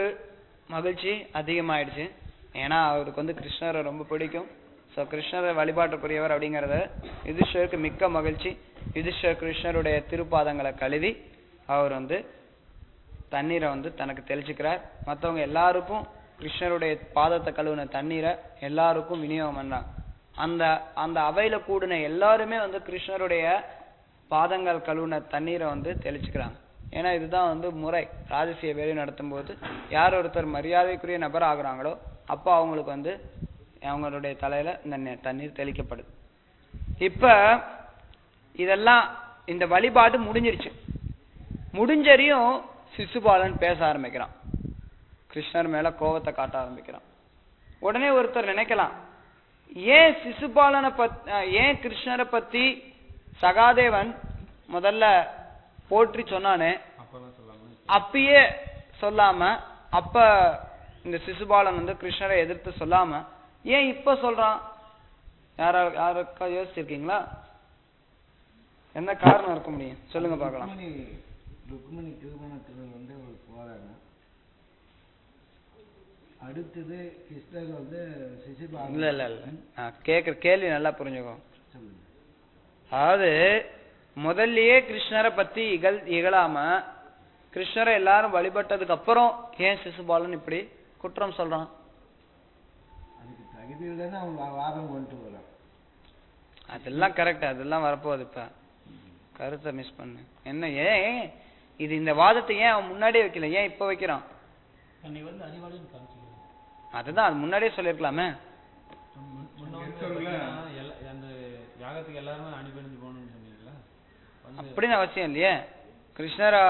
மகிழ்ச்சி அதிகமாயிடுச்சு. ஏன்னா அவருக்கு வந்து கிருஷ்ணரை ரொம்ப பிடிக்கும். ஸோ கிருஷ்ணரை வழிபாட்டுக்குரியவர் அப்படிங்கிறத யுதிஷ்டருக்கு மிக்க மகிழ்ச்சி. யுதிஷ்டர் கிருஷ்ணருடைய திருப்பாதங்களை கழுவி அவர் வந்து தண்ணீரை வந்து தனக்கு தெளிச்சுக்கிறார். மற்றவங்க எல்லாருக்கும் கிருஷ்ணருடைய பாதத்தை கழுவின தண்ணீரை எல்லாருக்கும் விநியோகம் பண்ணாங்க. அந்த அவையில கூடின எல்லாருமே வந்து கிருஷ்ணருடைய பாதங்கள் கழுவின தண்ணீரை வந்து தெளிச்சுக்கிறாங்க. ஏன்னா இதுதான் வந்து முறை. ராஜசீய வேலை நடத்தும் போது யார் ஒருத்தர் மரியாதைக்குரிய நபர் ஆகுறாங்களோ அப்போ அவங்களுக்கு வந்து அவங்களுடைய தலையில இந்த தண்ணீர் தெளிக்கப்படுது. இப்ப இதெல்லாம் இந்த வழிபாடு முடிஞ்சிருச்சு. முடிஞ்சறியும் சிசுபாலன் பேச ஆரம்பிக்கிறான், கிருஷ்ணர் மேல கோபத்தை காட்ட ஆரம்பிக்கிறான். உடனே ஒருத்தர் நினைக்கலாம், ஏன் சிசுபாலனை ஏன் கிருஷ்ணரை பத்தி சகாதேவன் முதல்ல போற்றி சொன்னானே அப்பயே சொல்லாம, அப்ப இந்த சிசுபாலன் வந்து கிருஷ்ணரை எதிர்த்து சொல்லாம ஏன் இப்ப சொல்றான்? யாருக்கா யோசிச்சிருக்கீங்களா? என்ன காரணம் இருக்க முடியும்? சொல்லுங்க பார்க்கலாம். ருக்மிணி திருமணத்துல வந்து போறாங்க. அடுத்தது கிருஷ்ணர் வந்து சிசுபாலன். இல்ல கேக்குற கேள்வி நல்லா புரிஞ்சுக்கோ. அதாவது முதல்லயே கிருஷ்ணரை பத்தி இகழாம கிருஷ்ணரை எல்லாரும் வழிபட்டதுக்கு அப்புறம் ஏன் சிசுபாலன் இப்படி குற்றம் சொல்றான்? அதுக்கு தகுதியில் தானே அவங்க வாதம் கொண்டு வரான். அதெல்லாம் கரெக்ட், அதெல்லாம் வரப்போகுது. இப்ப கருத்தை மிஸ் பண்ணு. என்ன ஏன் இது இந்த வாதத்தை ஏன் அவன் முன்னாடியே வைக்கல, ஏன் இப்ப வைக்கிறான்? அதுதான் அது முன்னாடியே சொல்லிருக்கலாமே. அப்படின்னு அவசியம் இல்லையே. கிருஷ்ணரா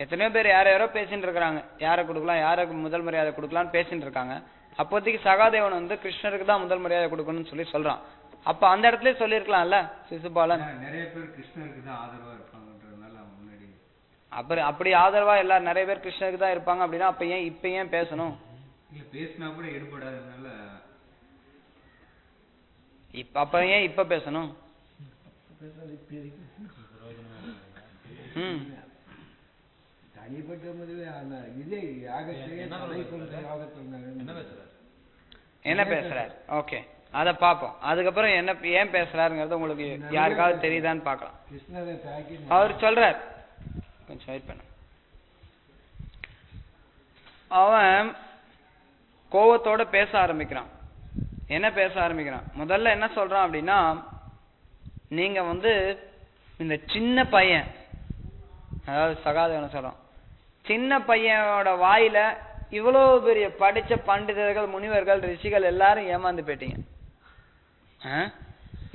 எத்தனையோ பேர் யாரோ பேசிட்டு இருக்காங்க, யாரை கொடுக்கலாம், யாருக்கு முதல் மரியாதை கொடுக்கலாம்னு பேசிட்டு இருக்காங்க. அப்போதைக்கு சகாதேவன் வந்து கிருஷ்ணருக்கு தான் முதல் மரியாதை கொடுக்கணும்னு சொல்றான். அப்ப அந்த இடத்துல சொல்லிருக்கலாம்ல சிசுபாலன். நிறைய பேர் கிருஷ்ணருக்கு தான் ஆதரவா இருப்பாங்கன்றதுனால முன்னாடி அப்படி ஆதரவா எல்லாரும் நிறைய பேர் கிருஷ்ணருக்கு தான் இருப்பாங்க அப்படின்னா அப்ப ஏன் இப்ப ஏன் பேசணும்? இல்ல பேசினா கூட ஈடுபடாதனால அப்ப ஏன் இப்ப பேசணும்? தனிப்பட்ட முறையில் என்ன பேசுறாரு? ஓகே, அத பாப்போம். அதுக்கப்புறம் என்ன ஏன் பேசுறாருங்கிறது உங்களுக்கு யாருக்காவது தெரியுதான்னு பாக்கலாம். அவர் சொல்றார், கொஞ்சம் வெயிட் பண்ண. அவன் கோவத்தோட பேச ஆரம்பிக்கிறான். என்ன பேச ஆரம்பிக்கிறான்? முதல்ல என்ன சொல்றான் அப்படின்னா, நீங்க வந்து இந்த சின்ன பையன், அதாவது சகாதேவன் சொல்றான், சின்ன பையனோட வாயில இவ்வளவு பெரிய படிச்ச பண்டிதர்கள், முனிவர்கள், ரிஷிகள் எல்லாரும் ஏமாந்து போயிட்டீங்க.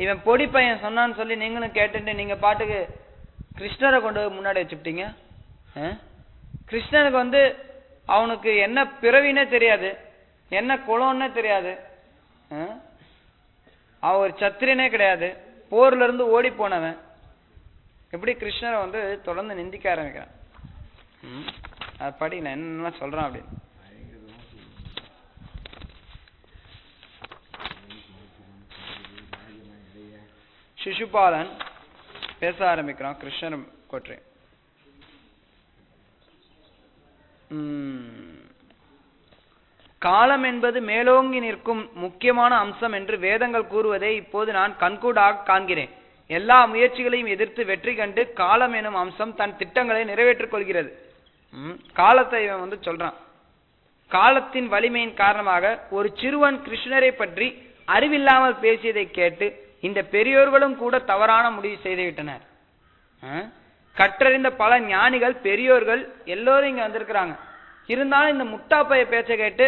இவன் பொடி பையன் சொன்னான்னு சொல்லி நீங்களும் கேட்டுட்டு நீங்க பாட்டுக்கு கிருஷ்ணரை கொண்டு முன்னாடி வச்சுட்டீங்க. கிருஷ்ணனுக்கு வந்து அவனுக்கு என்ன பிறவினே தெரியாது, என்ன குலம்னே தெரியாது, அவன் ஒரு சத்திரியனே கிடையாது, போர்ல இருந்து ஓடி போனவன். எப்படி கிருஷ்ணரை வந்து தொடர்ந்து நிந்திக்க ஆரம்பிக்கிறான். அது படி நான் என்ன சொல்றான் அப்படின்னு. சிசுபாலன் பேச ஆரம்பிக்கிறான் கிருஷ்ணர் கொற்றை. காலம் என்பது மேலோங்கி நிற்கும் முக்கியமான அம்சம் என்று வேதங்கள் கூறுவதை இப்போது நான் கண்கூடாக காண்கிறேன். எல்லா முயற்சிகளையும் எதிர்த்து வெற்றி கண்டு காலம் எனும் அம்சம் தன் திட்டங்களை நிறைவேற்றிக் கொள்கிறது. காலத்தை இவன் வந்து சொல்றான். காலத்தின் வலிமையின் காரணமாக ஒரு சிறுவன் கிருஷ்ணரை பற்றி அறிவில்லாமல் பேசியதை கேட்டு இந்த பெரியோர்களும் கூட தவறான முடிவு செய்துவிட்டனர். கற்றறிந்த பல ஞானிகள், பெரியோர்கள் எல்லோரும் இங்க வந்திருக்கிறாங்க. இருந்தாலும் இந்த முட்டாப்பைய பேச்சை கேட்டு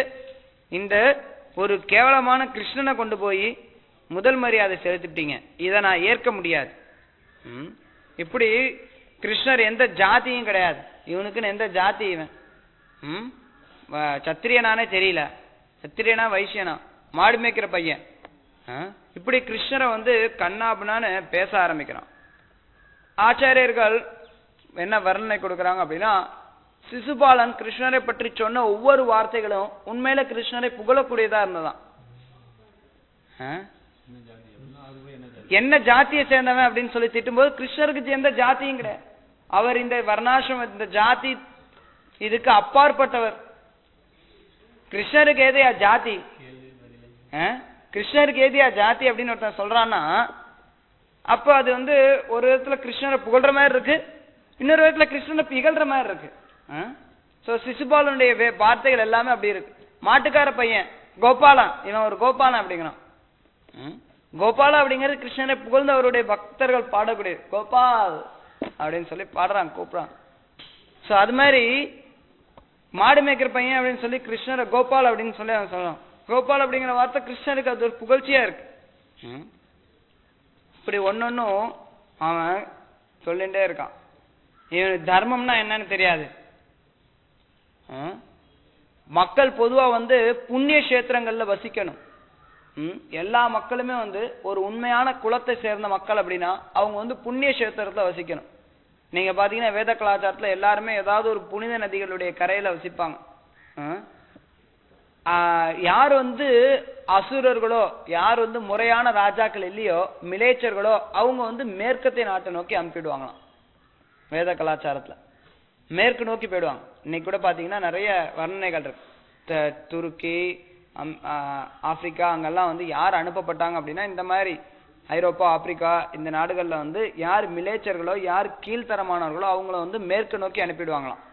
இந்த ஒரு கேவலமான கிருஷ்ணனை கொண்டு போய் முதல் மரியாதை செலுத்திட்டீங்க. இதை நான் ஏற்க முடியாது. இப்படி கிருஷ்ணர் எந்த ஜாதியும் கிடையாது, இவனுக்குன்னு எந்த ஜாதி, இவன் சத்திரியனானே தெரியல, சத்திரியனா வைசியனா, மாடு மேய்க்கிற பையன். இப்படி கிருஷ்ணரை வந்து கண்ணாபுனான்னு பேச ஆரம்பிக்கிறான். ஆச்சாரியர்கள் என்ன வர்ணனை கொடுக்குறாங்க அப்படின்னா, சிசுபாலன் கிருஷ்ணரை பற்றி சொன்ன ஒவ்வொரு வார்த்தைகளும் உண்மையில கிருஷ்ணரை புகழக்கூடியதா இருந்ததான். என்ன ஜாத்தியை சேர்ந்தவன் அப்படின்னு சொல்லி திட்டும்போது கிருஷ்ணருக்கு எந்த ஜாத்தியும் கிடையாது. அவர் இந்த வர்ணாசிரம, இந்த ஜாதி இதுக்கு அப்பாற்பட்டவர். கிருஷ்ணருக்கு ஏதையா ஜாதி, கிருஷ்ணருக்கு ஏதியா ஜாதி அப்படின்னு ஒருத்தன் சொல்றான்னா, அப்ப அது வந்து ஒரு விதத்துல கிருஷ்ணரை புகழ்ற மாதிரி இருக்கு, இன்னொரு விதத்துல கிருஷ்ணனை பிகழ்ற மாதிரி இருக்கு. சிசுபாலனுடைய வார்த்தைகள் எல்லாமே அப்படி இருக்கு. மாட்டுக்கார பையன் கோபாலன், இவன் ஒரு கோபாலன் அப்படிங்கிறான். கோபாலா அப்படிங்கிறது கிருஷ்ணரை புகழ்ந்து அவருடைய பக்தர்கள் பாடக்கூடிய கோபால் அப்படின்னு சொல்லி பாடுறாங்க, கூப்பிடுறாங்க. சோ அது மாதிரி மாடு மேய்க்கிற பையன் அப்படின்னு சொல்லி கிருஷ்ணரை கோபால் அப்படின்னு சொல்லி அவன் சொல்லலாம். கோபால் அப்படிங்கிற வார்த்தை கிருஷ்ணருக்கு அது ஒரு புகழ்ச்சியா இருக்கு. இப்படி ஒன்னொன்னும் அவன் சொல்லிட்டே இருக்கான். இவனுக்கு தர்மம்னா என்னன்னு தெரியாது. மக்கள் பொதுவா வந்து புண்ணிய கஷேத்திரங்கள்ல வசிக்கணும். எல்லா மக்களுமே வந்து ஒரு உண்மையான குலத்தை சேர்ந்த மக்கள் அப்படின்னா அவங்க வந்து புண்ணிய கஷேத்திரத்துல வசிக்கணும். நீங்க பாத்தீங்கன்னா வேத கலாச்சாரத்துல எல்லாருமே ஏதாவது ஒரு புனித நதிகளுடைய கரையில வசிப்பாங்க. யார் வந்து அசுரர்களோ, யார் வந்து முறையான ராஜாக்கள் இல்லையோ, மிலேச்சர்களோ, அவங்க வந்து மேற்கத்தை நாட்டை நோக்கி அனுப்பிடுவாங்களாம். வேத கலாச்சாரத்துல மேற்கு நோக்கி போயிடுவாங்க. இன்னைக்கு கூட பாத்தீங்கன்னா நிறைய வர்ணனைகள் இருக்கு. துருக்கி, ஆப்பிரிக்கா, அங்கெல்லாம் வந்து யார் அனுப்பப்பட்டாங்க அப்படின்னா இந்த மாதிரி ஐரோப்பா, ஆப்பிரிக்கா இந்த நாடுகள்ல வந்து யார் மிலேச்சர்களோ, யார் கீழ்த்தரமானவர்களோ அவங்கள வந்து மேற்கு நோக்கி அனுப்பிடுவாங்களாம்.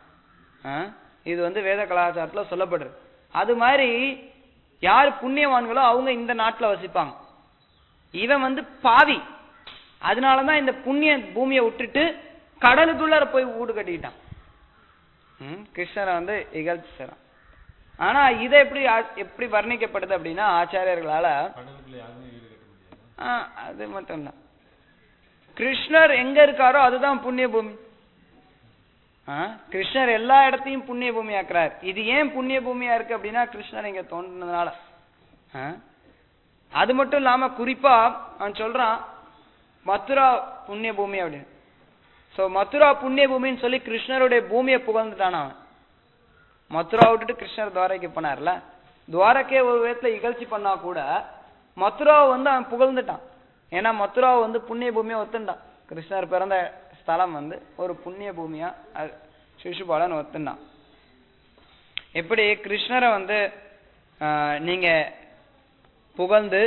இது வந்து வேத கலாச்சாரத்துல சொல்லப்படுது. அது மாதிரி யார் புண்ணியவான்களோ அவங்க இந்த நாட்டுல வசிப்பாங்க. இவன் வந்து பாவி, அதனாலதான் இந்த புண்ணிய பூமியை விட்டுட்டு கடலுக்குள்ள போய் வீடு கட்டிக்கிட்டான். கிருஷ்ணரை வந்து இகழ்ச்சி செய்றான். ஆனா இதை எப்படி வர்ணிக்கப்படுது அப்படின்னா ஆச்சாரியர்களால, அது மட்டும் இல்ல, கிருஷ்ணர் எங்க இருக்காரோ அதுதான் புண்ணிய பூமி. கிருஷ்ணர் எல்லா இடத்தையும் புண்ணிய பூமி ஆக்குறாரு. இது ஏன் புண்ணிய பூமியா இருக்கு அப்படின்னா கிருஷ்ணர் இங்க தோன்றதுனால. அது மட்டும் இல்லாம குறிப்பா அவன் சொல்றான் மதுரா புண்ணிய பூமி அப்படின்னு. சோ மதுரா புண்ணிய பூமின்னு சொல்லி கிருஷ்ணருடைய பூமியை புகழ்ந்துட்டான் அவன். மதுரா விட்டுட்டு கிருஷ்ணர் துவாரகைக்கு போனார்ல, துவாரகே ஒரு விதத்துல இகழ்ச்சி பண்ணா கூட மதுராவை வந்து அவன் புகழ்ந்துட்டான். ஏன்னா மதுராவை வந்து புண்ணிய பூமியா ஒத்துண்டான். கிருஷ்ணர் பிறந்த ஸ்தலம் வந்து ஒரு புண்ணிய பூமியா சிசுபாலன் ஒத்துண்டான். எப்படி கிருஷ்ணரை வந்து நீங்க புகழ்ந்து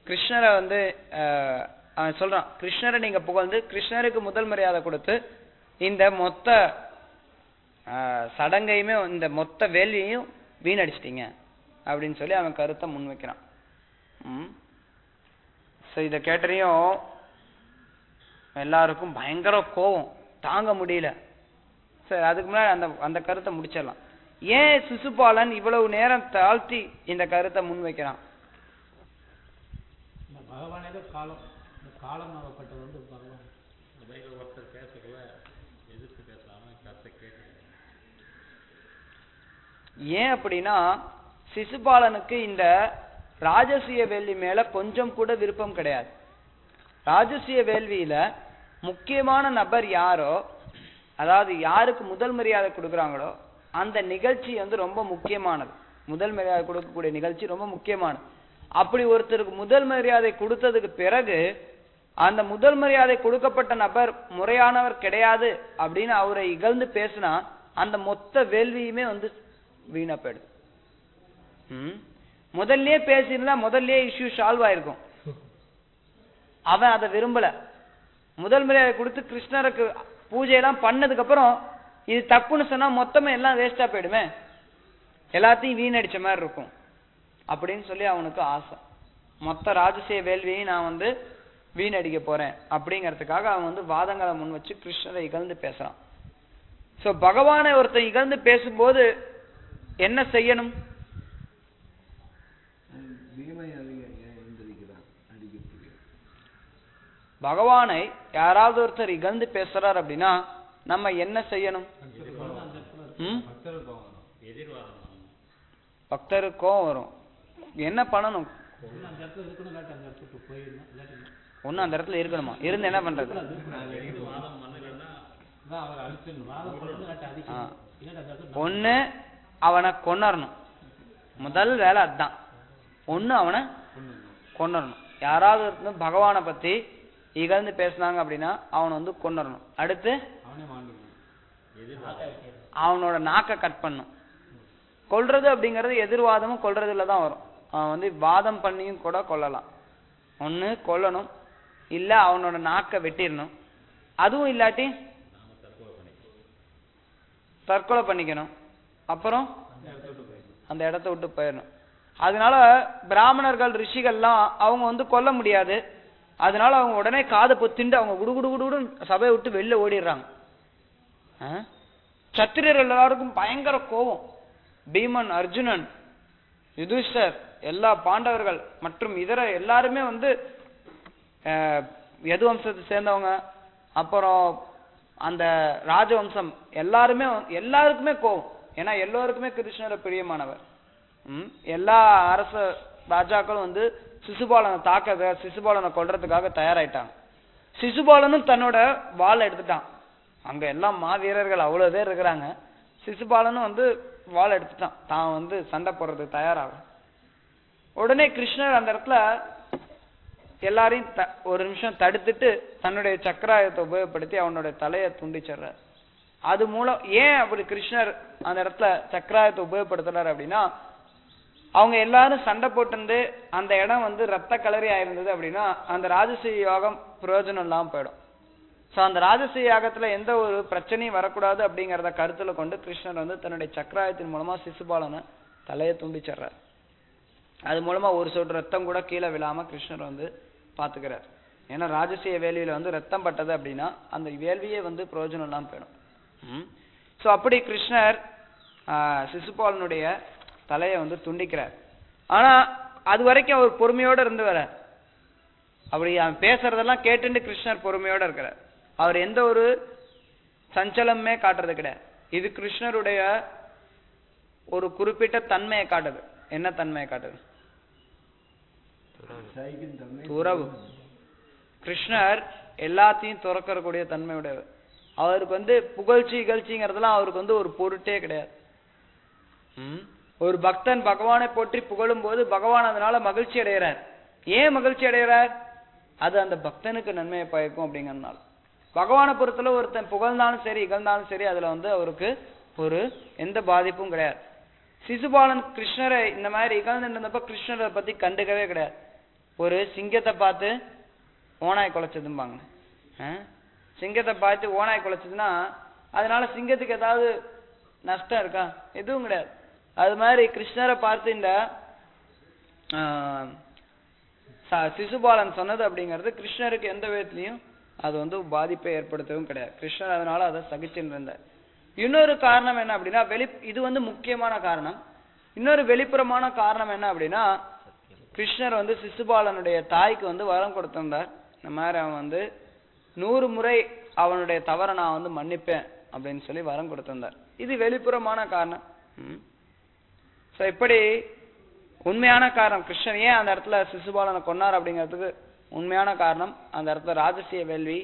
கிருஷ்ணரை வந்து அவன் சொல்றான், கிருஷ்ணரை நீங்க புகழ்ந்து கிருஷ்ணருக்கு முதல் மரியாதை கொடுத்து இந்த மொத்த சடங்கையுமே இந்த மொத்த வேலையையும் வீணடிச்சிட்டீங்க அப்படின்னு சொல்லி அவன் கருத்தை முன்வைக்கிறான். ஸோ இதை கேட்டறையும் எல்லாருக்கும் பயங்கர கோபம், தாங்க முடியல. சரி, அதுக்கு முன்னாடி அந்த கருத்தை முடிச்சிடலாம். ஏன் சிசுபாலன் இவ்வளவு நேரம் தாழ்த்தி இந்த கருத்தை முன்வைக்கிறான்? பகவானே காலம், காலமாகப்பட்டது வந்து பகவான் ஒருத்தர் பேசல, எதிர்த்து பேசாம கருத்தை கேட்டு. ஏன் அப்படின்னா சிசுபாலனுக்கு இந்த ராஜசூய வேள்வி மேல கொஞ்சம் கூட விருப்பம் கிடையாது. ராஜசூய வேள்வியில முக்கியமான நபர் யாரோ, அதாவது யாருக்கு முதல் மரியாதை கொடுக்குறாங்களோ அந்த நிகழ்ச்சி வந்து ரொம்ப முக்கியமானது. முதல் மரியாதை கொடுக்கக்கூடிய நிகழ்ச்சி ரொம்ப முக்கியமானது. அப்படி ஒருத்தருக்கு முதல் மரியாதை கொடுத்ததுக்கு பிறகு அந்த முதல் மரியாதை கொடுக்கப்பட்ட நபர் முறையானவர் கிடையாது அப்படின்னு அவரை இகழ்ந்து பேசினா அந்த மொத்த வேள்வியுமே வந்து வீணா போயிடுது. முதல்லயே பேசியிருந்தா முதல்லயே இஷ்யூ சால்வ் ஆயிருக்கும். அவன் அதை விரும்பல. முதல் மரியாதை கொடுத்து கிருஷ்ணருக்கு பூஜையெல்லாம் பண்ணதுக்கு அப்புறம் இது தப்புன்னு சொன்னா மொத்தமே எல்லாம் வேஸ்டா போயிடுமே, எல்லாத்தையும் வீணடிச்ச மாதிரி இருக்கும் அப்படின்னு சொல்லி அவனுக்கு ஆசை. மொத்த ராஜசூய வேள்வியை நான் வந்து வீணடிக்க போறேன் அப்படிங்கிறதுக்காக அவன் வந்து வாதங்களை முன் வச்சு கிருஷ்ணரை இகழ்ந்து பேசுறான். சோ பகவானை ஒருத்தன் இகழ்ந்து பேசும்போது என்ன செய்யணும்? பகவானை யாராவது ஒருத்தர் இகழ்ந்து பேசுறார் அப்படின்னா நம்ம என்ன செய்யணும்? பக்தருக்கும் வரும். என்ன பண்ணணும்? ஒண்ணு அந்த இடத்துல இருக்கணுமா? இருந்து என்ன பண்றது? ஒண்ணு அவனை கொன்னறணும். முதல் வேலை அதுதான். ஒண்ணு அவனை கொன்னறணும். யாராவது பகவானை பத்தி இகழ்ந்து பேசினாங்க அப்படின்னா அவனை வந்து கொன்னறணும். அடுத்து அவனோட நாக்கை கட் பண்ணும். கொல்றது அப்படிங்கிறது எதிர்வாதமும் கொல்றதுல தான் வரும். அவன் வந்து வாதம் பண்ணியும் கூட கொல்லலாம். ஒண்ணு கொல்லணும், இல்ல அவனோட நாக்கை வெட்டிடணும். அதுவும் இல்லாட்டி தற்கொலை பண்ணிக்கணும். அப்புறம் அந்த இடத்த விட்டு போயிடணும். அதனால பிராமணர்கள் ரிஷிகள்லாம் அவங்க வந்து கொல்ல முடியாது. அதனால அவங்க உடனே காதை பொத்திண்டு அவங்க குடுகுடுன்னு சபையை விட்டு வெளில ஓடிடுறாங்க. சத்திரியர்கள் எல்லாருக்கும் பயங்கர கோபம். பீமன், அர்ஜுனன், யுதிஷ்டர், எல்லா பாண்டவர்கள் மற்றும் இதர எல்லாருமே வந்து யது வம்சத்தை சேர்ந்தவங்க, அப்புறம் அந்த ராஜவம்சம் எல்லாருக்குமே கோபம். ஏன்னா எல்லோருக்குமே கிருஷ்ணரை பிரியமானவர். எல்லா அரச ராஜாக்களும் வந்து சிசுபாலனை தாக்க, சிசுபாலனை கொல்றதுக்காக தயாராயிட்டாங்க. சிசுபாலனும் தன்னோட வாள் எடுத்துட்டான். அங்க எல்லாம் மாவீரர்கள் அவ்வளவு பேர் இருக்கிறாங்க. சிசுபாலனும் வந்து வாள் எடுத்துட்டான். தான் வந்து சண்டை போடுறதுக்கு தயாராகும். உடனே கிருஷ்ணர் அந்த இடத்துல எல்லாரையும் ஒரு நிமிஷம் தடுத்துட்டு தன்னுடைய சக்கராயத்தை உபயோகப்படுத்தி அவனுடைய தலையை துண்டிச்சிடுறார். அது மூலம் ஏன் அப்படி கிருஷ்ணர் அந்த இடத்துல சக்கராயத்தை உபயோகப்படுத்துறாரு அப்படின்னா, அவங்க எல்லாரும் சண்டை போட்டு அந்த இடம் வந்து ரத்த கலரி ஆயிருந்தது அப்படின்னா அந்த ராஜசூய யாகம் பிரயோஜனம் இல்லாம போயிடும். ஸோ அந்த ராஜசூய யாகத்துல எந்த ஒரு பிரச்சனையும் வரக்கூடாது அப்படிங்கிறத கருத்துல கொண்டு கிருஷ்ணர் வந்து தன்னுடைய சக்கராயத்தின் மூலமா சிசுபாலனை தலையை துண்டிச்சிடுறார். அது மூலமா ஒரு சொட்டு ரத்தம் கூட கீழே விழாம கிருஷ்ணர் வந்து பாத்துக்கிறார். ஏன்னா ராஜசூய வேள்வியில வந்து ரத்தம் பட்டது அப்படின்னா அந்த வேள்வியே வந்து பிரயோஜனம் இல்லாம போயிடும். ஸோ அப்படி கிருஷ்ணர் சிசுபாலனுடைய தலையை வந்து துண்டிக்கிறார். ஆனா அது வரைக்கும் அவர் பொறுமையோட இருந்து வர, அப்படி அவன் பேசுறதெல்லாம் கேட்டுட்டு கிருஷ்ணர் பொறுமையோட இருக்கிறார். அவர் எந்த ஒரு சஞ்சலமே காட்டுறது கிடையாது. இது கிருஷ்ணருடைய ஒரு குறிப்பிட்ட தன்மையை காட்டுது. என்ன தன்மையை காட்டுது? துறவு. கிருஷ்ணர் எல்லாத்தையும் துறக்கக்கூடிய தன்மையுடையவர். அவருக்கு வந்து புகழ்ச்சி இகழ்ச்சிங்கிறதுலாம் அவருக்கு வந்து ஒரு பொருட்டே கிடையாது. ஒரு பக்தன் பகவானை போற்றி புகழும் போது பகவான் அதனால மகிழ்ச்சி அடைகிறார். ஏன் மகிழ்ச்சி அடைகிறார்? அது அந்த பக்தனுக்கு நன்மையை பயக்கும் அப்படிங்கிறதுனால. பகவானை பொறுத்தல ஒருத்தன் புகழ்ந்தாலும் சரி இகழ்ந்தாலும் சரி அதுல வந்து அவருக்கு ஒரு எந்த பாதிப்பும் கிடையாது. சிசுபாலன் கிருஷ்ணரை இந்த மாதிரி இகழ்ந்து இருந்தப்ப கிருஷ்ணரை பத்தி கண்டுக்கவே கிடையாது. ஒரு சிங்கத்தை பார்த்து ஓனாய் குலைச்சதும்பாங்க. சிங்கத்தை பார்த்து ஓனாய் குலைச்சதுன்னா அதனால சிங்கத்துக்கு ஏதாவது நஷ்டம் இருக்கா? எதுவும் கிடையாது. அது மாதிரி கிருஷ்ணரை பார்த்து இந்த சிசுபாலன் சொன்னது அப்படிங்கிறது கிருஷ்ணருக்கு எந்த விதத்திலையும் அது வந்து பாதிப்பை ஏற்படுத்தவும் கிடையாது. கிருஷ்ணர் அதனால அதை சகிச்சுட்டு இருந்தார். இன்னொரு காரணம் என்ன அப்படின்னா இது வந்து முக்கியமான காரணம். இன்னொரு வெளிப்புறமான காரணம் என்ன அப்படின்னா கிருஷ்ணர் வந்து சிசுபாலனுடைய தாய்க்கு வந்து வரம் கொடுத்திருந்தார். இந்த மாதிரி அவன் வந்து 100 முறை அவனுடைய தவறை நான் வந்து மன்னிப்பேன் அப்படின்னு சொல்லி வரம் கொடுத்திருந்தார். இது வெளிப்புறமான காரணம். ஸோ இப்படி உண்மையான காரணம் கிருஷ்ணர் ஏன் அந்த இடத்துல சிசுபாலனை கொன்னார் அப்படிங்கிறதுக்கு உண்மையான காரணம் அந்த இடத்துல ராஜசிய வேள்வி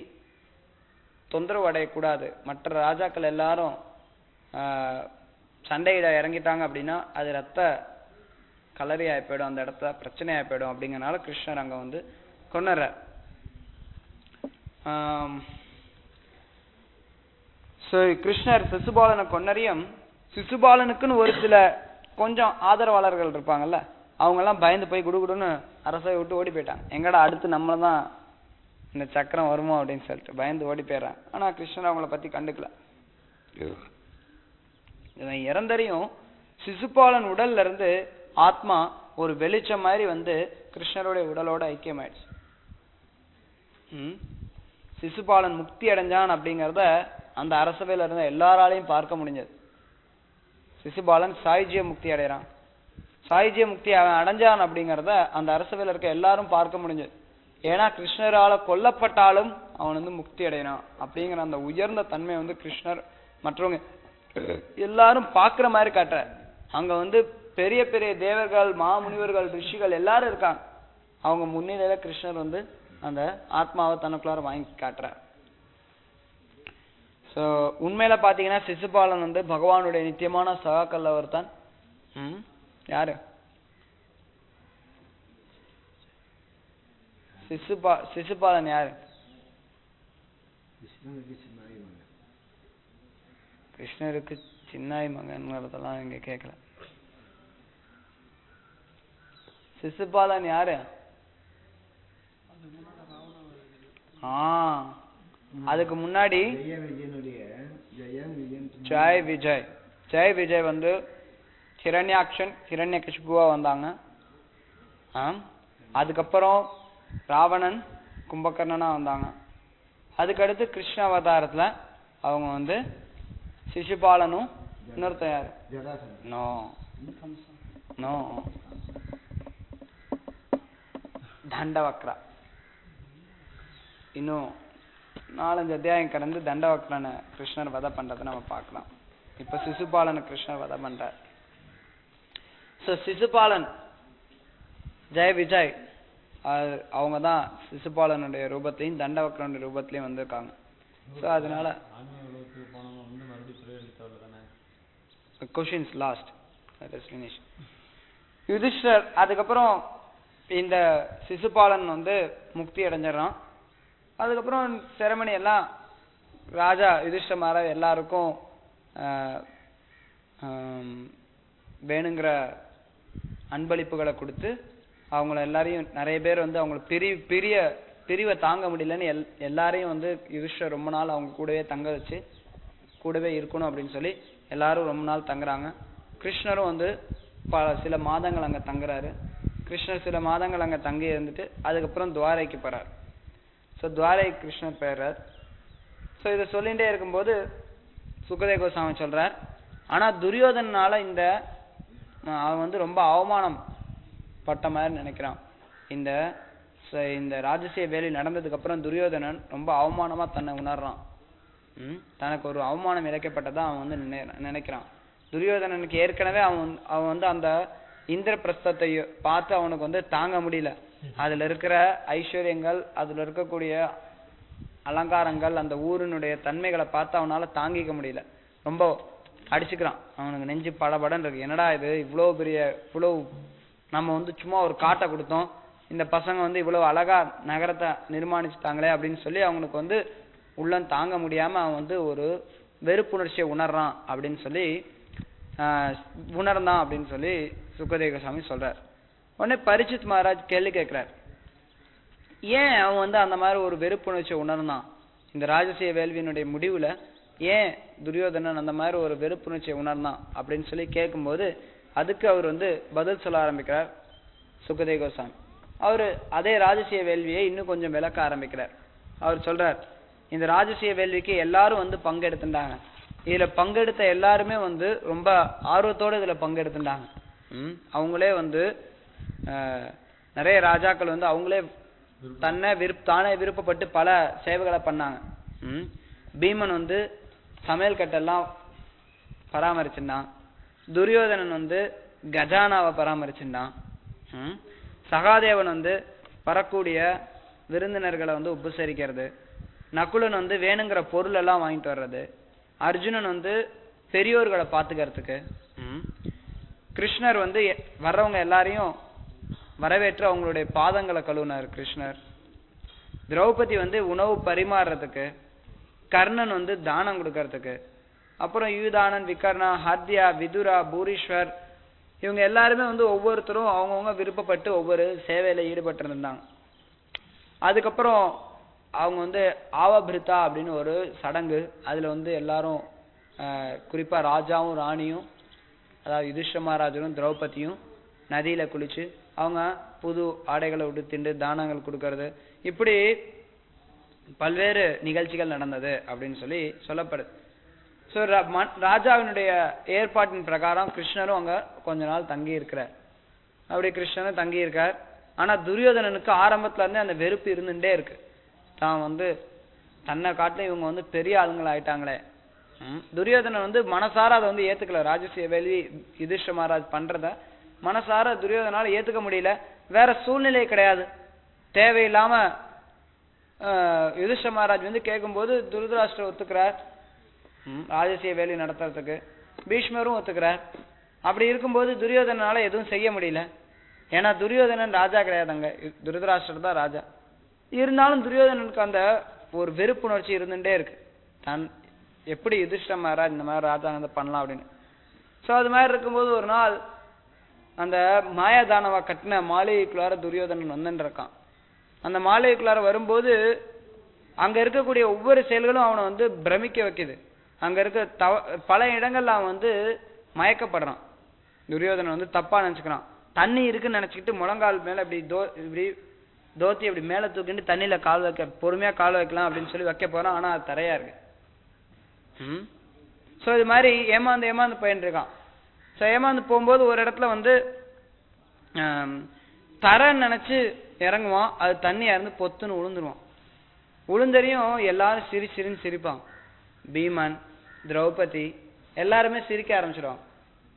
தொந்தரவு அடையக்கூடாது. மற்ற ராஜாக்கள் எல்லாரும் சண்டையிட இறங்கிட்டாங்க அப்படின்னா அது ரத்த கலரி ஆகி போயிடும், அந்த இடத்துல பிரச்சனை ஆகி போயிடும். அப்படிங்கறனால கிருஷ்ணர் அங்க வந்து கொன்னுறார். கிருஷ்ணர் சிசுபாலனை கொன்னறியும் சிசுபாலனுக்குன்னு ஒரு சில கொஞ்சம் ஆதரவாளர்கள் இருப்பாங்கல்ல, அவங்க எல்லாம் பயந்து போய் குடுகுடுன்னு அரசை விட்டு ஓடி போயிட்டாங்க. எங்கடா அடுத்து நம்மளதான் இந்த சக்கரம் வருமோ அப்படின்னு சொல்லிட்டு பயந்து ஓடி போயிடுறாங்க. ஆனா கிருஷ்ணர் அவங்கள பத்தி கண்டுக்கல. இவன் இறந்தறியும் சிசுபாலன் உடல்ல இருந்து ஆத்மா ஒரு வெளிச்சம் மாதிரி வந்து கிருஷ்ணருடைய உடலோட ஐக்கியமாயிடுச்சு. சிசுபாலன் முக்தி அடைஞ்சான் அப்படிங்கிறத அந்த அரசவையில இருந்த எல்லாராலையும் பார்க்க முடிஞ்சது. சிசுபாலன் சாயுஜ்ய முக்தி அடைகிறான். சாயுஜ்ய முக்தி அவன் அடைஞ்சான் அப்படிங்கிறத அந்த அரசவையில இருக்க எல்லாரும் பார்க்க முடிஞ்சது. ஏன்னா கிருஷ்ணரால கொல்லப்பட்டாலும் அவன் வந்து முக்தி அடையணும் அப்படிங்கிற அந்த உயர்ந்த தன்மை வந்து கிருஷ்ணர் மற்றவங்க எல்லாரும் பாக்குற மாதிரி காட்டுற. அங்க வந்து பெரிய பெரிய தேவர்கள், மாமுனிவர்கள், ரிஷிகள் எல்லாரும் இருக்காங்க. அவங்க முன்னிலையில கிருஷ்ணர் வந்து அந்த ஆத்மாவை தனக்குள்ளார வாங்கி காட்டுற. சோ உண்மையில பாத்தீங்கன்னா சிசுபாலன் வந்து பகவானுடைய நித்தியமான சகாக்கள் ஒருத்தான். யாரு? சிசுபாலன் யாரு? கிருஷ்ணருக்கு சின்னாய் மகன்கிறதெல்லாம் இங்க கேட்கல. சிசுபாலன் யாரு? அதுக்கு முன்னாடி ஜெய் விஜய். ஜெய் விஜய் வந்து ஹிரண்யாக்ஷன் ஹிரண்யகிஷ்புவா வந்தாங்க. அதுக்கப்புறம் ராவணன் கும்பகர்ணனா வந்தாங்க. அதுக்கடுத்து கிருஷ்ண அவதாரத்துல அவங்க வந்து சிசுபாலனும் இன்னொருத்த யாரு? No no Dantavakra. இன்னும் 4-5 அத்தியாயம் கடந்து தண்டவக்ரனை கிருஷ்ணர் வதை பண்றதை நம்ம பார்க்கலாம். இப்ப சிசுபாலனை கிருஷ்ணர் வதை பண்றார். சிசுபாலன் ஜெய் விஜய் அவங்கதான் சிசுபாலனுடைய ரூபத்தையும் தண்டவக்ரனுடைய ரூபத்திலையும் வந்திருக்காங்க. சோ அதனால கொஸ்டின்ஸ் லாஸ்ட் யுதிஷ்டர். அதுக்கப்புறம் இந்த சிசுபாலன் வந்து முக்தி அடைஞ்சிடறான். அதுக்கப்புறம் செரமனி எல்லாம் ராஜா யுதிஷ்டர் மகாராஜ் எல்லாருக்கும் வேணுங்கிற அன்பளிப்புகளை கொடுத்து அவங்கள எல்லாரையும் நிறைய பேர் வந்து அவங்களை பிரிவை தாங்க முடியலன்னு எல்லாரையும் வந்து யுதிஷ்டர் ரொம்ப நாள் அவங்க கூடவே தங்க வச்சு கூடவே இருக்கணும் அப்படின்னு சொல்லி எல்லாரும் ரொம்ப நாள் தங்குறாங்க. கிருஷ்ணரும் வந்து சில மாதங்கள் அங்க தங்குறாரு. கிருஷ்ணர் சில மாதங்கள் அங்க தங்கி இருந்துட்டு அதுக்கப்புறம் துவாரைக்கு போறார். ஸோ துவாரை கிருஷ்ணர் போயிடுறார். ஸோ இதை சொல்லிகிட்டே இருக்கும்போது சுகதேவ கோஸ்வாமி சொல்றார், ஆனா துரியோதனால அவன் வந்து ரொம்ப அவமானம் பட்ட மாதிரி நினைக்கிறான். இந்த ராஜசிய வேலை நடந்ததுக்கு அப்புறம் துரியோதனன் ரொம்ப அவமானமா தன்னை உணர்றான். தனக்கு ஒரு அவமானம் இழைக்கப்பட்டதா அவன் வந்து நினைக்கிறான். துரியோதனனுக்கு ஏற்கனவே அவன் வந்து அந்த இந்திரபிரஸ்தத்தை பார்த்து அவனுக்கு வந்து தாங்க முடியல. அதுல இருக்கிற ஐஸ்வர்யங்கள், அதுல இருக்கக்கூடிய அலங்காரங்கள், அந்த ஊரினுடைய தன்மைகளை பார்த்து அவனால தாங்கிக்க முடியல. ரொம்ப அடிச்சுக்கிறான். அவனுக்கு நெஞ்சு படபடன்னு இருக்கு. என்னடா இது, இவ்வளவு நம்ம வந்து சும்மா ஒரு காட்டை கொடுத்தோம், இந்த பசங்க வந்து இவ்வளவு அழகா நகரத்தை நிர்மாணிச்சுட்டாங்களே அப்படின்னு சொல்லி அவனுக்கு வந்து உள்ளம் தாங்க முடியாம அவன் வந்து ஒரு வெறுப்புணர்ச்சியை உணர்றான் அப்படின்னு சொல்லி உணர்ந்தான் அப்படின்னு சொல்லி சுகதேவ கோஸ்வாமி சொல்றார். உடனே பரீட்சித் மகாராஜ் கேள்வி கேட்கிறார், ஏன் அவன் வந்து அந்த மாதிரி ஒரு வெறுப்புணர்ச்சியை உணர்ந்தான்? இந்த ராஜசிய வேள்வியினுடைய முடிவுல ஏன் துரியோதனன் அந்த மாதிரி ஒரு வெறுப்புணர்ச்சியை உணர்ந்தான் அப்படின்னு சொல்லி கேட்கும்போது அதுக்கு அவர் வந்து பதில் சொல்ல ஆரம்பிக்கிறார் சுகதேவ கோஸ்வாமி. அவர் அதே ராஜசிய வேள்வியை இன்னும் கொஞ்சம் விளக்க ஆரம்பிக்கிறார். அவர் சொல்றார், இந்த ராஜசிய வேள்விக்கு எல்லாரும் வந்து பங்கெடுத்துட்டாங்க. இதுல பங்கெடுத்த எல்லாருமே வந்து ரொம்ப ஆர்வத்தோட இதுல பங்கெடுத்துட்டாங்க. அவங்களே வந்து நிறைய ராஜாக்கள் வந்து அவங்களே தானே விருப்பப்பட்டு பல சேவைகளை பண்ணாங்க. பீமன் வந்து சமையல் கட்டெல்லாம் பராமரிச்சுட்டான். துரியோதனன் வந்து கஜானாவை பராமரிச்சுட்டான். சகாதேவன் வந்து வரக்கூடிய விருந்தினர்களை வந்து உபசரிக்கிறது. நகுலன் வந்து வேணுங்கிற பொருள் எல்லாம் வாங்கிட்டு வர்றது. அர்ஜுனன் வந்து பெரியோர்களை பாத்துக்கிறதுக்கு. கிருஷ்ணர் வந்து வர்றவங்க எல்லாரையும் வரவேற்று அவங்களுடைய பாதங்களை கழுவினார் கிருஷ்ணர். திரௌபதி வந்து உணவு பரிமாறுறதுக்கு. கர்ணன் வந்து தானம் கொடுக்கறதுக்கு. அப்புறம் யூதானன், விகர்ணா, ஹர்தியா, விதுரா, பூரீஸ்வர் இவங்க எல்லாருமே வந்து ஒவ்வொருத்தரும் அவங்கவுங்க விருப்பப்பட்டு ஒவ்வொரு சேவையில ஈடுபட்டு இருந்தாங்க. அதுக்கப்புறம் அவங்க வந்து ஆவபிருத்தா அப்படின்னு ஒரு சடங்கு, அதுல வந்து எல்லாரும் குறிப்பா ராஜாவும் ராணியும், அதாவது யுதிஷ்டிர மகாராஜரும் திரௌபதியும் நதியில குளிச்சு அவங்க புது ஆடைகளை உடுத்திண்டு தானங்கள் கொடுக்கறது, இப்படி பல்வேறு நிகழ்ச்சிகள் நடந்தது அப்படின்னு சொல்லப்படுது. ஸோ ராஜாவினுடைய ஏற்பாட்டின் பிரகாரம் கிருஷ்ணரும் அங்க கொஞ்ச நாள் தங்கி இருக்கிறார். அப்படி கிருஷ்ணரும் தங்கி இருக்கார். ஆனா துரியோதனனுக்கு ஆரம்பத்துல இருந்தே அந்த வெறுப்பு இருந்துட்டே இருக்கு. தான் வந்து தன்னை காட்டில இவங்க வந்து பெரிய ஆளுங்கள் ஆயிட்டாங்களே. துரியோதனன் வந்து மனசார அதை வந்து ஏத்துக்கல. ராஜசிய வேள்வி யுதிஷ்டிர மகாராஜ் பண்றத மனசார துரியோதனால ஏத்துக்க முடியல. வேற சூழ்நிலை கிடையாது. தேவையில்லாம யுதிஷ்டிர மகாராஜ் வந்து கேட்கும்போது துருதராஷ்டிரர் ஒத்துக்கிறார் ராஜசிய வேள்வி நடத்துறதுக்கு. பீஷ்மரும் ஒத்துக்கிறார். அப்படி இருக்கும்போது துரியோதனால எதுவும் செய்ய முடியல. ஏன்னா துரியோதனன் ராஜா கிடையாதுங்க, துருதராஷ்டிரர் தான் ராஜா. இருந்தாலும் துரியோதனனுக்கு அந்த ஒரு வெறுப்புணர்ச்சி இருந்துட்டே இருக்கு. தான் எப்படி யுதிஷ்டிர மகாராஜ் இந்த மாதிரி ராஜா பண்ணலாம் அப்படின்னு. ஸோ அது மாதிரி இருக்கும்போது ஒரு நாள் அந்த மாயாதானவா கட்டின மாளிகைக்குள்ளார துரியோதனன் வந்துட்டு இருக்கான். அந்த மாளிகைக்குள்ளார வரும்போது அங்க இருக்கக்கூடிய ஒவ்வொரு செயல்களும் அவனை வந்து பிரமிக்க வைக்குது. அங்க இருக்க பல இடங்கள்ல அவன் வந்து மயக்கப்படுறான். துரியோதனன் வந்து தப்பா நினைச்சுக்கிறான். தண்ணி இருக்குன்னு நினைச்சுக்கிட்டு முழங்கால் மேல இப்படி தோத்தி அப்படி மேல தூக்கிட்டு தண்ணியில கால் வைக்க, பொறுமையா கால் வைக்கலாம் அப்படின்னு சொல்லி வைக்க போறான். ஆனா அது தரையா இருக்கு. ஸோ இது மாதிரி ஏமாந்து போயிட்டு இருக்கான். ஸோ ஏமாந்து போகும்போது ஒரு இடத்துல வந்து தரன்னு நினைச்சு இறங்குவான். அது தண்ணியா இருந்து பொத்துன்னு உளுந்துருவான். உளுந்தறியும் எல்லாரும் சிரிச்சிருன்னு சிரிப்பாங்க. பீமன், திரௌபதி எல்லாருமே சிரிக்க ஆரம்பிச்சிடுவாங்க.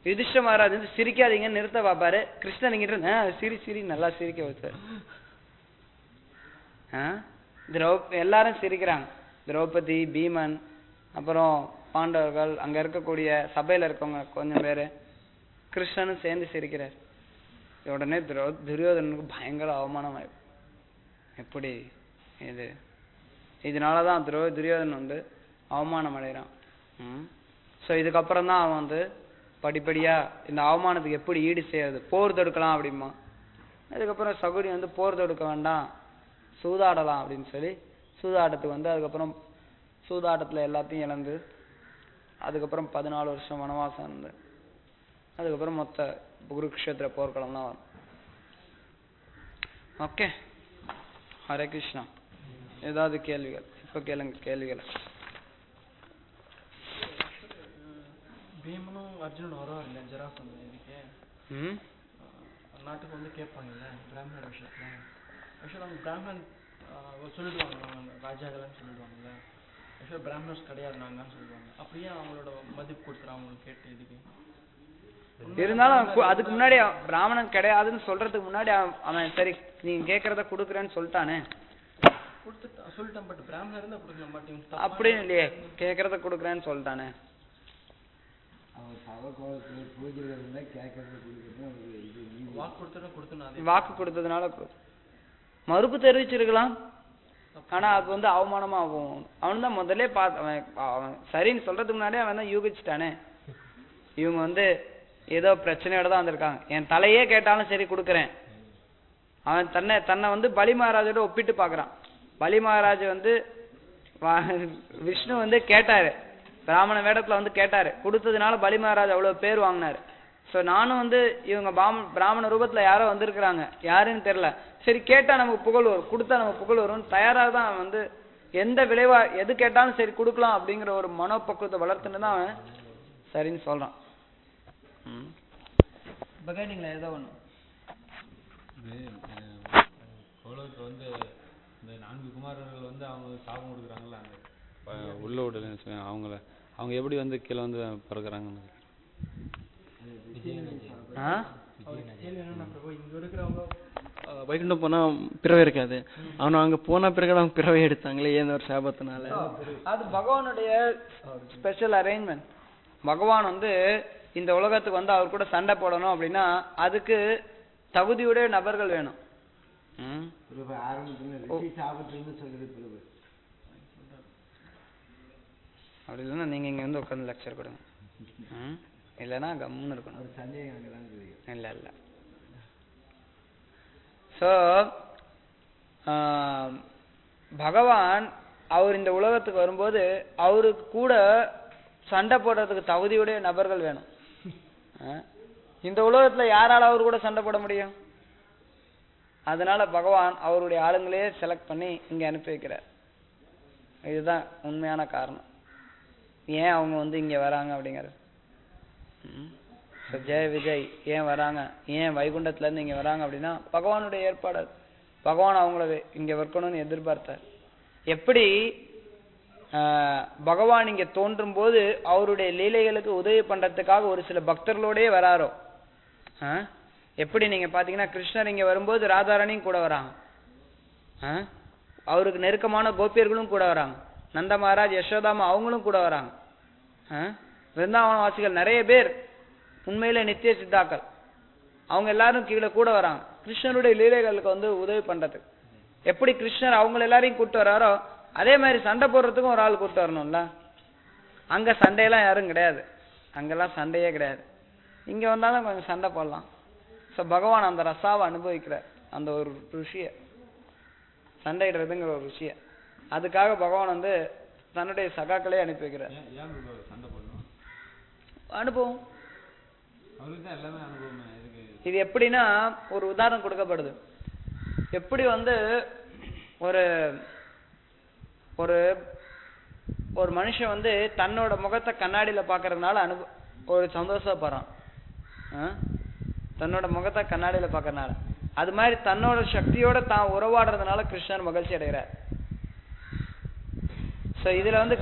யுதிஷ்டிர மகாராஜ் வந்து சிரிக்காதீங்கன்னு நிறுத்த பார்ப்பாரு. கிருஷ்ணன் இங்கிட்ட சிரி நல்லா சிரிக்க வச்சாரு. எல்லாரும் சிரிக்கிறாங்க. திரௌபதி, பீமன், அப்புறம் பாண்டவர்கள், அங்க இருக்கக்கூடிய சபையில இருக்கவங்க கொஞ்சம் பேரு, கிருஷ்ணனும் சேர்ந்து சிரிக்கிறார். உடனே துரியோதனனுக்கு பயங்கர அவமானம் ஆயிடும். எப்படி இது? இதனாலதான் துரியோதனன் வந்து அவமானம் அடைகிறான். ஸோ இதுக்கப்புறம் தான் அவன் வந்து படிப்படியா இந்த அவமானத்துக்கு எப்படி ஈடு செய்யறது, போர் தொடுக்கலாம் அப்படிமா. அதுக்கப்புறம் சகுனி வந்து போர் தொடுக்க வேண்டாம், சூதாடலாம் அப்படின்னு சொல்லி சூதாட்டத்துக்கு வந்து அதுக்கப்புறம் சூதாட்டத்துல எல்லாத்தையும் இழந்து அதுக்கப்புறம் 14 வருஷம் வனவாசம் இருந்து அதுக்கப்புறம் மொத்த குருக்ஷேத்திர போர்க்களம் தான் வரும். ஓகே, ஹரே கிருஷ்ணா. ஏதாவது கேள்விகள்? இப்ப கேளுங்க கேள்விகளை. பீமனும் அர்ஜுனன் வரும் இல்லை ஜராசந்தன் இதுக்கு நாட்டுக்கு வந்து கேட்பாங்கல்ல பிராமணர் விஷயத்துல. ஆக்சுவலாக அவங்க பிராமணன் சொல்லிடுவாங்க, நாங்கள் ராஜாக்கள்னு சொல்லிடுவாங்கல்ல. ஆக்சுவலாக பிராமணர்ஸ் கிடையாது நாங்கன்னு சொல்லுவாங்க. அப்படியே அவங்களோட மதிப்பு கொடுத்துறாங்க அவங்களுக்கு கேட்டு இதுக்கு. இருந்தாலும் அதுக்கு முன்னாடி பிராமணன் கிடையாதுன்னு சொல்றதுக்கு முன்னாடி அவன் சரி நீங்க கேட்கறத கொடுக்குறேன்னு சொல்லிட்டானே. சொல்லிட்டான், பட் பிராமணர் இருந்தா கொடுக்க மாட்டேங்க அப்படின்னு இல்லையே, கேட்கறத கொடுக்குறேன்னு சொல்லிட்டானே. வாக்கு கொடுத்ததுனால மறுப்பு தெரிவிச்சிருக்கலாம். ஆனா அது வந்து அவமானமா ஆகும். அவன் தான் முதல்ல அவன் சரின்னு சொல்றதுக்கு முன்னாடியே அவன் தான் யூகிச்சுட்டானே. இவங்க வந்து ஏதோ பிரச்சனையோட தான் வந்திருக்காங்க, என் தலையே கேட்டாலும் சரி கொடுக்குறேன். அவன் தன்னை வந்து பலி மகாராஜோட ஒப்பிட்டு பாக்குறான். பலி மகாராஜ் வந்து விஷ்ணு வந்து கேட்டாரு, பிராமண வேடத்துல வந்து கேட்டாரு, கொடுத்ததுனால பலி மகாராஜ் அவ்வளவு பேர் வாங்கினாரு. ஸோ நானும் வந்து இவங்க பிராமண ரூபத்துல யாரோ வந்திருக்கிறாங்க, யாருன்னு தெரியல, சரி கேட்டா நமக்கு புகழ் வரும், கொடுத்தா நமக்கு புகழ் வரும்னு தயாராக தான் அவன் வந்து எந்த விளைவா எது கேட்டாலும் சரி கொடுக்கலாம் அப்படிங்கிற ஒரு மனோபக்குவத்தை வளர்த்துன்னு தான் அவன் சரின்னு சொல்றான். கேட்டீங்களா ஏதோ ஒண்ணு? கோலத்தில் வந்து இந்த 4 குமாரர்கள் வந்து அவங்க சாபம் கொடுக்குறாங்கல்ல, அந்த உள்ள விடல அவங்க எப்படி வந்து கீழே வந்து பிறகுறாங்கன்னு இங்க இருக்கிறவங்க வைகுண்டம் போனா பிறவை இருக்காது, ஆனா அங்க போன பிறகு அவங்க பிறவை எடுத்தாங்களே ஏன் ஒரு சாபத்தினால. அது பகவானுடைய ஸ்பெஷல் அரேஞ்ச்மெண்ட். பகவான் வந்து இந்த உலகத்துக்கு வந்து அவர் கூட சண்டை போடணும் அப்படின்னா அதுக்கு தகுதியுடைய நபர்கள் வேணும். அப்படி இல்லைன்னா நீங்க இங்க வந்து உட்காந்து லெக்சர் கொடுங்க, இல்லைன்னா கம்முன்னு இருக்கணும். இல்ல இல்ல. ஸோ பகவான் அவர் இந்த உலகத்துக்கு வரும்போது அவருக்கு கூட சண்டை போடுறதுக்கு தகுதியுடைய நபர்கள் வேணும். இந்த உலகத்துல யாரால அவர் கூட சண்டை போட முடியும்? அதனால பகவான் அவருடைய ஆளுங்களையே செலக்ட் பண்ணி இங்க அனுப்பி வைக்கிறார். இதுதான் உண்மையான காரணம் ஏன் அவங்க வந்து இங்க வராங்க அப்படிங்கிறது. ஜெய விஜய் ஏன் வராங்க, ஏன் வைகுண்டத்துல இருந்து இங்க வராங்க அப்படின்னா பகவானுடைய ஏற்பாடு. பகவான் அவங்கள இங்க வைக்கணும்னு எதிர்பார்த்தார். எப்படி பகவான் இங்க தோன்றும் போது அவருடைய லீலைகளுக்கு உதவி பண்றதுக்காக ஒரு சில பக்தர்களோடயே வராரோ, எப்படி நீங்க பாத்தீங்கன்னா கிருஷ்ணர் இங்க வரும்போது ராதாராணியும் கூட வராங்க, அவருக்கு நெருக்கமான கோபியர்களும் கூட வராங்க, நந்த மகாராஜ் யசோதாமா அவங்களும் கூட வராங்க, விருந்தாவன வாசிகள் நிறைய பேர் உண்மையில நித்திய சித்தாக்கள் அவங்க எல்லாரும் கீழே கூட வராங்க கிருஷ்ணருடைய லீலைகளுக்கு வந்து உதவி பண்றதுக்கு. எப்படி கிருஷ்ணர் அவங்க எல்லாரையும் கூப்பிட்டு வர்றாரோ அதே மாதிரி சண்டை போடுறதுக்கும் ஒரு ஆள் கூப்பிட்டு வரணும்ல. அங்க சண்டையெல்லாம் யாரும் கிடையாது, அங்கெல்லாம் சண்டையே கிடையாது. இங்க வந்தாலும் கொஞ்சம் சண்டை போடலாம். ஸோ பகவான் அந்த ரசாவை அனுபவிக்கிறார், அந்த ஒரு ருஷிய சண்டையிடுறதுங்கிற ஒரு ருஷிய. அதுக்காக பகவான் வந்து தன்னுடைய சகாக்களே அனுப்பி வைக்கிறார். அனுபவம் இது எப்படின்னா ஒரு உதாரணம் கொடுக்கப்படுது. எப்படி வந்து ஒரு ஒரு ஒரு மனுஷன் வந்து தன்னோட முகத்தை கண்ணாடியில பாக்குறதுனால ஒரு சந்தோஷப்படுறான், தன்னோட முகத்தை கண்ணாடியில பாக்குறதுனால. அது மாதிரி தன்னோட சக்தியோட தான் உறவாடுறதுனால கிருஷ்ணர் மகிழ்ச்சி அடைகிறார். சோ இதுல வந்து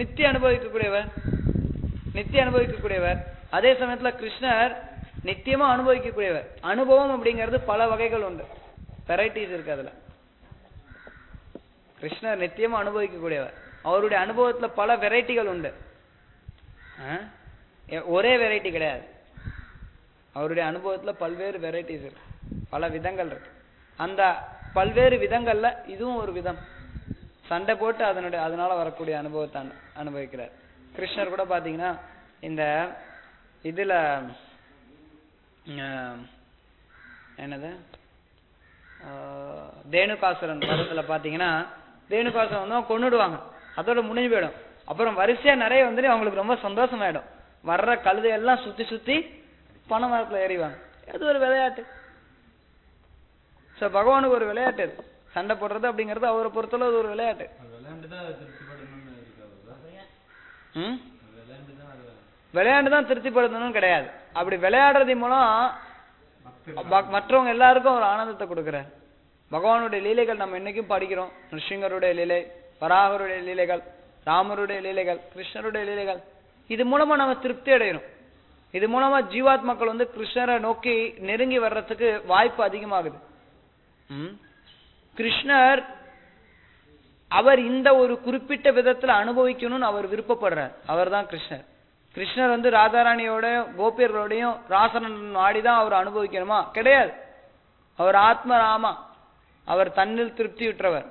நித்திய அனுபவிக்கக்கூடியவர், நித்திய அனுபவிக்கக்கூடியவர். அதே சமயத்துல கிருஷ்ணர் நித்தியமா அனுபவிக்கக்கூடியவர். அனுபவம் அப்படிங்கிறது பல வகைகள் உண்டு, வெரைட்டிஸ் இருக்கு அதுல. கிருஷ்ணர் நித்தியமா அனுபவிக்கக்கூடியவர், அவருடைய அனுபவத்துல பல வெரைட்டிகள் உண்டு, ஒரே வெரைட்டி கிடையாது. அவருடைய அனுபவத்துல பல்வேறு வெரைட்டிஸ் இருக்கு, பல விதங்கள் இருக்கு. அந்த பல்வேறு விதங்கள்ல இதுவும் ஒரு விதம். சண்டை போட்டு அதனால வரக்கூடிய அனுபவத்தை அனுபவிக்கிறார். கிருஷ்ணர் கூட பாத்தீங்கன்னா இந்த இதுல என்னது தேனுகாசுரன் படத்துல பாத்தீங்கன்னா தேனுகாசுரன் வந்து கொன்னுடுவாங்க, அதோட முடிஞ்சு போயிடும். அப்புறம் வரிசையா நிறைய வந்துட்டு அவங்களுக்கு ரொம்ப சந்தோஷமாயிடும். வர்ற கழுதையெல்லாம் சுத்தி சுத்தி பனை மரத்துல ஏறிவாங்க. அது ஒரு விளையாட்டு. சோ பகவானுக்கு ஒரு விளையாட்டு அது. சண்டை போடுறது அப்படிங்கிறது அவரை பொறுத்தளவு அது ஒரு விளையாட்டு. விளையாண்டுதான் திருப்திப்படுத்தணும்னு கிடையாது. அப்படி விளையாடுறது மூலம் மற்றவங்க எல்லாருக்கும் ஒரு ஆனந்தத்தை கொடுக்கிறார். பகவானுடைய லீலைகள் நம்ம இன்னைக்கும் படிக்கிறோம். நிருசிங்கருடைய லீலை, வராகருடைய லீலைகள், ராமருடைய லீலைகள், கிருஷ்ணருடைய லீலைகள். இது மூலமா நம்ம திருப்தி அடையணும். இது மூலமா ஜீவாத்மக்கள் வந்து கிருஷ்ணரை நோக்கி நெருங்கி வர்றதுக்கு வாய்ப்பு அதிகமாகுது. கிருஷ்ணர் அவர் இந்த ஒரு குறிப்பிட்ட விதத்துல அனுபவிக்கணும்னு அவர் விருப்பப்படுறார். அவர் தான் கிருஷ்ணர். கிருஷ்ணர் வந்து ராதாராணியோட கோபியர்களோடையும் ராசனன் ஆடிதான் அவர் அனுபவிக்கணுமா? கிடையாது. அவர் ஆத்மராமா, அவர் தன்னில் திருப்தி விட்டுறவர்.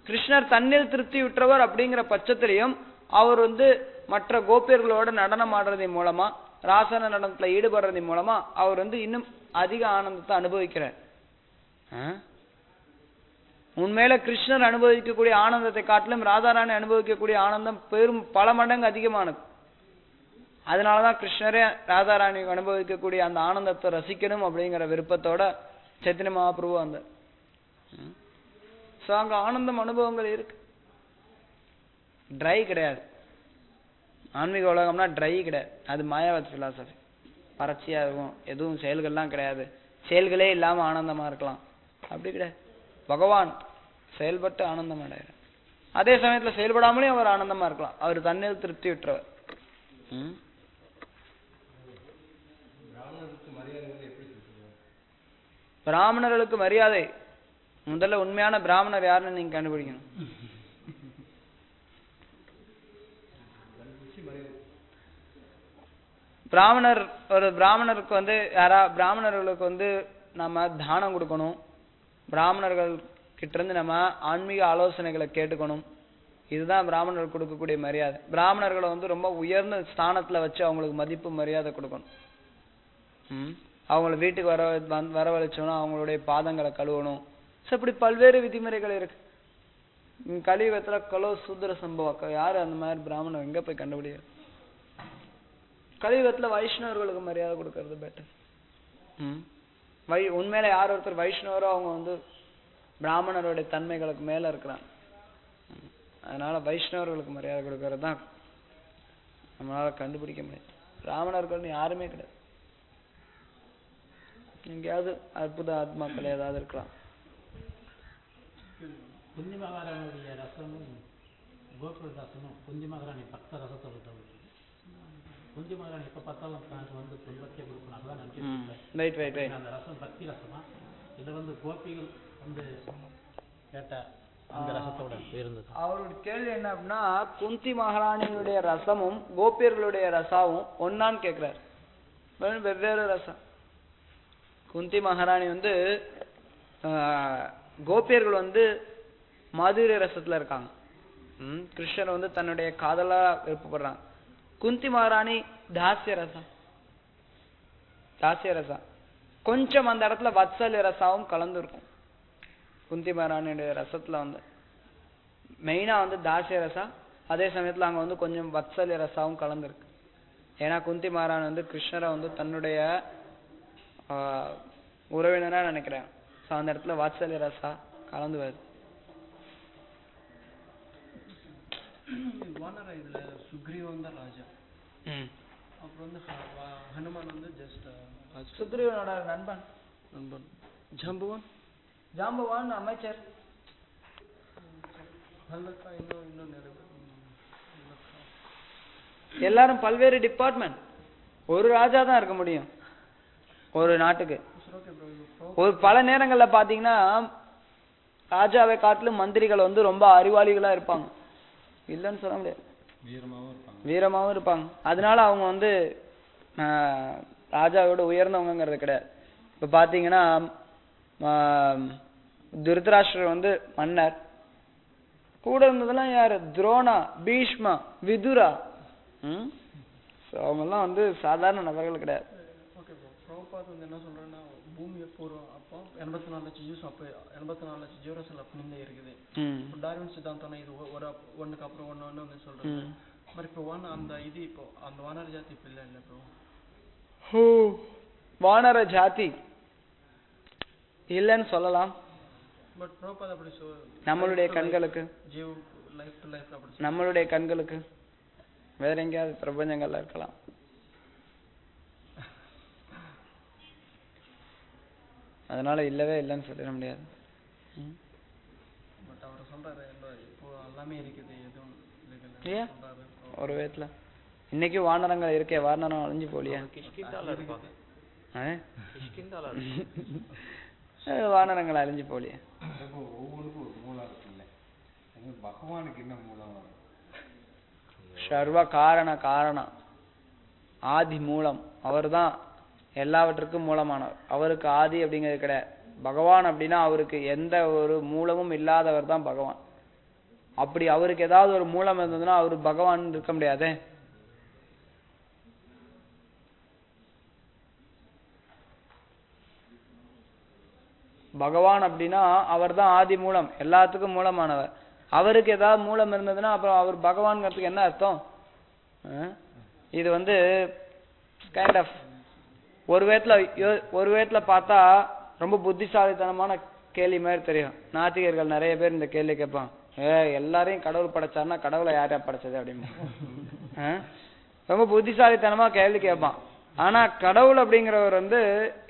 கிருஷ்ணர் தன்னில் திருப்தி விட்டுறவர் அப்படிங்கிற பட்சத்திலையும் அவர் வந்து மற்ற கோபியர்களோட நடனம் ஆடுறதன் மூலமா, ராசன நடனத்துல ஈடுபடுறதன் மூலமா அவர் வந்து இன்னும் அதிக ஆனந்தத்தை அனுபவிக்கிறார். உண்மையில கிருஷ்ணர் அனுபவிக்கக்கூடிய ஆனந்தத்தை காட்டிலும் ராதாராணி அனுபவிக்கக்கூடிய ஆனந்தம் பெரும் பல மடங்கு அதிகமானது. அதனாலதான் கிருஷ்ணரே ராதாராணி அனுபவிக்கக்கூடிய அந்த ஆனந்தத்தை ரசிக்கணும் அப்படிங்கிற விருப்பத்தோட சைத்தன்ய மகாபிரபு வந்தார். சோ அங்க ஆனந்தம் அனுபவங்கள் இருக்கு, ட்ரை கிடையாது. ஆன்மீக உலகம்னா ட்ரை கிடையாது, அது மாயாவத் பிலாசபி. பறட்சியா இருக்கும், எதுவும் செயல்கள்லாம் கிடையாது, செயல்களே இல்லாம ஆனந்தமா இருக்கலாம், அப்படி கிடையாது. பகவான் செயல்பட்டு ஆனந்தம் அடைகிறார். அதே சமயத்துல செயல்படாமலே அவர் ஆனந்தமா இருக்கலாம், அவர் தன்னில் திருப்தி விட்டுறவர். பிராமணர்களுக்கு மரியாதை, முதல்ல உண்மையான பிராமணர் யாருன்னு நீங்க கண்டுபிடிக்கணும். பிராமணர், ஒரு பிராமணருக்கு வந்து பிராமணர்களுக்கு வந்து நம்ம தானம் கொடுக்கணும், பிராமணர்கள் கிட்ட இருந்து நம்ம ஆன்மீக ஆலோசனைகளை கேட்டுக்கணும். இதுதான் பிராமணர்கள் கொடுக்கக்கூடிய மரியாதை. பிராமணர்களை வந்து ரொம்ப உயர்ந்த ஸ்தானத்துல வச்சு அவங்களுக்கு மதிப்பு மரியாதை கொடுக்கணும். அவங்கள வீட்டுக்கு வரவழைச்சோம்னா அவங்களுடைய பாதங்களை கழுவணும். இப்படி பல்வேறு விதிமுறைகள் இருக்கு. கலியுகத்துல கலோ சூத்திர சம்பவம், யாரு அந்த மாதிரி பிராமணர் எங்க போய் கண்டுபிடிக்க? கலியுகத்துல வைஷ்ணவர்களுக்கு மரியாதை கொடுக்கறது பெட்டர். உண்மையில யார் ஒருத்தர் வைஷ்ணவரோ அவங்க வந்து பிராமணருடைய தன்மைகளுக்கு மேல இருக்கிறாங்க. அதனால வைஷ்ணவர்களுக்கு மரியாதை கொடுக்கறது தான் நம்மளால கண்டுபிடிக்க முடியாது. பிராமணர்கள் யாருமே கிடையாது. எங்கேயாவது அற்புத ஆத்மாக்கள் ஏதாவது இருக்கலாம். குந்தி மகாராணியுடைய ரசமும் கோகுல ரசமும் குந்தி மகாராணி பக்த ரசத்தை விட்டது. குந்தி மகாராணி எப்ப பார்த்தாலும் வந்து துன்பத்தை கொடுக்கணும், அதுதான் நினைச்சிருக்கேன். அந்த ரசம் பக்தி ரசமா இது வந்து கோபிகள் வந்து கேட்ட அந்த ரசத்தோட இருந்தது. அவருடைய கேள்வி என்ன அப்படின்னா, குந்தி மகாராணியுடைய ரசமும் கோபியர்களுடைய ரசாவும் ஒன்னான்னு கேட்கிறார். வெவ்வேறு ரசம். குந்தி மகாராணி வந்து கோபியர்கள் வந்து மாதுரிய ரசத்துல இருக்காங்க. கிருஷ்ணர் வந்து தன்னுடைய காதலா விருப்பப்படுறாங்க. குந்தி மகாராணி தாசிய ரசம். தாசிய ரசம் கொஞ்சம் அந்த இடத்துல வத்சல்ய ரசாவும் கலந்து இருக்கும். குந்தி மகாராணியுடைய ரசத்துல வந்து மெயினா வந்து தாசிய ரசம், அதே சமயத்துல அங்க வந்து கொஞ்சம் வத்சல்ய ரசாவும் கலந்துருக்கு. ஏன்னா குந்தி மகாராணி வந்து கிருஷ்ணரை வந்து தன்னுடைய உறவினரா நினைக்கிறேன். சோ அந்த இடத்துல வாத்சல்ய ரசா கலந்து வருது. இதுல சுக்ரீவன் தான் ராஜா, அப்புறம் வந்து ஹனுமான் வந்து ஜஸ்ட் சுக்ரீவனோட நண்பன். ஜாம்பவான் அமைச்சர். இன்னும் நிறைய எல்லாரும் பல்வேறு டிபார்ட்மெண்ட். ஒரு ராஜா தான் இருக்க முடியும் ஒரு நாட்டுக்கு. ஒரு பல நேரங்கள்ல பாத்தீங்கன்னா ராஜாவை காட்டிலும் மந்திரிகள் வந்து ரொம்ப அறிவாளிகளா இருப்பாங்க, இல்லைன்னு சொல்ல முடியாது, வீரமாவும் இருப்பாங்க. அதனால அவங்க வந்து ராஜாவோட உயர்ந்தவங்கிறது கிடையாது. இப்ப பாத்தீங்கன்னா திருதராஷ்டிரர் வந்து மன்னர், கூட இருந்ததெல்லாம் யாரு? துரோணா, பீஷ்மா, விதுரா. அவங்க எல்லாம் வந்து சாதாரண நபர்கள் கிடையாது. பிரபுபாத் வந்து என்ன சொல்றேன்னா, பூமியை பூர்வம் அப்போ 84 லட்சம் ஜீவ், அப்போ 84 லட்சம் ஜீவராசிகள் அப்படின்னே இருக்குது. டார்வின் சித்தாந்தம் இது ஒண்ணுக்கு அப்புறம் ஒன்னு சொல்றேன். மாதிரி இப்போ அந்த இது இப்போ அந்த வானர ஜாதி இப்போ இல்லை இல்லை ப்ரோ. வானர ஜாதி இல்லைன்னு சொல்லலாம். பட் பிரபுபாத் அப்படி நம்மளுடைய கண்களுக்கு ஜீவ் லைஃப் டு லைஃப் அப்படி நம்மளுடைய கண்களுக்கு வேற எங்கேயாவது பிரபஞ்சங்கள்ல இருக்கலாம். அதனால இல்லவே இல்லைன்னு சொல்லிட முடியாது. பட் அவர் சொல்றாரு இப்போ எல்லாமே இருக்குது, எதுவும் ஒரு விதத்துல இன்னைக்கு வானரங்கள் இருக்கே, வானரம் அழிஞ்சு போலியா? வானரங்கள் அழிஞ்சு போலியா? ஒவ்வொன்றுக்கும் ஒரு மூலம் இருக்குல்ல, பகவானுக்கு என்ன மூலம் வரும்? சர்வ காரணம் ஆதி மூலம். அவர் தான் எல்லாவற்றுக்கும் மூலமானவர். அவருக்கு ஆதி அப்படிங்கிறது கிடையாது. பகவான் அப்படின்னா அவருக்கு எந்த ஒரு மூலமும் இல்லாதவர் தான் பகவான். அப்படி அவருக்கு ஏதாவது ஒரு மூலம் இருந்ததுன்னா அவரு பகவான் இருக்க முடியாதே. பகவான் அப்படின்னா அவர் தான் ஆதி மூலம், எல்லாத்துக்கும் மூலமானவர். அவருக்கு ஏதாவது மூலம் இருந்ததுன்னா அப்புறம் அவர் பகவான்ங்கிறதுக்கு என்ன அர்த்தம்? இது வந்து கைண்ட் ஆஃப் ஒரு விதத்துல பார்த்தா ரொம்ப புத்திசாலித்தனமான கேள்வி மாதிரி தெரியும். நாத்திகர்கள் நிறைய பேர் இந்த கேள்வி கேட்பாங்க, எல்லாரையும் கடவுள் படைச்சாருன்னா கடவுளை யாரையா படைச்சது அப்படின்னு. ரொம்ப புத்திசாலித்தனமா கேள்வி கேட்பான். ஆனா கடவுள் அப்படிங்கிறவர் வந்து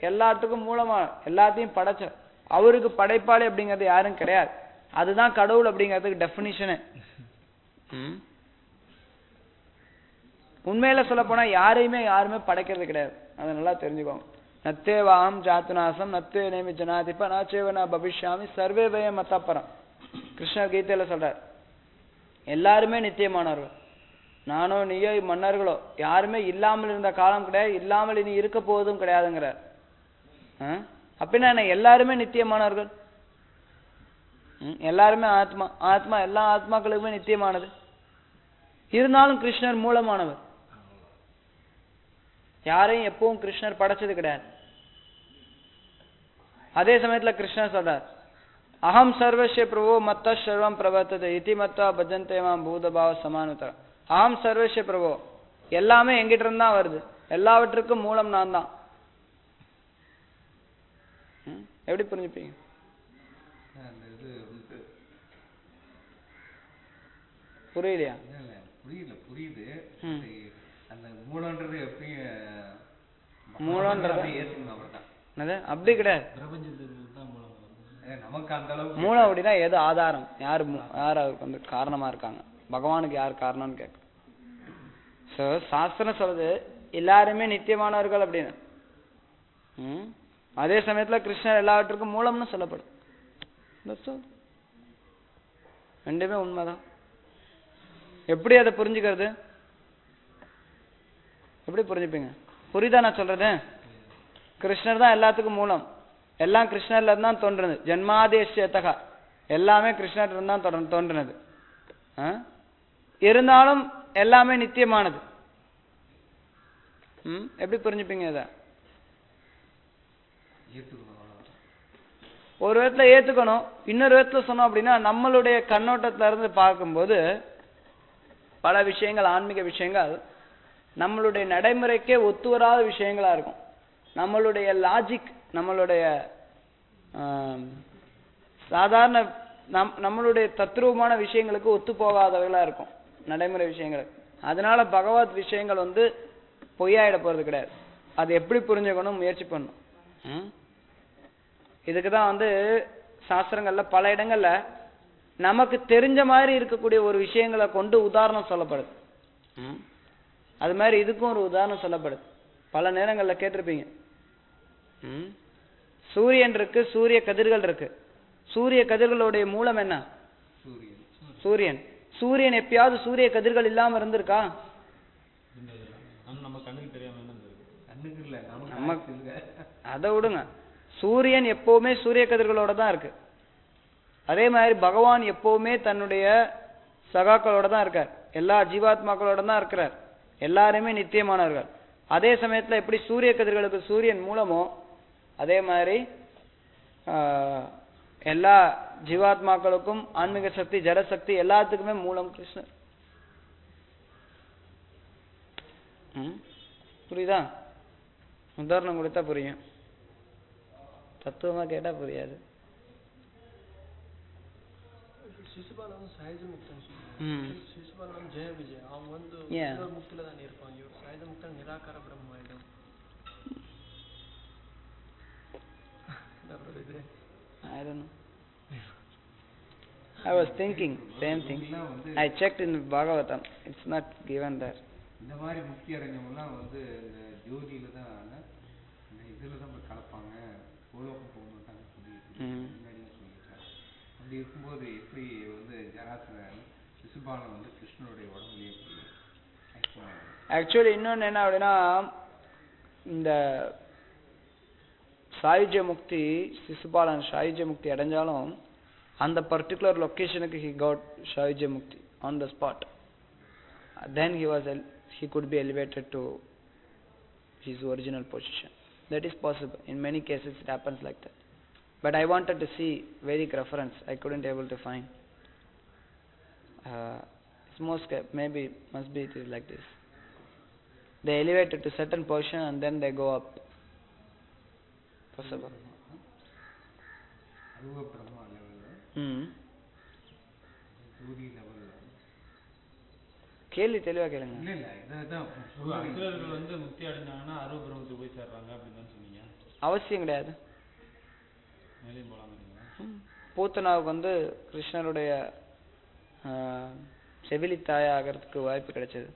எல்லாத்துக்கும் மூலமா எல்லாத்தையும் படைச்ச, அவருக்கு படைப்பாளி அப்படிங்கிறது யாரும் கிடையாது. அதுதான் கடவுள் அப்படிங்கிறதுக்கு டெபினிஷனு. உண்மையில சொல்ல போனா யாருமே படைக்கிறது கிடையாது. அதை நல்லா தெரிஞ்சுக்கோங்க. நத்தேவாம் ஜாத்துநாசம் நத்தே நேமி ஜனாதிப நாச்சேவனா பவிஷ்யாமி சர்வே வய மத்தப்பரம். கிருஷ்ணர் கீதையில சொல்றார், எல்லாருமே நித்தியமானவர்கள். நானோ நீயோ மன்னர்களோ யாருமே இல்லாமல் இருந்த காலம் கிடையாது, இல்லாமல் இனி இருக்க போவதும் கிடையாதுங்கிறார். அப்படின்னா என்ன? எல்லாருமே நித்தியமானவர்கள். எல்லாருமே ஆத்மா எல்லா ஆத்மாக்களுக்குமே நித்தியமானது. இருந்தாலும் கிருஷ்ணர் மூலமானவர். யாரையும் எப்பவும் கிருஷ்ணர் படைச்சது கிடையாது. அதே சமயத்துல கிருஷ்ணர் சொல்றார், அகம் சர்வஸ்ய பிரபோ மத்த சர்வம் பிரவர்த்ததே இதி மத்தா பஜந்தே மாம் பூதபாவ சமானுதா. அகம் சர்வஸ்ய பிரபோ, எல்லாமே எங்கிட்ட இருந்தா வருது, எல்லாவற்றுக்கும் மூலம் நான் தான். எப்படி புரிஞ்சுப்பீங்க? புரியலையா? புரியுது. அந்த மூலம்ன்றது எப்படி மூலம்ன்றது அப்படி கிடையாது. நமக்கு அந்த அளவுக்கு மூலம் அப்படின்னா எது ஆதாரம், யார் அதுக்கு வந்து காரணமா இருக்காங்க, பகவானுக்கு யார் காரணம்னு கேட்க. சோ சாஸ்திரம் சொல்றது எல்லாருமே நித்தியமானவர்கள் அப்படின்னு. அதே சமயத்துல கிருஷ்ணர் எல்லாவற்றுக்கும் மூலம்னு சொல்லப்படும். ரெண்டுமே உண்மைதான். எப்படி அதை புரிஞ்சுக்கிறது? எப்படி புரிஞ்சுப்பீங்க? புரியுதா நான் சொல்றது? கிருஷ்ணர் தான் எல்லாத்துக்கும் மூலம், எல்லாம் கிருஷ்ணர்ல இருந்தான் தோன்றுனது. ஜென்மாதேசத்தகா, எல்லாமே கிருஷ்ணர் இருந்தான் தோன்றுனது. இருந்தாலும் எல்லாமே நித்தியமானது. எப்படி புரிஞ்சுப்பீங்க இத? ஒரு விதத்துல ஏத்துக்கணும், இன்னொரு விதத்துல சொன்னோம் அப்படின்னா நம்மளுடைய கண்ணோட்டத்துல இருந்து பார்க்கும்போது பல விஷயங்கள், ஆன்மீக விஷயங்கள் நம்மளுடைய நடைமுறைக்கே ஒத்து வராத விஷயங்களா இருக்கும். நம்மளுடைய லாஜிக், நம்மளுடைய சாதாரண நம்மளுடைய தத்ரூபமான விஷயங்களுக்கு ஒத்து போகாதவர்களா இருக்கும் நடைமுறை விஷயங்களுக்கு. அதனால பகவத் விஷயங்கள் வந்து பொய்யாயிட போறது கிடையாது. அது எப்படி புரிஞ்சுக்கணும் முயற்சி பண்ணும். இதுக்குதான் வந்து சாஸ்திரங்கள்ல பல இடங்கள்ல நமக்கு தெரிஞ்ச மாதிரி இருக்கக்கூடிய ஒரு விஷயங்களை கொண்டு உதாரணம் சொல்லப்படுது. அது மாதிரி இதுக்கும் ஒரு உதாரணம் சொல்லப்படுது. பல நேரங்கள்ல கேட்டிருப்பீங்க, சூரியன் இருக்கு, சூரிய கதிர்கள் இருக்கு. சூரிய கதிர்களுடைய மூலம் என்ன? சூரியன். சூரியன் எப்பயாவது சூரிய கதிர்கள் இல்லாம இருந்திருக்கா? அதை விடுங்க, சூரியன் எப்பவுமே சூரிய கதிர்களோட தான் இருக்கு. அதே மாதிரி பகவான் எப்பவுமே தன்னுடைய சகாக்களோட தான் இருக்கார், எல்லா ஜீவாத்மாக்களோட தான் இருக்கிறார். எல்லாருமே நித்தியமானவர்கள். அதே சமயத்துல எப்படி சூரிய கதிர்களுக்கு சூரியன் மூலமோ அதே மாதிரி எல்லா ஜீவாத்மாக்களுக்கும் ஆன்மீக சக்தி, ஜடசக்தி எல்லாத்துக்குமே மூலம் கிருஷ்ணர். புரியுதா? உதாரணம் கொடுத்தா புரியும், தத்துவமா கேட்டா புரியாது. சிசுபாலன் சஹஜ முக்தன் சிசுபாலன் ஜெய விஜய் அவங்க வந்து முக்தில தான் இருப்பாங்க. இவர் சஹஜ முக்தன் நிராகார பிரம்ம ஆயிடும். I don't know. I was thinking same thing. I checked in Bhagavatam. It's not given there. இந்த மாதிரி முக்தி அடைஞ்சவங்கலாம் வந்து இந்த ஜோதியில தான் இந்த இதுல தான் கலப்பாங்க, பூலோகம் போக மாட்டாங்க முன்னாடியே சொல்லிட்டாங்க. அப்படி இருக்கும்போது எப்படி வந்து ஜராசந்தன் சிசுபாலன் வந்து கிருஷ்ணனுடைய உடம்புலயே ஆக்சுவலி இன்னொன்று என்ன அப்படின்னா, இந்த சாயுஜ்ய முக்தி, சிசுபாலன் சாயுஜ்ய முக்தி அடைஞ்சாலும் அந்த particular லொக்கேஷனுக்கு he got சாயுஜ்ய Mukti on the spot. Then he could be elevated to his original position. That is possible. In many cases it happens like that. But I wanted to see Vedic reference. I couldn't able to find. It's maybe must be it is like this. they elevate to certain position and then they go up. Possible. அருவ Brahma லெவல்ல ஜோதி லெவல்ல கேள்வி தெளிவா கேளுங்க. இல்ல இல்ல இதான் அசுரர்கள் வந்து முக்தி அடைஞ்சாங்கன்னா அருவ பிரம்மத்துக்கு போய் சேர்றாங்க அப்படின்னு தான் சொன்னீங்க. அவசியம் கிடையாது. மேலேயும் போலாங்கிறீங்களா? பூத்தனாவுக்கு வந்து கிருஷ்ணருடைய செவிலி தாயா ஆகிறதுக்கு வாய்ப்பு கிடைச்சது.